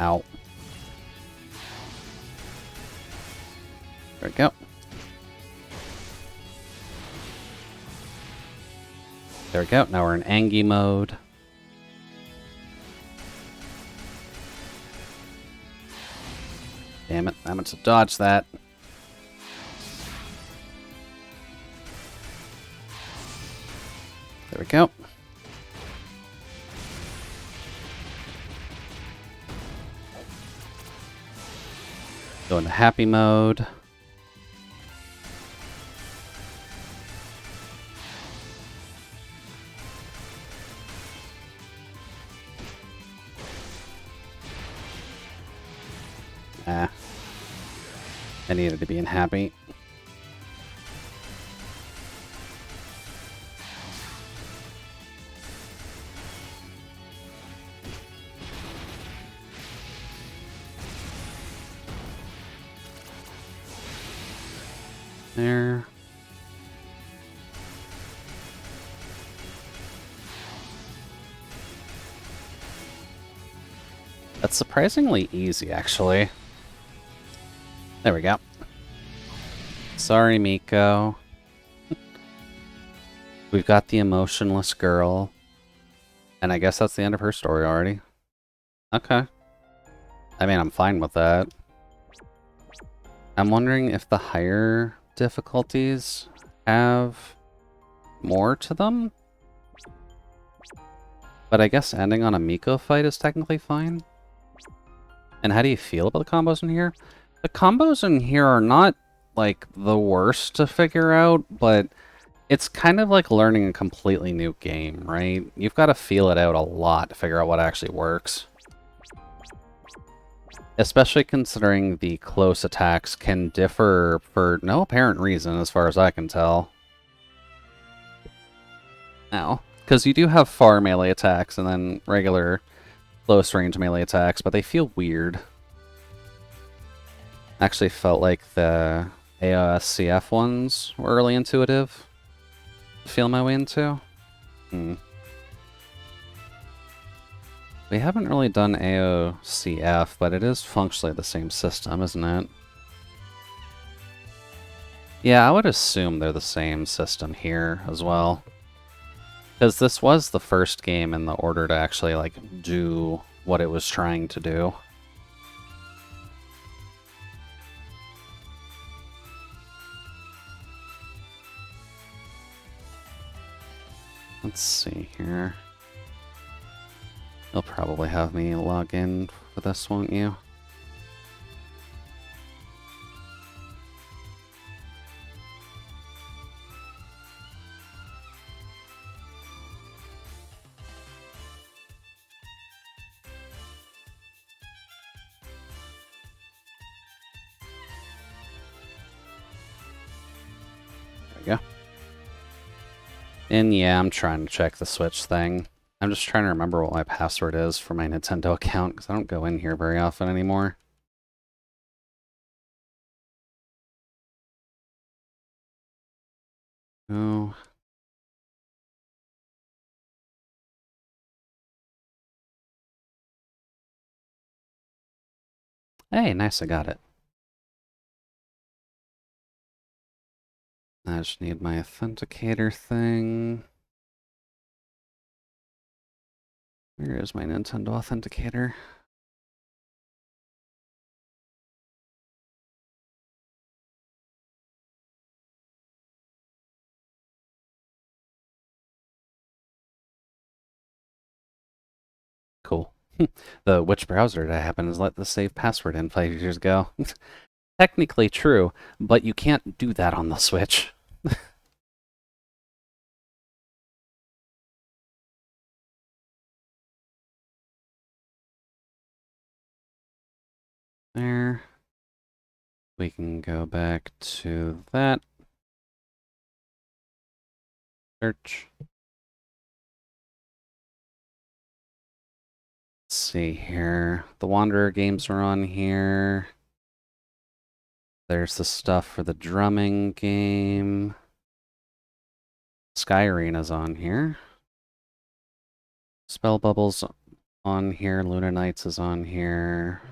Ow. There we go. There we go. Now we're in Angie mode. Damn it. I meant to dodge that. There we go. Go into happy mode. Ah. I needed to be in happy. There. That's surprisingly easy, actually. There we go. Sorry, Miko. We've got the emotionless girl. And I guess that's the end of her story already. Okay. I mean, I'm fine with that. I'm wondering if the higher difficulties have more to them? But I guess ending on a Miko fight is technically fine. And how do you feel about the combos in here? The combos in here are not, like, the worst to figure out, but it's kind of like learning a completely new game, right? You've got to feel it out a lot to figure out what actually works. Especially considering the close attacks can differ for no apparent reason, as far as I can tell. Now, because you do have far melee attacks and then regular close range melee attacks, but they feel weird. Actually felt like the AOSCF ones were really intuitive to feel my way into. We haven't really done AOCF, but it is functionally the same system, isn't it? Yeah, I would assume they're the same system here as well. Because this was the first game in the order to actually, like, do what it was trying to do. Let's see here. You'll probably have me log in for this, won't you? There we go. And yeah, I'm trying to check the Switch thing. I'm just trying to remember what my password is for my Nintendo account, because I don't go in here very often anymore. Oh. Hey, nice, I got it. I just need my authenticator thing. Where is my Nintendo authenticator? Cool. Which browser did I happen to let the save password in 5 years ago? Technically true, but you can't do that on the Switch. there. We can go back to that. Search. Let's see here. The Wanderer games are on here. There's the stuff for the drumming game. Sky Arena's on here. Spell Bubbles on here. Luna Nights is on here.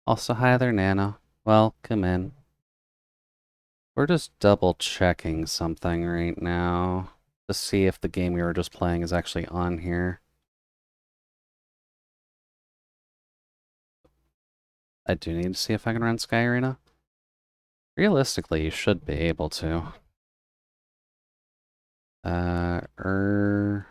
Also, hi there, Nana. Welcome in. We're just double checking something right now to see if the game we were just playing is actually on here. I do need to see if I can run Sky Arena. Realistically, you should be able to. Urban.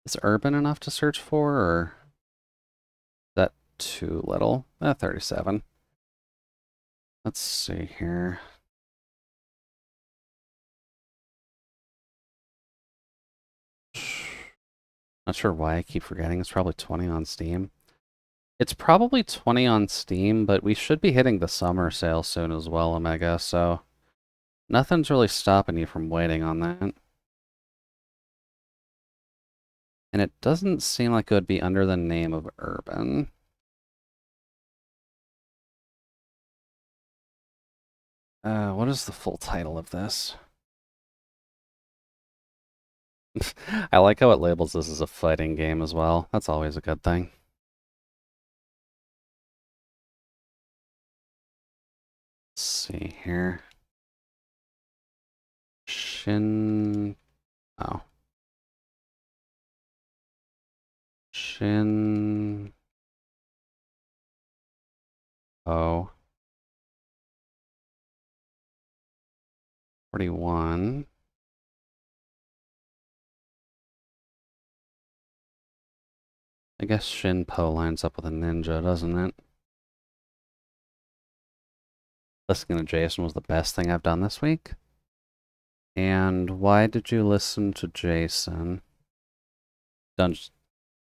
Is urban enough to search for, or is that too little? 37. Let's see here. Not sure why I keep forgetting. It's probably 20 on Steam. It's probably 20 on Steam, but we should be hitting the summer sale soon as well, Omega, so nothing's really stopping you from waiting on that. And it doesn't seem like it would be under the name of Urban. What is the full title of this? I like how it labels this as a fighting game as well. That's always a good thing. Let's see here. Oh. Oh. 41. I guess Shinpo lines up with a ninja, doesn't it? Listening to Jason was the best thing I've done this week. And why did you listen to Jason?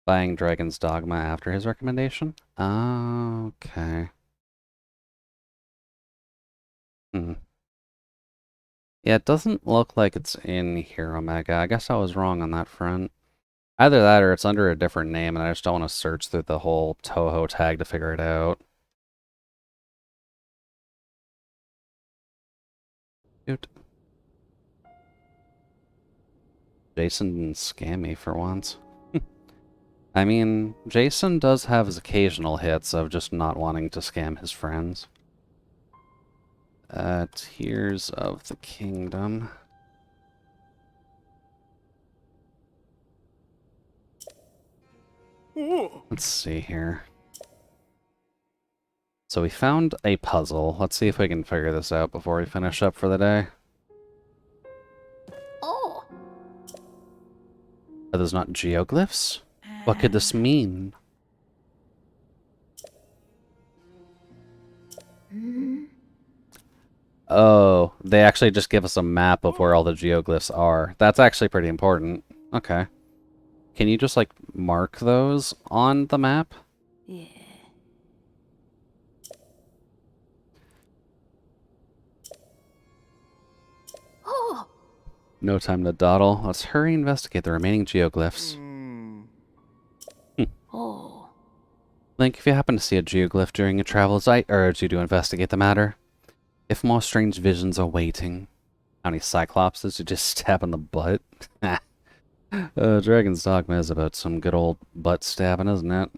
Buying Dragon's Dogma after his recommendation? Okay. Yeah, it doesn't look like it's in here, Omega. I guess I was wrong on that front. Either that or it's under a different name and I just don't want to search through the whole Toho tag to figure it out. Dude. Jason didn't scam me for once. I mean, Jason does have his occasional hits of just not wanting to scam his friends. Tears of the Kingdom. Let's see here. So we found a puzzle. Let's see if we can figure this out before we finish up for the day. Oh. Are those not geoglyphs? What could this mean? Oh, they actually just give us a map of where all the geoglyphs are. That's actually pretty important. Okay. Can you just, like, mark those on the map? Yeah. Oh. No time to dawdle. Let's hurry investigate the remaining geoglyphs. Oh. Link, if you happen to see a geoglyph during your travels, I urge you to investigate the matter. If more strange visions are waiting. How many Cyclopses you just stab in the butt? Dragon's Dogma is about some good old butt stabbing, isn't it?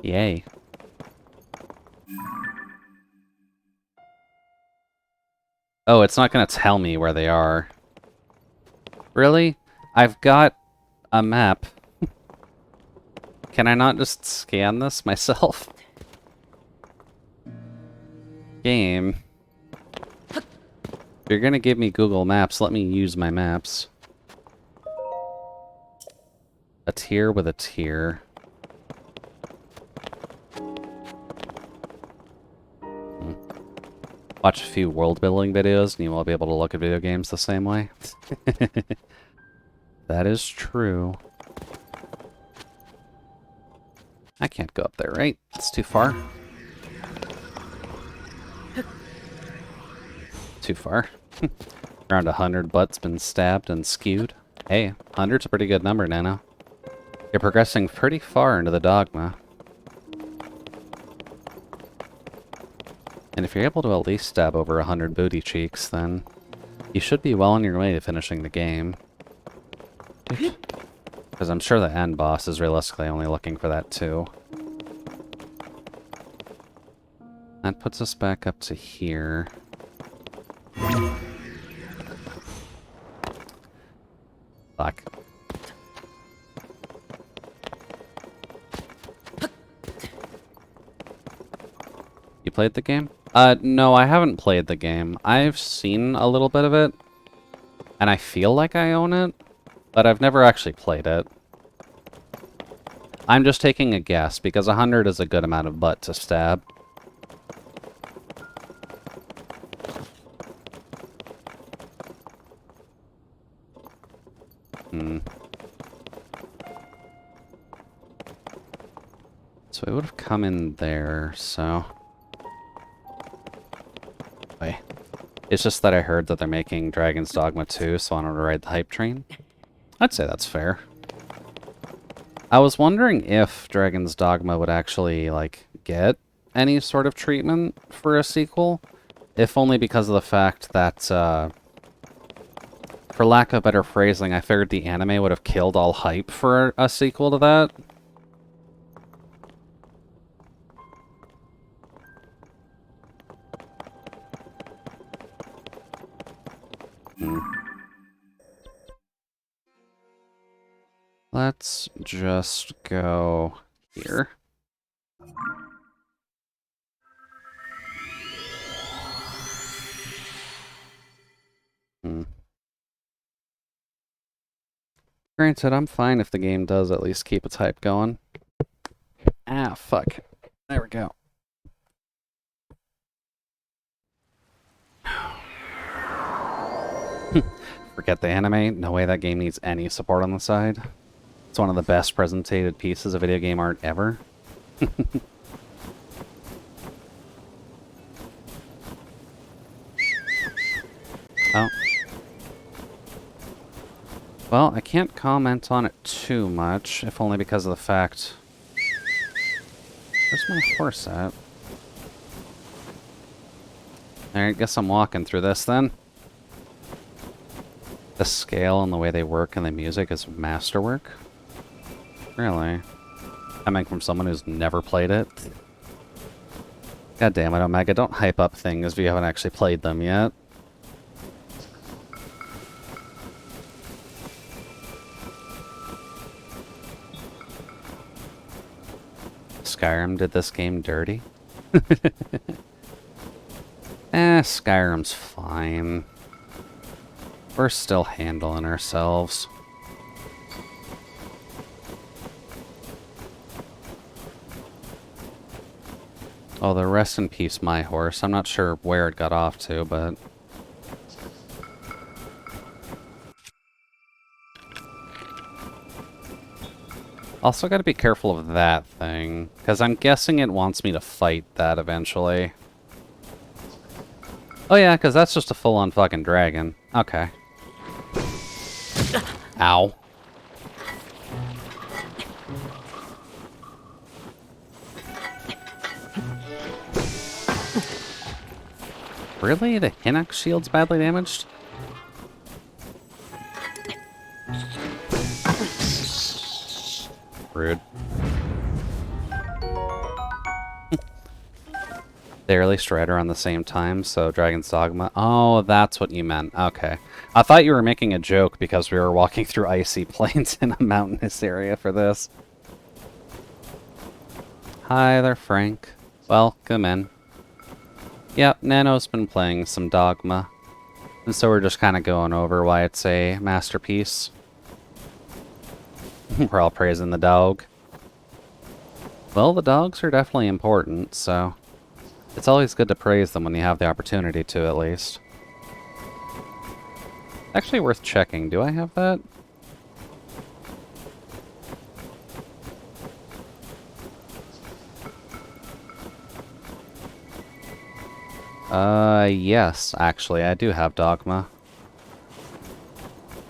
Yay. Oh, it's not gonna tell me where they are. Really? I've got a map. Can I not just scan this myself? Game. If you're gonna give me Google Maps, let me use my maps. A tier with a tier. Watch a few world building videos and you won't be able to look at video games the same way. That is true. I can't go up there, right? It's too far. Too far. Around 100 butts been stabbed and skewed. Hey, 100's a pretty good number, Nano. You're progressing pretty far into the dogma. And if you're able to at least stab over 100 booty cheeks, then you should be well on your way to finishing the game. Because I'm sure the end boss is realistically only looking for that too. That puts us back up to here. Fuck. You played the game? No, I haven't played the game. I've seen a little bit of it, and I feel like I own it, but I've never actually played it. I'm just taking a guess, because 100 is a good amount of butt to stab. So we would have come in there, so... Wait. It's just that I heard that they're making Dragon's Dogma 2, so I wanted to ride the hype train. I'd say that's fair. I was wondering if Dragon's Dogma would actually, like, get any sort of treatment for a sequel, if only because of the fact that, for lack of better phrasing, I figured the anime would have killed all hype for a sequel to that. Let's just go here. Granted, I'm fine if the game does at least keep its hype going. Ah, fuck. There we go. Forget the anime. No way that game needs any support on the side. It's one of the best presented pieces of video game art ever. Oh. Well, I can't comment on it too much, if only because of the fact... Where's my horse at? Alright, guess I'm walking through this then. The scale and the way they work and the music is masterwork. Really? Coming from someone who's never played it? God damn it, Omega, don't hype up things if you haven't actually played them yet. Skyrim did this game dirty? Skyrim's fine. We're still handling ourselves. Oh, the rest in peace, my horse. I'm not sure where it got off to, but... Also gotta be careful of that thing, because I'm guessing it wants me to fight that eventually. Oh yeah, because that's just a full-on fucking dragon. Okay. Ow. Really? The Hinnock shield's badly damaged? Rude. They released right around the same time, so Dragon's Dogma... Oh, that's what you meant. Okay. I thought you were making a joke because we were walking through icy plains in a mountainous area for this. Hi there, Frank. Welcome in. Yep, Nano's been playing some Dogma. And so we're just kind of going over why it's a masterpiece. We're all praising the dog. Well, the dogs are definitely important, so... It's always good to praise them when you have the opportunity to, at least. Actually worth checking. Do I have that? Yes, actually, I do have Dogma.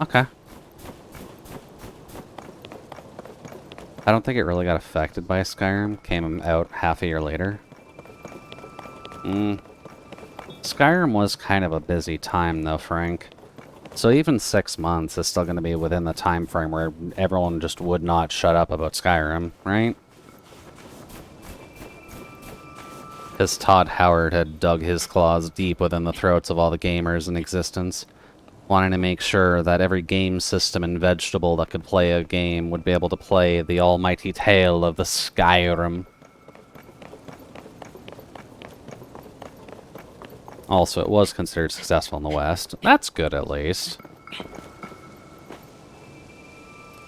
Okay. I don't think it really got affected by Skyrim. Came out half a year later. Skyrim was kind of a busy time, though, Frank. So even 6 months is still going to be within the time frame where everyone just would not shut up about Skyrim, right? Because Todd Howard had dug his claws deep within the throats of all the gamers in existence, wanting to make sure that every game system and vegetable that could play a game would be able to play the almighty tale of the Skyrim. Also, it was considered successful in the West. That's good, at least.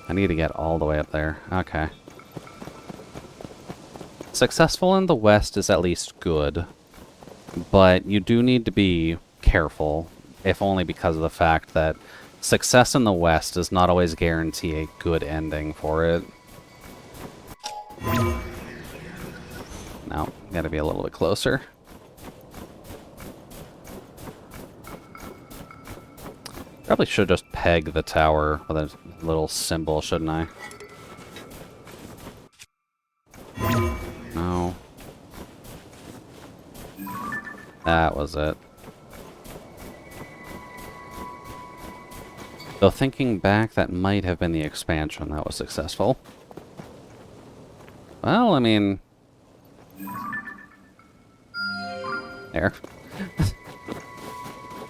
I need to get all the way up there. Okay. Successful in the West is at least good, but you do need to be careful, if only because of the fact that success in the West does not always guarantee a good ending for it. No, gotta be a little bit closer. Probably should just peg the tower with a little symbol, shouldn't I? No. That was it. Though thinking back, that might have been the expansion that was successful. Well, I mean... There.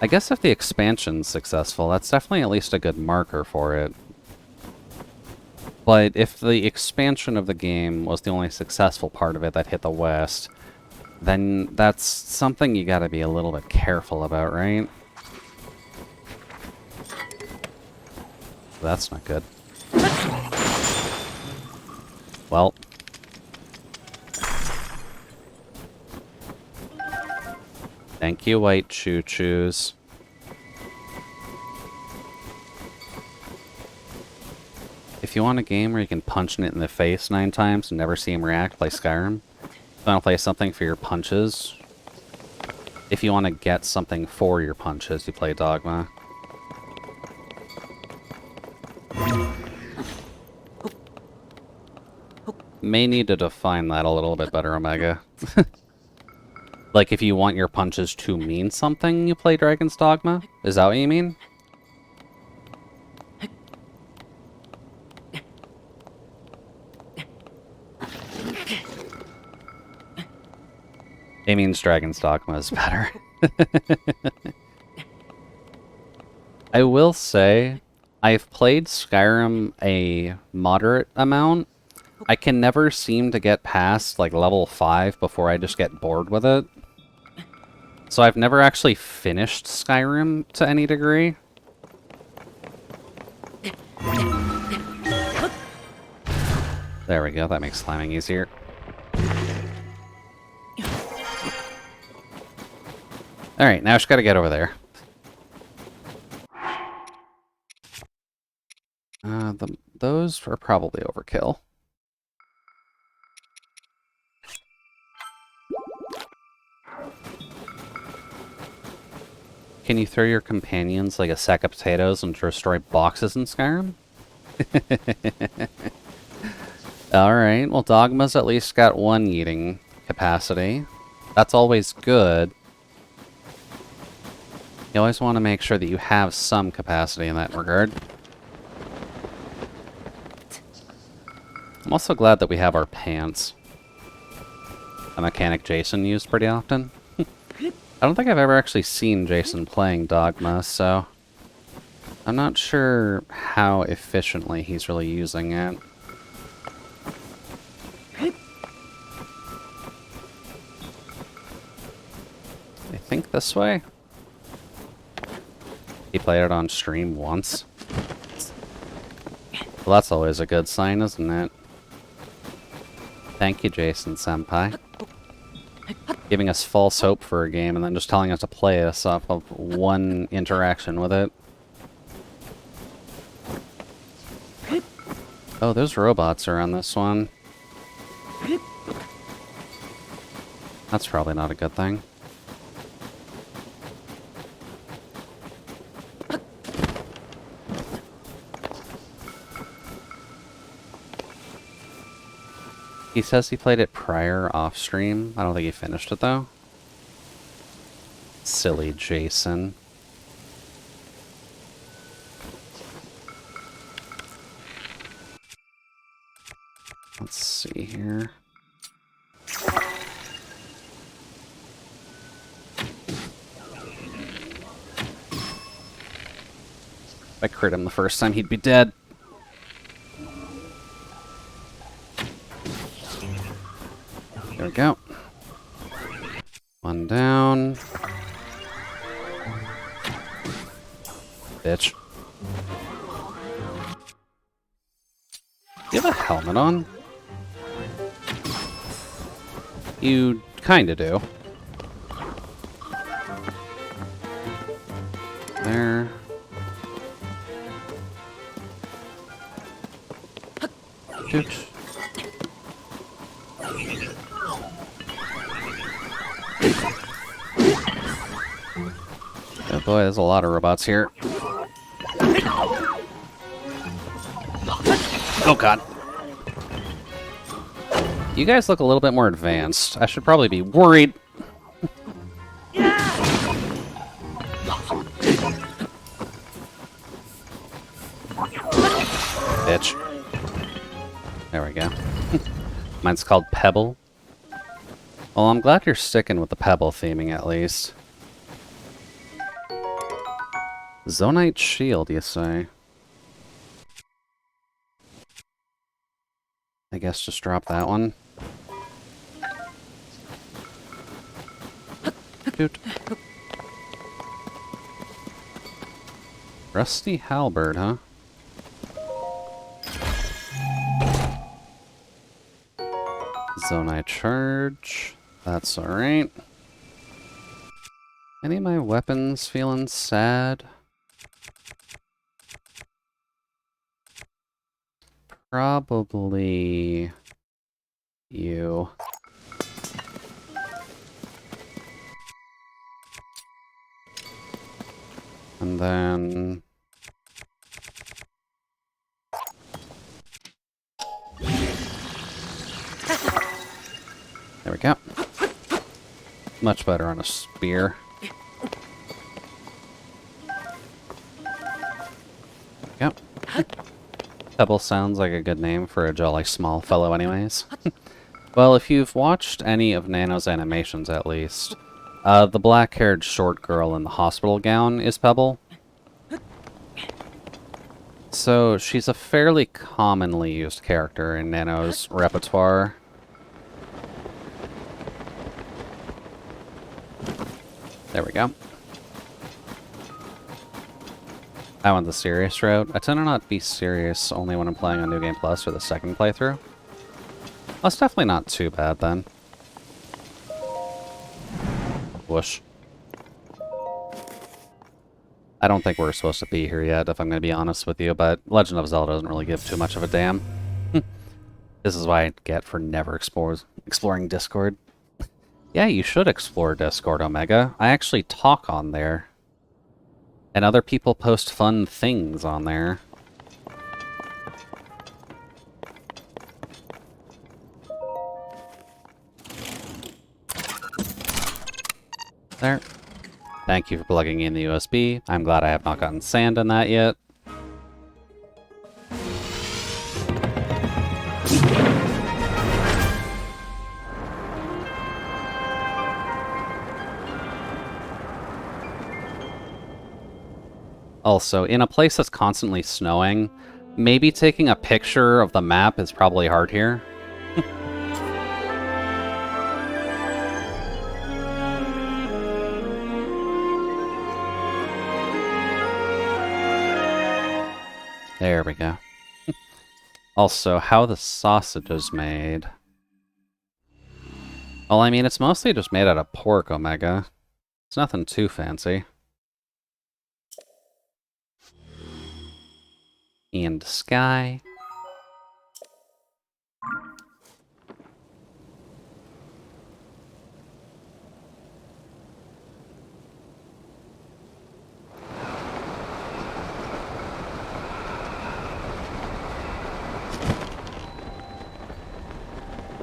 I guess if the expansion's successful, that's definitely at least a good marker for it. But if the expansion of the game was the only successful part of it that hit the West, then that's something you gotta be a little bit careful about, right? That's not good. Well. Thank you, white choo-choos. If you want a game where you can punch it in the face 9 times and never see him react, play Skyrim. If you want to play something for your punches. If you want to get something for your punches, you play Dogma. May need to define that a little bit better, Omega. Like, if you want your punches to mean something, you play Dragon's Dogma? Is that what you mean? It means Dragon's Dogma is better. I will say, I've played Skyrim a moderate amount. I can never seem to get past, like, level 5 before I just get bored with it. So I've never actually finished Skyrim to any degree. There we go, that makes climbing easier. Alright, now I just gotta get over there. Those are probably overkill. Can you throw your companions like a sack of potatoes and destroy boxes in Skyrim? Alright, well Dogma's at least got 1 eating capacity. That's always good. You always want to make sure that you have some capacity in that regard. I'm also glad that we have our pants. A mechanic Jason used pretty often. I don't think I've ever actually seen Jason playing Dogma, so I'm not sure how efficiently he's really using it. I think this way? He played it on stream once. Well, that's always a good sign, isn't it? Thank you, Jason Senpai. Giving us false hope for a game and then just telling us to play us off of one interaction with it. Oh, there's robots around this one. That's probably not a good thing. He says he played it prior off stream. I don't think he finished it though. Silly Jason. Let's see here. If I crit him the first time, he'd be dead. There we go. One down. Bitch. Do you have a helmet on? You kinda do. There. Shoot. Oh boy, there's a lot of robots here. Oh god. You guys look a little bit more advanced. I should probably be worried. Bitch. There we go. Mine's called Pebble. Well, I'm glad you're sticking with the Pebble theming at least. Zonite shield, you say? I guess just drop that one. Shoot. Rusty halberd, huh? Zonite charge. That's alright. Any of my weapons feeling sad? Probably you. And then there we go. Much better on a spear. Yep. Pebble sounds like a good name for a jolly small fellow anyways. Well, if you've watched any of Nano's animations at least, the black-haired short girl in the hospital gown is Pebble. So she's a fairly commonly used character in Nano's repertoire. There we go. I went the serious route. I tend to not be serious only when I'm playing on New Game Plus or the second playthrough. That's definitely not too bad then. Whoosh. I don't think we're supposed to be here yet, if I'm going to be honest with you, but Legend of Zelda doesn't really give too much of a damn. This is why I get for never exploring Discord. Yeah, you should explore Discord, Omega. I actually talk on there. And other people post fun things on there. There. Thank you for plugging in the USB. I'm glad I have not gotten sand in that yet. Also, in a place that's constantly snowing, maybe taking a picture of the map is probably hard here. There we go. Also, how the sausage is made. Well, I mean, it's mostly just made out of pork, Omega. It's nothing too fancy. And sky.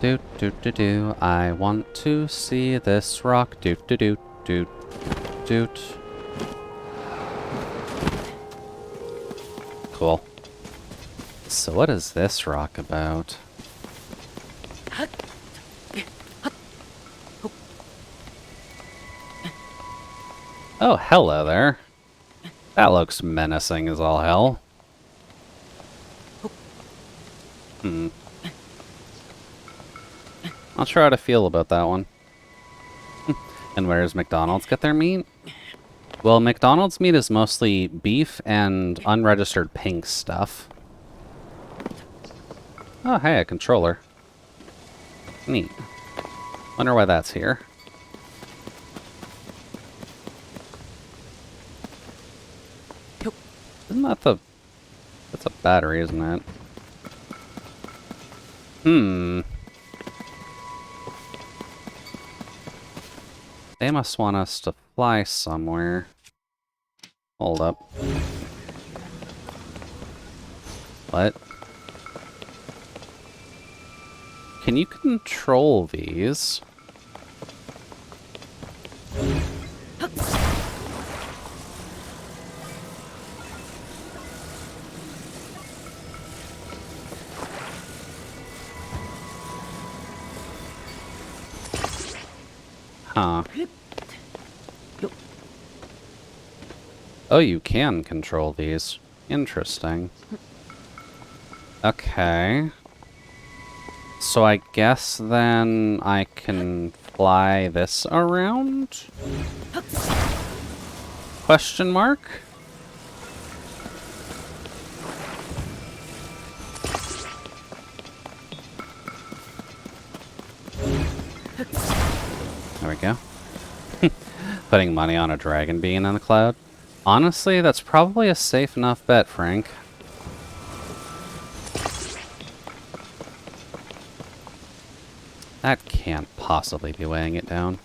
Doot doot doot doo. I want to see this rock. Doot doot doot doot doot. Cool. So what is this rock about? Oh, hello there. That looks menacing as all hell. Hmm. Not sure how to feel about that one. And where does McDonald's get their meat? Well, McDonald's meat is mostly beef and unregistered pink stuff. Oh, hey, a controller. Neat. Wonder why that's here. Isn't that the... That's a battery, isn't it? Hmm. They must want us to fly somewhere. Hold up. What? Can you control these? Huh. Oh, you can control these. Interesting. Okay. So I guess then I can fly this around? Question mark? There we go. Putting money on a dragon being in the cloud. Honestly, that's probably a safe enough bet, Frank. That can't possibly be weighing it down.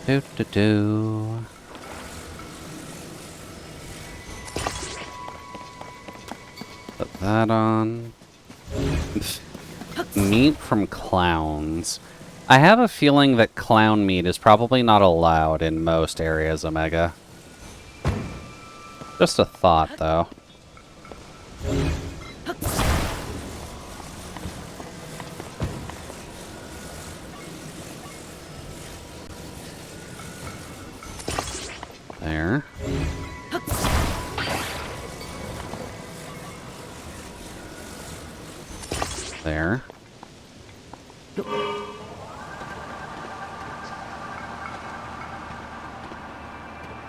Do. Put that on. Meat from clowns. I have a feeling that clown meat is probably not allowed in most areas, Omega. Just a thought, though. There. There.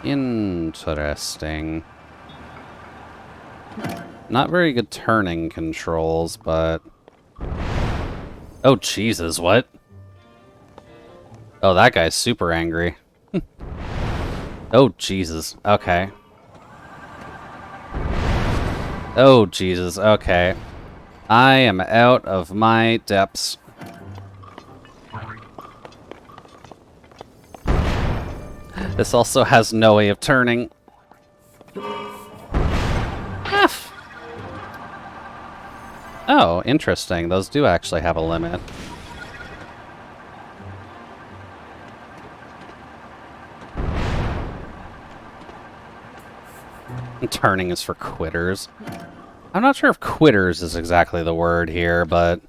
Interesting. Not very good turning controls, but... Oh, Jesus, what? Oh, that guy's super angry. Oh, Jesus. Okay. Oh, Jesus. Okay. I am out of my depths. This also has no way of turning. F. Oh, interesting. Those do actually have a limit. Turning is for quitters. I'm not sure if quitters is exactly the word here, but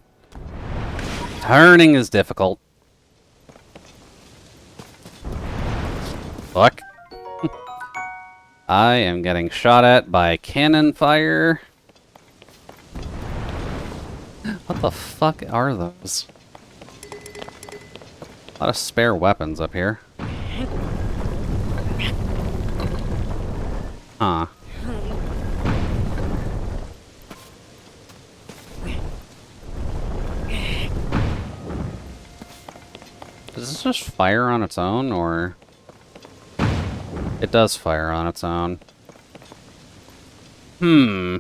turning is difficult. Fuck. I am getting shot at by cannon fire. What the fuck are those? A lot of spare weapons up here. Huh. this just fire on its own, or... It does fire on its own. Hmm.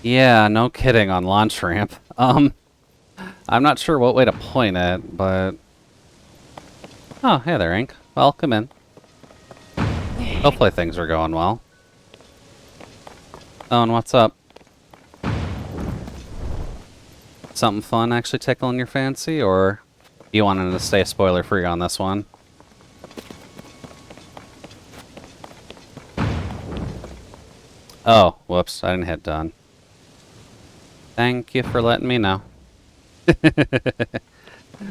Yeah, no kidding on launch ramp. I'm not sure what way to point it, but... Oh, hey there, Ink. Welcome in. Hopefully things are going well. Oh, and what's up? Something fun actually tickling your fancy, or you wanted to stay spoiler-free on this one? Oh, whoops, I didn't hit done. Thank you for letting me know.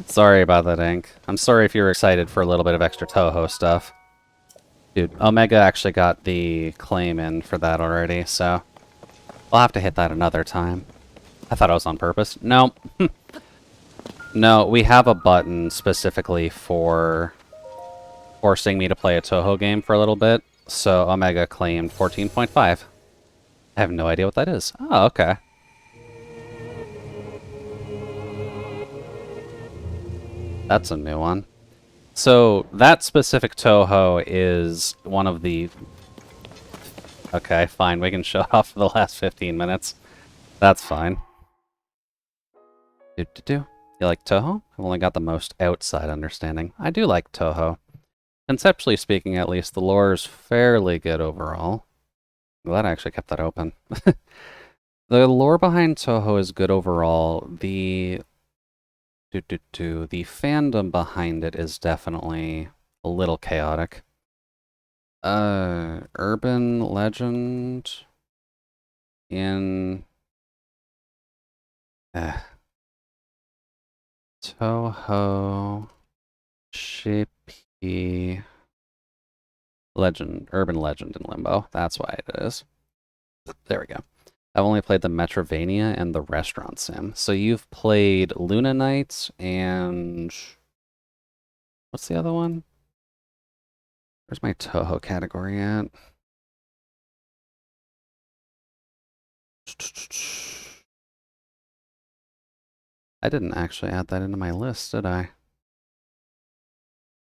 Sorry about that, Ink. I'm sorry if you were excited for a little bit of extra Toho stuff. Dude, Omega actually got the claim in for that already, so... I'll have to hit that another time. I thought it was on purpose. No. No, we have a button specifically for forcing me to play a Toho game for a little bit, so Omega claimed 14.5. I have no idea what that is. Oh, okay. That's a new one. So, that specific Toho is one of the... Okay, fine, we can show off for the last 15 minutes. That's fine. You like Toho? I've only got the most outside understanding. I do like Toho. Conceptually speaking, at least, the lore is fairly good overall. I'm glad I actually kept that open. The lore behind Toho is good overall. The fandom behind it is definitely a little chaotic. Urban legend in Toho Shippy Legend, Urban Legend in Limbo. That's why it is. There we go. I've only played the Metrovania and the Restaurant Sim. So you've played Luna Nights and... What's the other one? Where's my Toho category at? I didn't actually add that into my list, did I?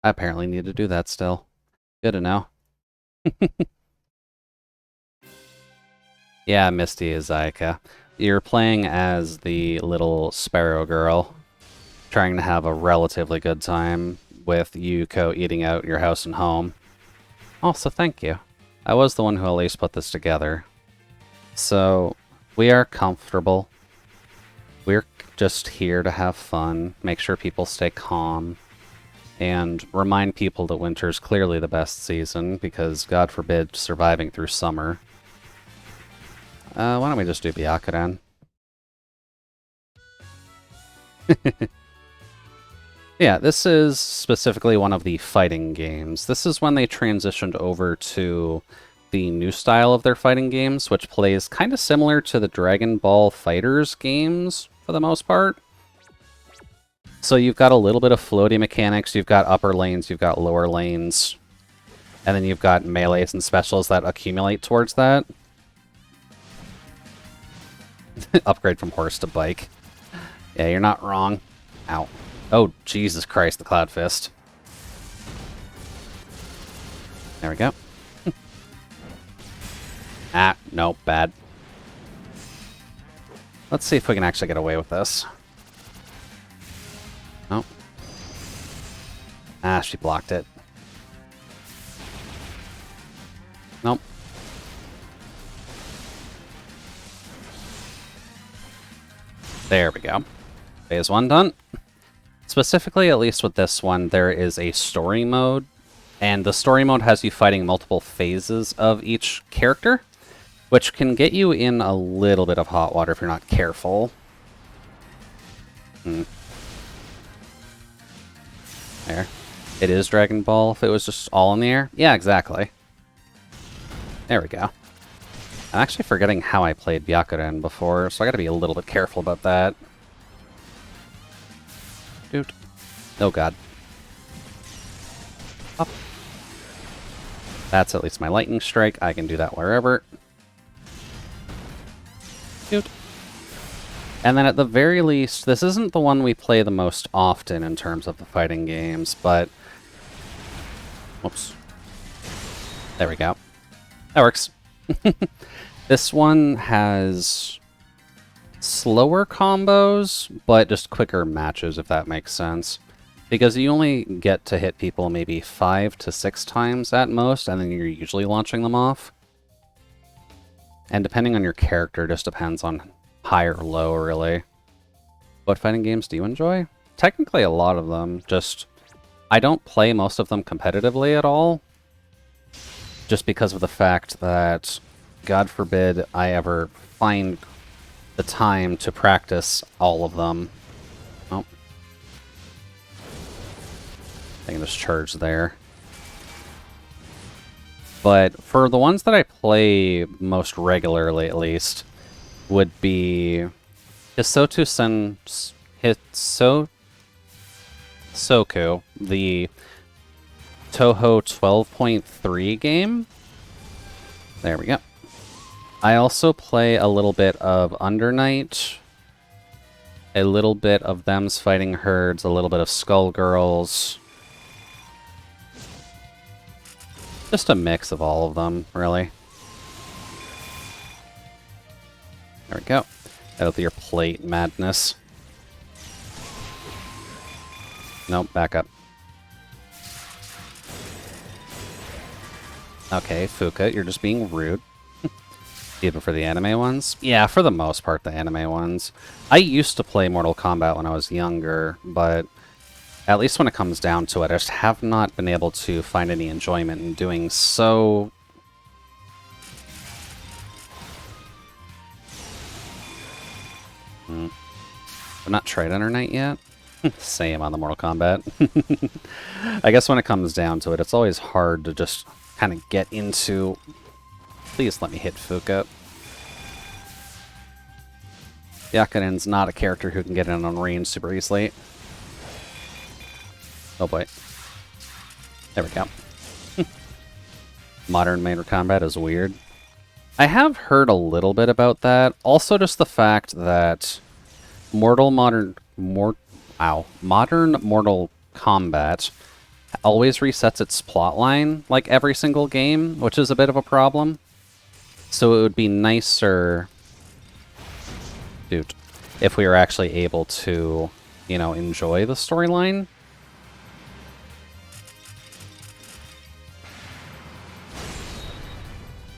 I apparently need to do that still. Good to know. Yeah, Misty is Ayaka. You're playing as the little sparrow girl, trying to have a relatively good time with Yuko eating out your house and home. Also, thank you. I was the one who at least put this together. So, we are comfortable. We're just here to have fun, make sure people stay calm, and remind people that winter's clearly the best season, because God forbid surviving through summer. Why don't we just do Byakuren? Yeah, this is specifically one of the fighting games. This is when they transitioned over to the new style of their fighting games, which plays kind of similar to the Dragon Ball Fighters games, for the most part. So you've got a little bit of floaty mechanics, you've got upper lanes, you've got lower lanes, and then you've got melees and specials that accumulate towards that. Upgrade from horse to bike. Yeah, you're not wrong. Ow. Oh, Jesus Christ, the Cloud Fist. There we go. Ah, nope, bad. Let's see if we can actually get away with this. Nope. Ah, she blocked it. Nope. There we go. Phase 1 done. Specifically, at least with this one, there is a story mode, and the story mode has you fighting multiple phases of each character, which can get you in a little bit of hot water if you're not careful. There. It is Dragon Ball if it was just all in the air. Yeah, exactly. There we go. I'm actually forgetting how I played Byakuren before, so I gotta be a little bit careful about that. Dude. Oh god. Up. That's at least my lightning strike. I can do that wherever. Shoot. And then at the very least, this isn't the one we play the most often in terms of the fighting games, but... Whoops. There we go. That works. This one has slower combos, but just quicker matches, if that makes sense. Because you only get to hit people maybe 5 to 6 times at most, and then you're usually launching them off. And depending on your character, just depends on high or low, really. What fighting games do you enjoy? Technically a lot of them, just... I don't play most of them competitively at all. Just because of the fact that, God forbid, I ever find the time to practice all of them. Oh. I can just charge there. But for the ones that I play most regularly, at least, would be Soku, the Toho 12.3 game. There we go. I also play a little bit of Undernight, a little bit of Them's Fighting Herds, a little bit of Skullgirls. Just a mix of all of them, really. There we go. Out with your plate madness. Nope, back up. Okay, Fuka, you're just being rude. Even for the anime ones? Yeah, for the most part, the anime ones. I used to play Mortal Kombat when I was younger, but at least when it comes down to it, I just have not been able to find any enjoyment in doing so. I've not tried Undernight yet. Same on the Mortal Kombat. I guess when it comes down to it, it's always hard to just kind of get into... Please let me hit Fuka. Yakunin's not a character who can get in on range super easily. Oh boy. There we go. Modern Mortal Kombat is weird. I have heard a little bit about that. Also just the fact that Modern Mortal Kombat always resets its plotline like every single game, which is a bit of a problem. So it would be nicer, dude, if we were actually able to, you know, enjoy the storyline.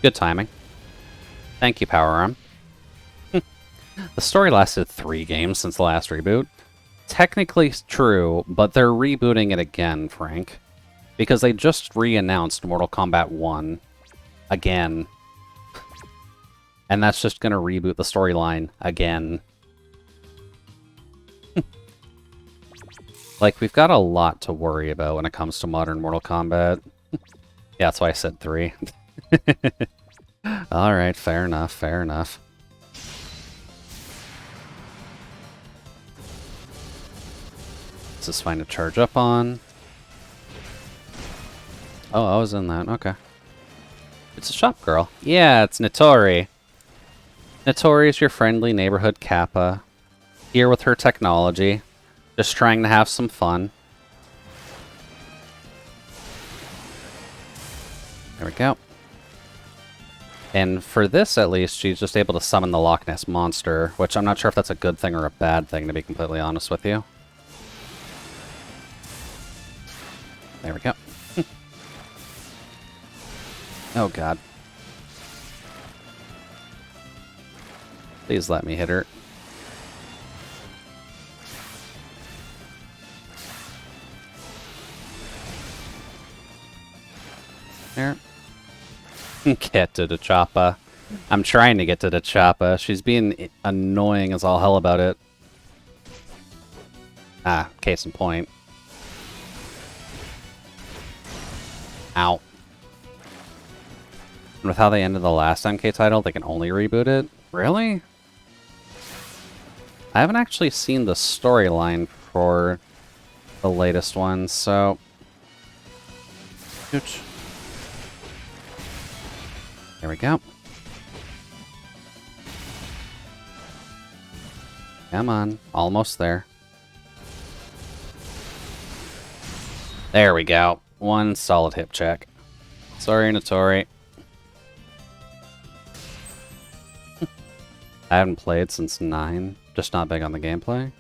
Good timing. Thank you, Power Arm. The story lasted 3 games since the last reboot. Technically true, but they're rebooting it again, Frank. Because they just re-announced Mortal Kombat 1 again. And that's just gonna reboot the storyline again. Like, we've got a lot to worry about when it comes to modern Mortal Kombat. Yeah, that's why I said 3. Alright, fair enough, fair enough. This is fine to charge up on. Oh, I was in that, okay. It's a shop girl. Yeah, it's Notori. Notori is your friendly neighborhood Kappa. Here with her technology. Just trying to have some fun. There we go. And for this, at least, she's just able to summon the Loch Ness Monster, which I'm not sure if that's a good thing or a bad thing, to be completely honest with you. There we go. Oh, God. Please let me hit her. There. Get to the Choppa. I'm trying to get to the Choppa. She's being annoying as all hell about it. Ah, case in point. Ow. And with how they ended the last MK title, they can only reboot it? Really? I haven't actually seen the storyline for the latest one, so... Ooch. There we go. Come on. Almost there. There we go. One solid hip check. Sorry, Notori. I haven't played since 9. Just not big on the gameplay.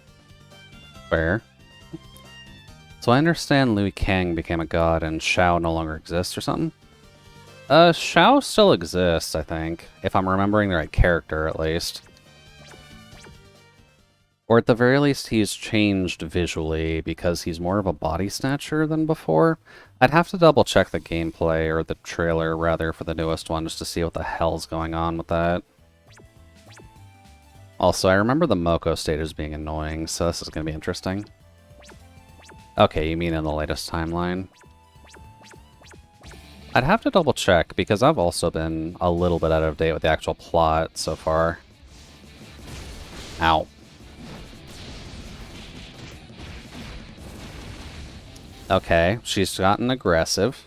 Fair. So I understand Liu Kang became a god and Shao no longer exists or something? Shao still exists, I think. If I'm remembering the right character, at least. Or at the very least, he's changed visually because he's more of a body snatcher than before. I'd have to double check the gameplay, or the trailer, rather, for the newest one, just to see what the hell's going on with that. Also, I remember the Moko stages being annoying, so this is going to be interesting. Okay, you mean in the latest timeline? I'd have to double check, because I've also been a little bit out of date with the actual plot so far. Ow. Okay, she's gotten aggressive.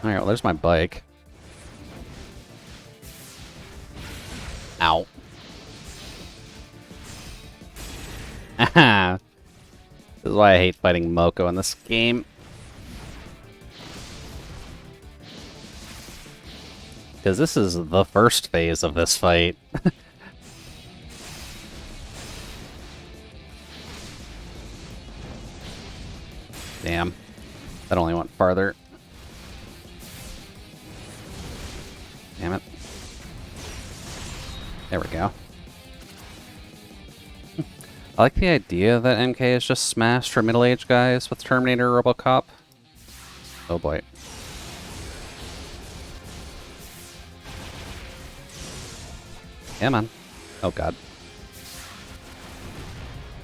Alright, well, there's my bike. Ow. This is why I hate fighting Moko in this game. Because this is the first phase of this fight. Damn. That only went farther. Damn it. There we go. I like the idea that MK is just smashed for middle-aged guys with Terminator Robocop. Oh boy. Come on. Oh god.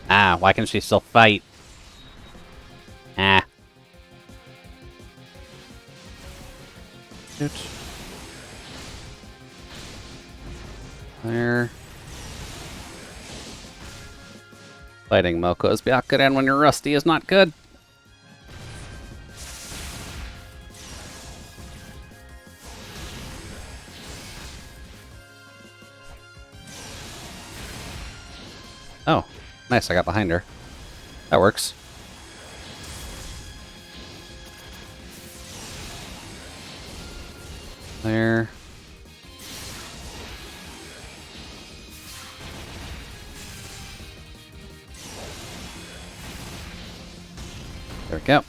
Ah, why can she still fight? Ah. Shoot. There. Fighting Moko's Byakuren when you're rusty is not good. Oh, nice, I got behind her. That works. There. There we go.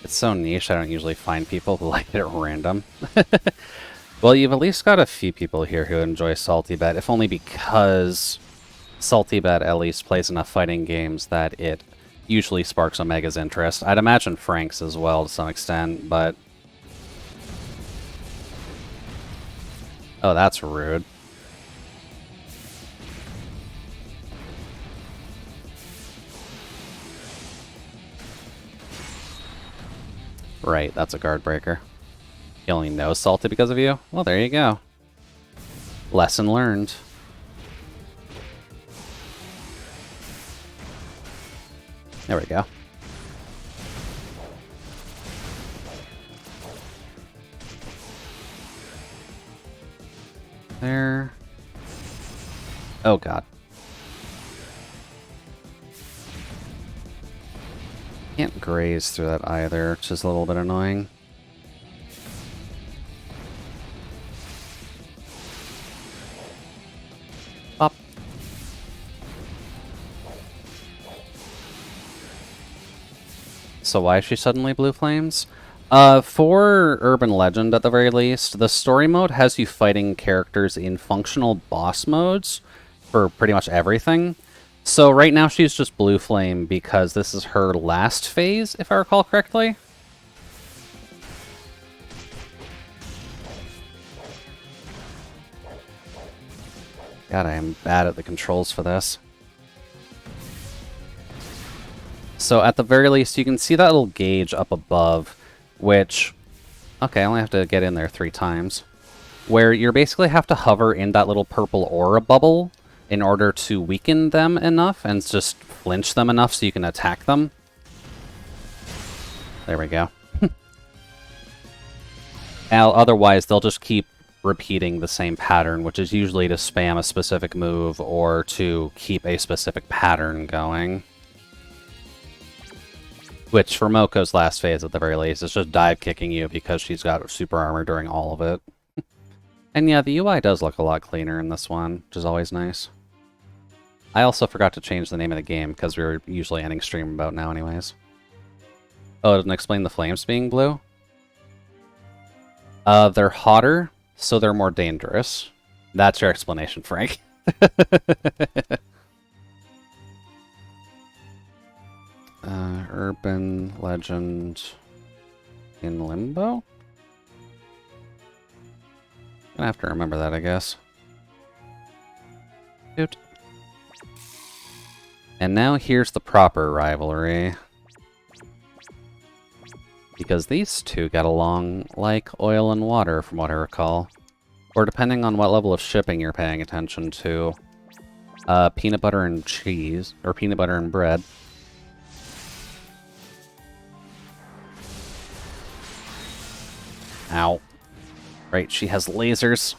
It's so niche, I don't usually find people who like it at random. Well, you've at least got a few people here who enjoy Salty Bet, if only because Salty Bet at least plays enough fighting games that it usually sparks Omega's interest. I'd imagine Frank's as well to some extent, but... Oh, that's rude. Right, that's a guard breaker. He only knows Salty because of you? Well, there you go. Lesson learned. There we go. There. Oh god. Can't graze through that either, which is a little bit annoying. Up. So why is she suddenly blue flames? For Urban Legend, at the very least, the story mode has you fighting characters in functional boss modes for pretty much everything. So right now she's just blue flame because this is her last phase, if I recall correctly. God, I am bad at the controls for this. So at the very least, you can see that little gauge up above, which... Okay, I only have to get in there 3 times. Where you basically have to hover in that little purple aura bubble in order to weaken them enough and just flinch them enough so you can attack them. There we go. Now, otherwise, they'll just keep repeating the same pattern, which is usually to spam a specific move or to keep a specific pattern going. Which, for Moko's last phase at the very least, is just dive kicking you because she's got super armor during all of it. And yeah, the UI does look a lot cleaner in this one, which is always nice. I also forgot to change the name of the game because we were usually ending stream about now anyways. Oh, it doesn't explain the flames being blue? They're hotter, so they're more dangerous. That's your explanation, Frank. Urban legend in Limbo? Gonna have to remember that, I guess. Doot. And now here's the proper rivalry. Because these two get along like oil and water, from what I recall. Or depending on what level of shipping you're paying attention to. Peanut butter and cheese, or peanut butter and bread. Ow. Right, she has lasers.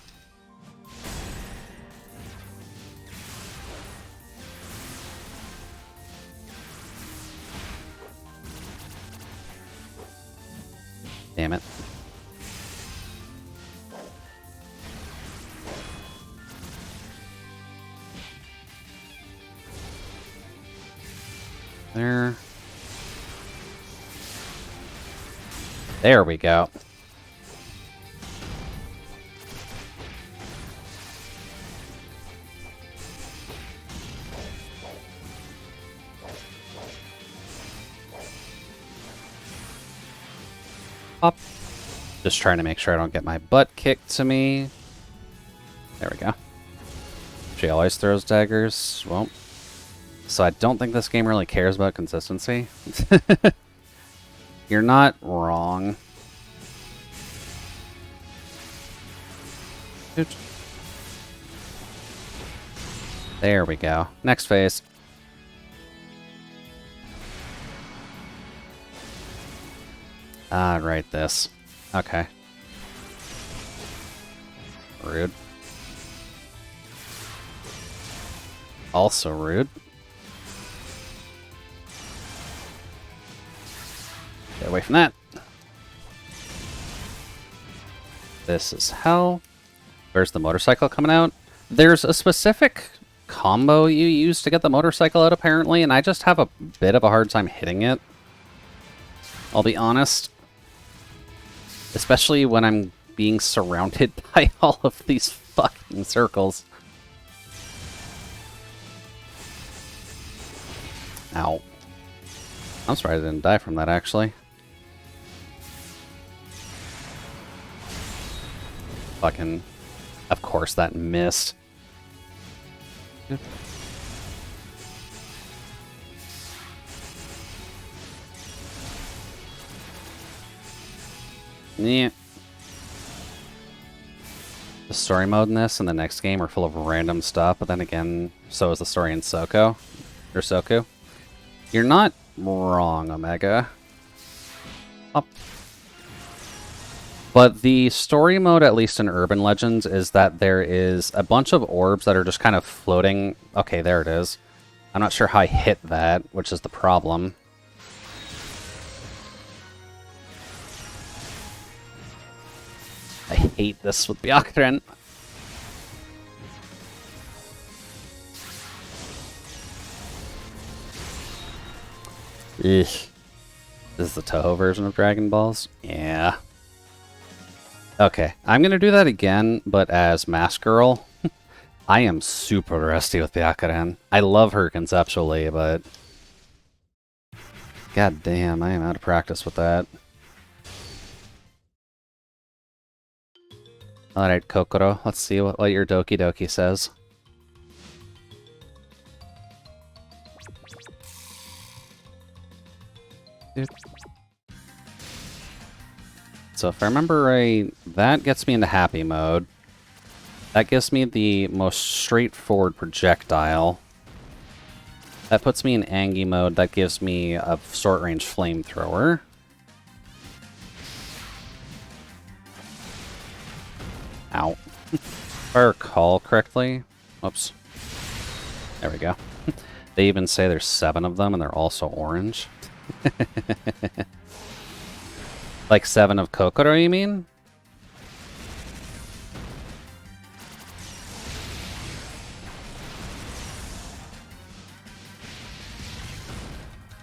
Damn it. There. There we go. Up. Just trying to make sure I don't get my butt kicked to me. There we go. She always throws daggers. Well, so I don't think this game really cares about consistency. You're not wrong. Oops. There we go. Next phase. Ah, right, this. Okay. Rude. Also rude. Get away from that. This is hell. Where's the motorcycle coming out? There's a specific combo you use to get the motorcycle out, apparently, and I just have a bit of a hard time hitting it. I'll be honest. Especially when I'm being surrounded by all of these fucking circles. Ow. I'm sorry I didn't die from that, actually. Fucking... Of course that missed. Yeah. The story mode in this and the next game are full of random stuff, but then again, so is the story in Soko. Or Soku. You're not wrong, Omega. Up. But the story mode, at least in Urban Legends, is that there is a bunch of orbs that are just kind of floating. Okay, there it is. I'm not sure how I hit that, which is the problem. I hate this with Byakuren. Ugh. This is the Toho version of Dragon Balls? Yeah. Okay, I'm gonna do that again, but as Mask Girl. I am super rusty with Byakuren. I love her conceptually, but... God damn, I am out of practice with that. Alright, Kokoro, let's see what your Doki Doki says. So if I remember right, that gets me into happy mode. That gives me the most straightforward projectile. That puts me in Angie mode. That gives me a short-range flamethrower. Ow. If I recall correctly... Whoops. There we go. They even say there's 7 of them, and they're also orange. Like 7 of Kokoro, you mean?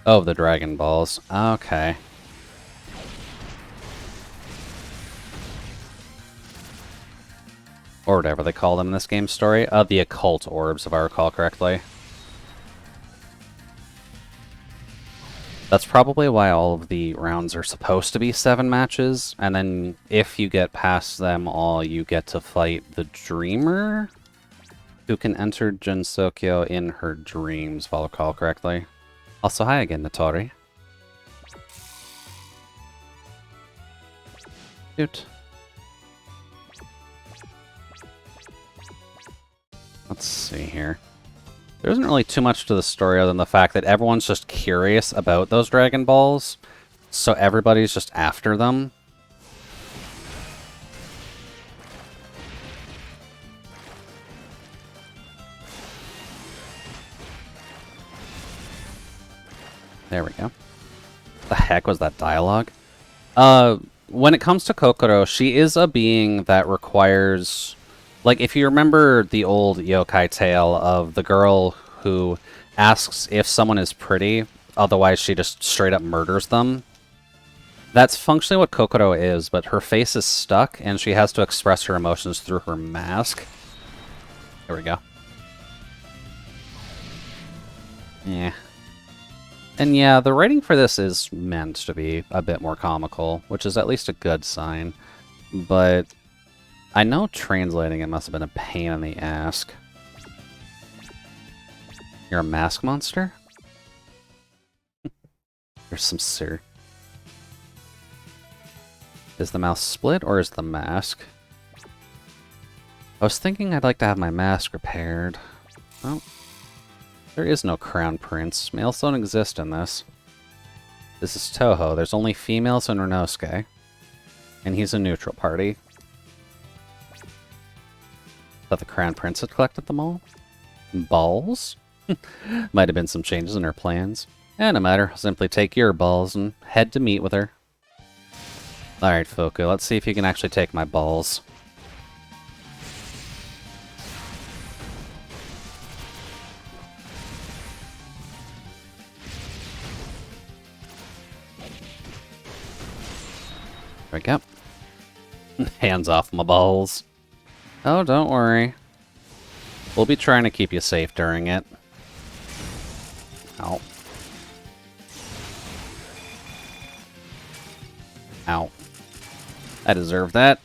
Oh, the Dragon Balls. Okay. Or whatever they call them in this game's story. The occult orbs, if I recall correctly. That's probably why all of the rounds are supposed to be 7 matches, and then if you get past them all, you get to fight the Dreamer, who can enter Jinsokyo in her dreams, if I recall correctly. Also, hi again, Natori. Cute. Let's see here. There isn't really too much to the story other than the fact that everyone's just curious about those Dragon Balls, so everybody's just after them. There we go. The heck was that dialogue? When it comes to Kokoro, she is a being that requires... Like, if you remember the old yokai tale of the girl who asks if someone is pretty, otherwise she just straight up murders them. That's functionally what Kokoro is, but her face is stuck, and she has to express her emotions through her mask. There we go. Yeah. And yeah, the writing for this is meant to be a bit more comical, which is at least a good sign. But I know translating it must have been a pain in the ass. You're a mask monster? There's some sir. Is the mouth split or is the mask? I was thinking I'd like to have my mask repaired. Oh. There is no crown prince. Males don't exist in this. This is Toho. There's only females in Renosuke. And he's a neutral party. Thought the crown prince had collected them all? Balls? Might have been some changes in her plans. No matter. Simply take your balls and head to meet with her. Alright, Foku. Let's see if you can actually take my balls. There we go. Hands off my balls. Oh, don't worry. We'll be trying to keep you safe during it. Ow. Ow. I deserve that.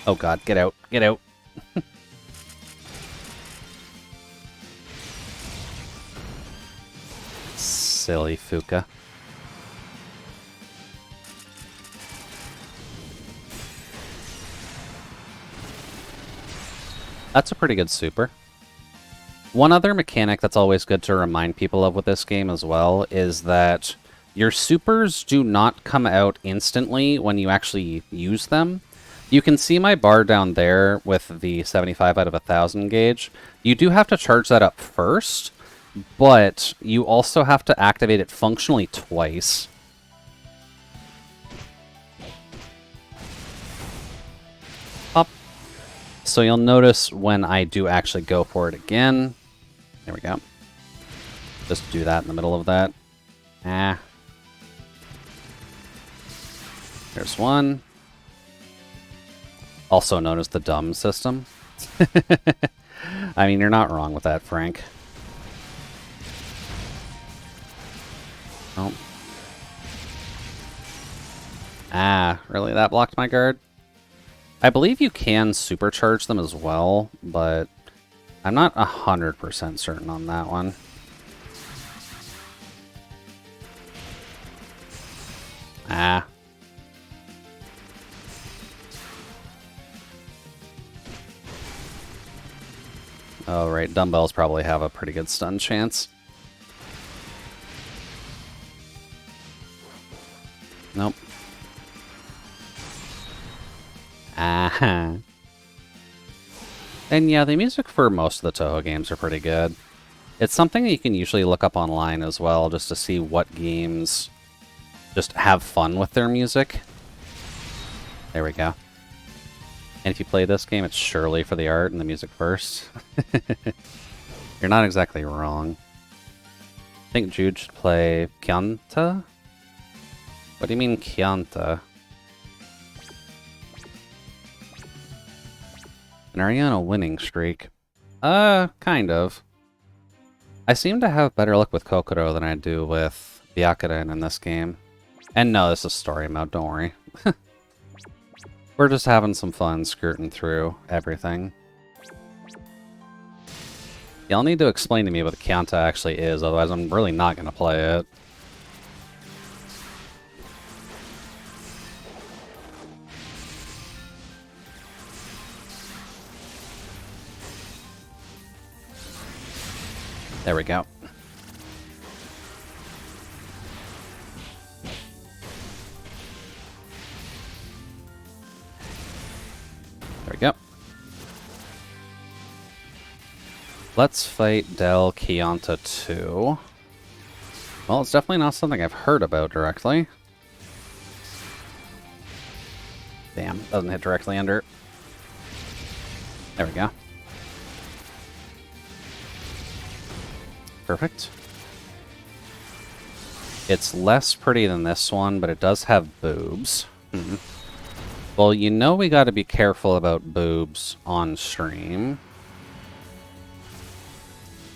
Oh god, get out. Get out. Silly Fuka. That's a pretty good super. One other mechanic that's always good to remind people of with this game as well is that your supers do not come out instantly when you actually use them. You can see my bar down there with the 75 out of 1,000 gauge. You do have to charge that up first, but you also have to activate it functionally twice. Up. So you'll notice when I do actually go for it again. There we go. Just do that in the middle of that. Ah. There's one. Also known as the dumb system. I mean, you're not wrong with that, Frank. Oh. Ah, really? That blocked my guard? I believe you can supercharge them as well, but I'm not 100% certain on that one. Ah. Oh, right. Dumbbells probably have a pretty good stun chance. Nope. And yeah, the music for most of the Toho games are pretty good. It's something that you can usually look up online as well, just to see what games just have fun with their music. There we go. And if you play this game, it's surely for the art and the music first. You're not exactly wrong. I think Jude should play Kyanta? What do you mean Kyanta? And are you on a winning streak? Kind of. I seem to have better luck with Kokoro than I do with Byakuren in this game. And no, this is story mode, don't worry. We're just having some fun skirting through everything. Y'all need to explain to me what the Kyanta actually is, otherwise I'm really not going to play it. There we go. There we go. Let's fight Del Kyanta 2. Well, it's definitely not something I've heard about directly. Damn, doesn't hit directly under. There we go. Perfect. It's less pretty than this one, but it does have boobs. Well, you know we gotta be careful about boobs on stream.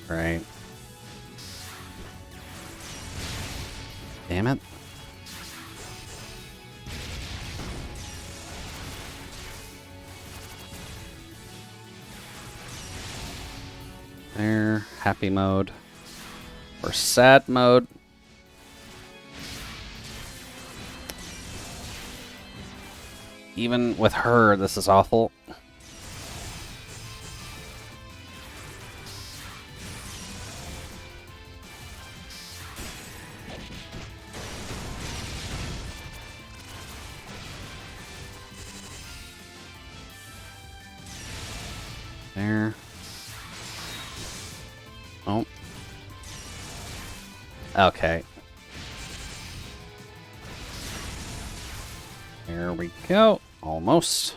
Right. Damn it. There. Happy mode. Or sad mode. Even with her, this is awful. There. Oh. Okay. There we go. Almost.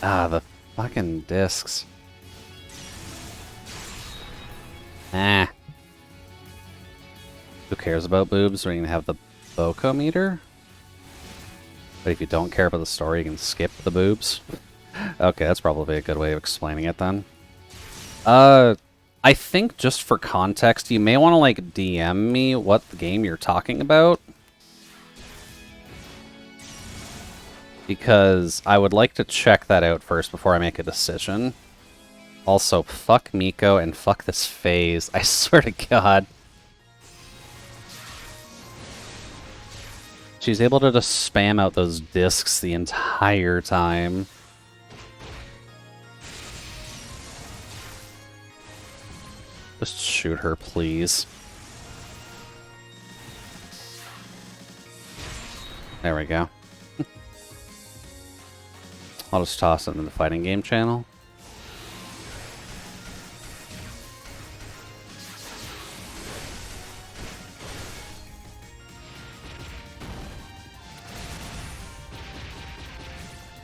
Ah, the fucking discs. Ah. Who cares about boobs when you can have the Boko meter? But if you don't care about the story, you can skip the boobs. Okay, that's probably a good way of explaining it then. I think just for context, you may want to like DM me what game you're talking about. Because I would like to check that out first before I make a decision. Also, fuck Miko and fuck this phase. I swear to God. She's able to just spam out those discs the entire time. Just shoot her, please. There we go. I'll just toss it into the fighting game channel.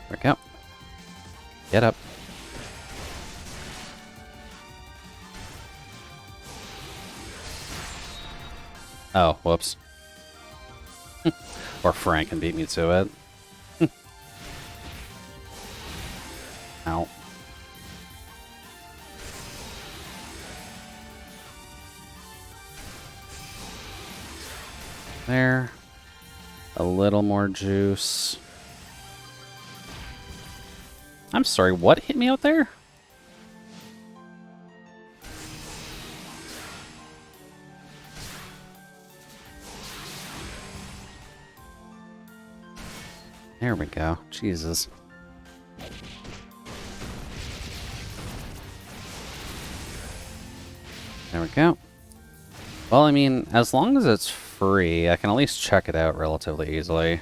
There we go. Get up. Oh, whoops. Or Frank can beat me to it. Ow. There. A little more juice. I'm sorry, what hit me out there? There we go. Jesus. There we go. Well, I mean, as long as it's free, I can at least check it out relatively easily.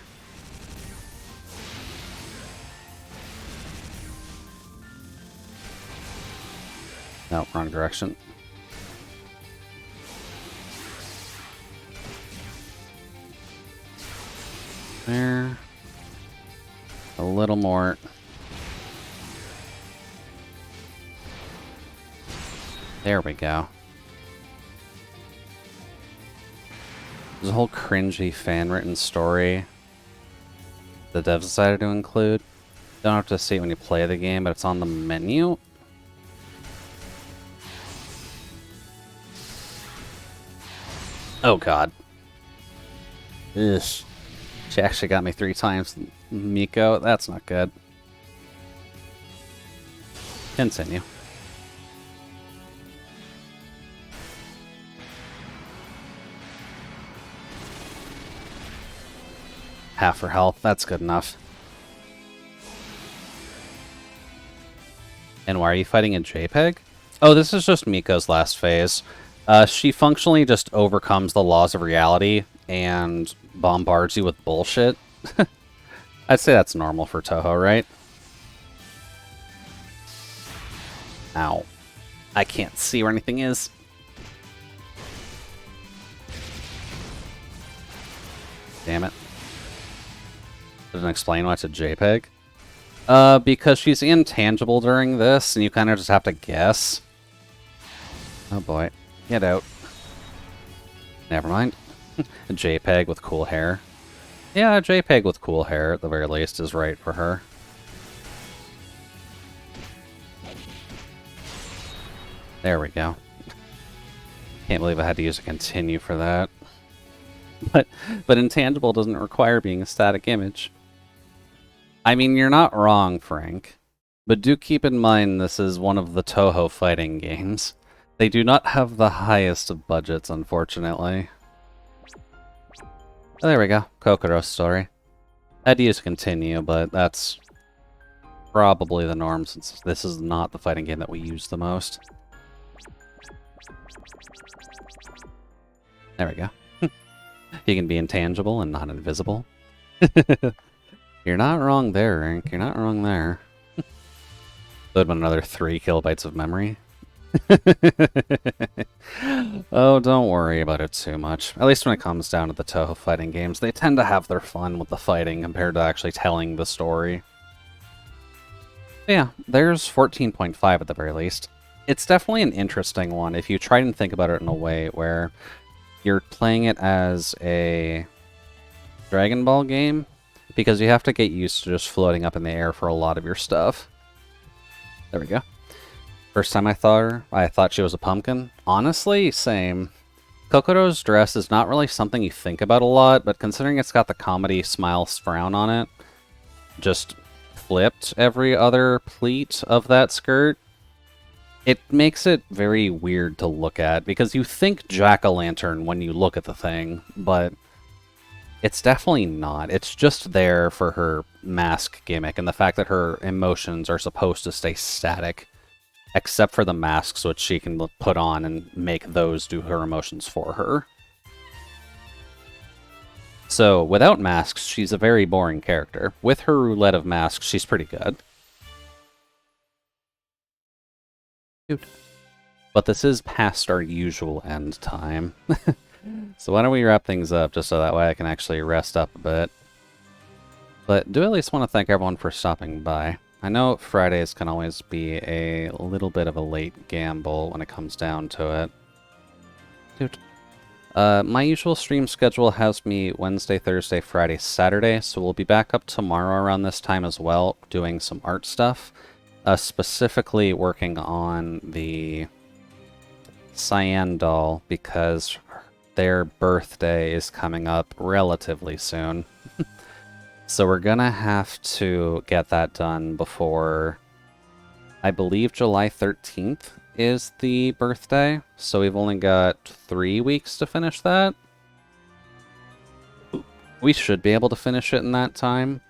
No, wrong direction. There. A little more. There we go. There's a whole cringy fan-written story the devs decided to include. Don't have to see it when you play the game, but it's on the menu. Oh god. Ugh. She actually got me 3 times. Miko, that's not good. Continue. Half her health, that's good enough. And why are you fighting a JPEG? Oh, this is just Miko's last phase. She functionally just overcomes the laws of reality and bombards you with bullshit. I'd say that's normal for Touhou, right? Ow. I can't see where anything is. Damn it. Doesn't explain why it's a JPEG. Because she's intangible during this, and you kind of just have to guess. Oh boy. Get out. Never mind. A JPEG with cool hair. Yeah, a JPEG with cool hair, at the very least, is right for her. There we go. Can't believe I had to use a continue for that. But intangible doesn't require being a static image. I mean, you're not wrong, Frank. But do keep in mind this is one of the Touhou fighting games. They do not have the highest of budgets, unfortunately. Oh, there we go. Kokoro's story. I'd use continue, but that's probably the norm since this is not the fighting game that we use the most. There we go. He can be intangible and not invisible. You're not wrong there, Rank. You're not wrong there. Would have been another 3 kilobytes of memory. Oh, don't worry about it too much. At least when it comes down to the Touhou fighting games, they tend to have their fun with the fighting compared to actually telling the story. Yeah, there's 14.5 at the very least. It's definitely an interesting one if you try and think about it in a way where you're playing it as a Dragon Ball game, because you have to get used to just floating up in the air for a lot of your stuff. There we go. First time I thought she was a pumpkin. Honestly, same. Kokoro's dress is not really something you think about a lot, but considering it's got the comedy smile frown on it, just flipped every other pleat of that skirt, it makes it very weird to look at, because you think jack-o'-lantern when you look at the thing, but it's definitely not. It's just there for her mask gimmick, and the fact that her emotions are supposed to stay static, except for the masks, which she can put on and make those do her emotions for her. So, without masks, she's a very boring character. With her roulette of masks, she's pretty good. But this is past our usual end time. So why don't we wrap things up just so that way I can actually rest up a bit. But do at least want to thank everyone for stopping by. I know Fridays can always be a little bit of a late gamble when it comes down to it. My usual stream schedule has me Wednesday, Thursday, Friday, Saturday, so we'll be back up tomorrow around this time as well, doing some art stuff. Specifically working on the Cyan doll, because their birthday is coming up relatively soon. So we're gonna have to get that done before, I believe July 13th is the birthday, so we've only got 3 weeks to finish that. We should be able to finish it in that time.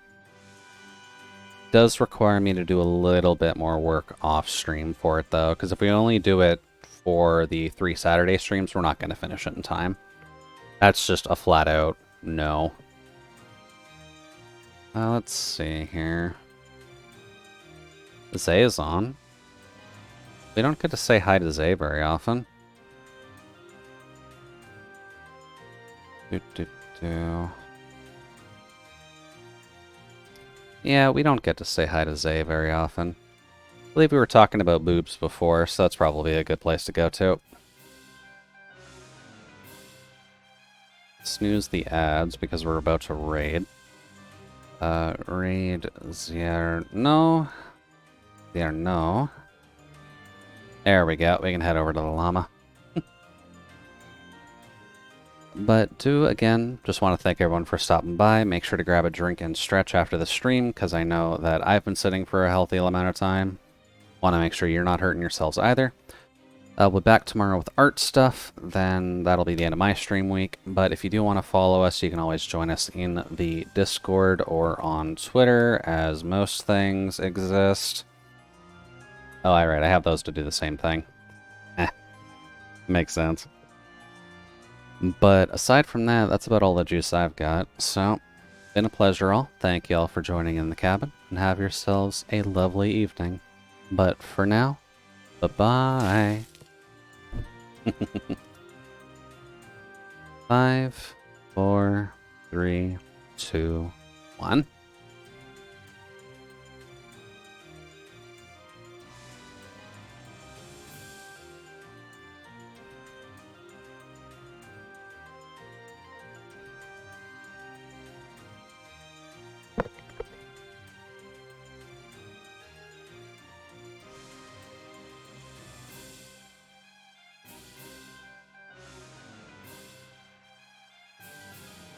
Does require me to do a little bit more work off stream for it though, because if we only do it for the 3 Saturday streams, we're not going to finish it in time. That's just a flat out no. Let's see here. Zay is on. We don't get to say hi to Zay very often. Yeah, we don't get to say hi to Zay very often. I believe we were talking about boobs before, so that's probably a good place to go to. Snooze the ads because we're about to raid. Raid Zierno. Zierno. There we go. We can head over to the llama. But again, just want to thank everyone for stopping by. Make sure to grab a drink and stretch after the stream, because I know that I've been sitting for a healthy amount of time. Want to make sure you're not hurting yourselves either. We'll be back tomorrow with art stuff, then that'll be the end of my stream week. But if you do want to follow us, you can always join us in the Discord or on Twitter, as most things exist. Oh, alright, I have those to do the same thing. Makes sense. But aside from that, that's about all the juice I've got. So, been a pleasure all. Thank you all for joining in the cabin, and have yourselves a lovely evening. But for now, bye-bye. 5, 4, 3, 2, 1.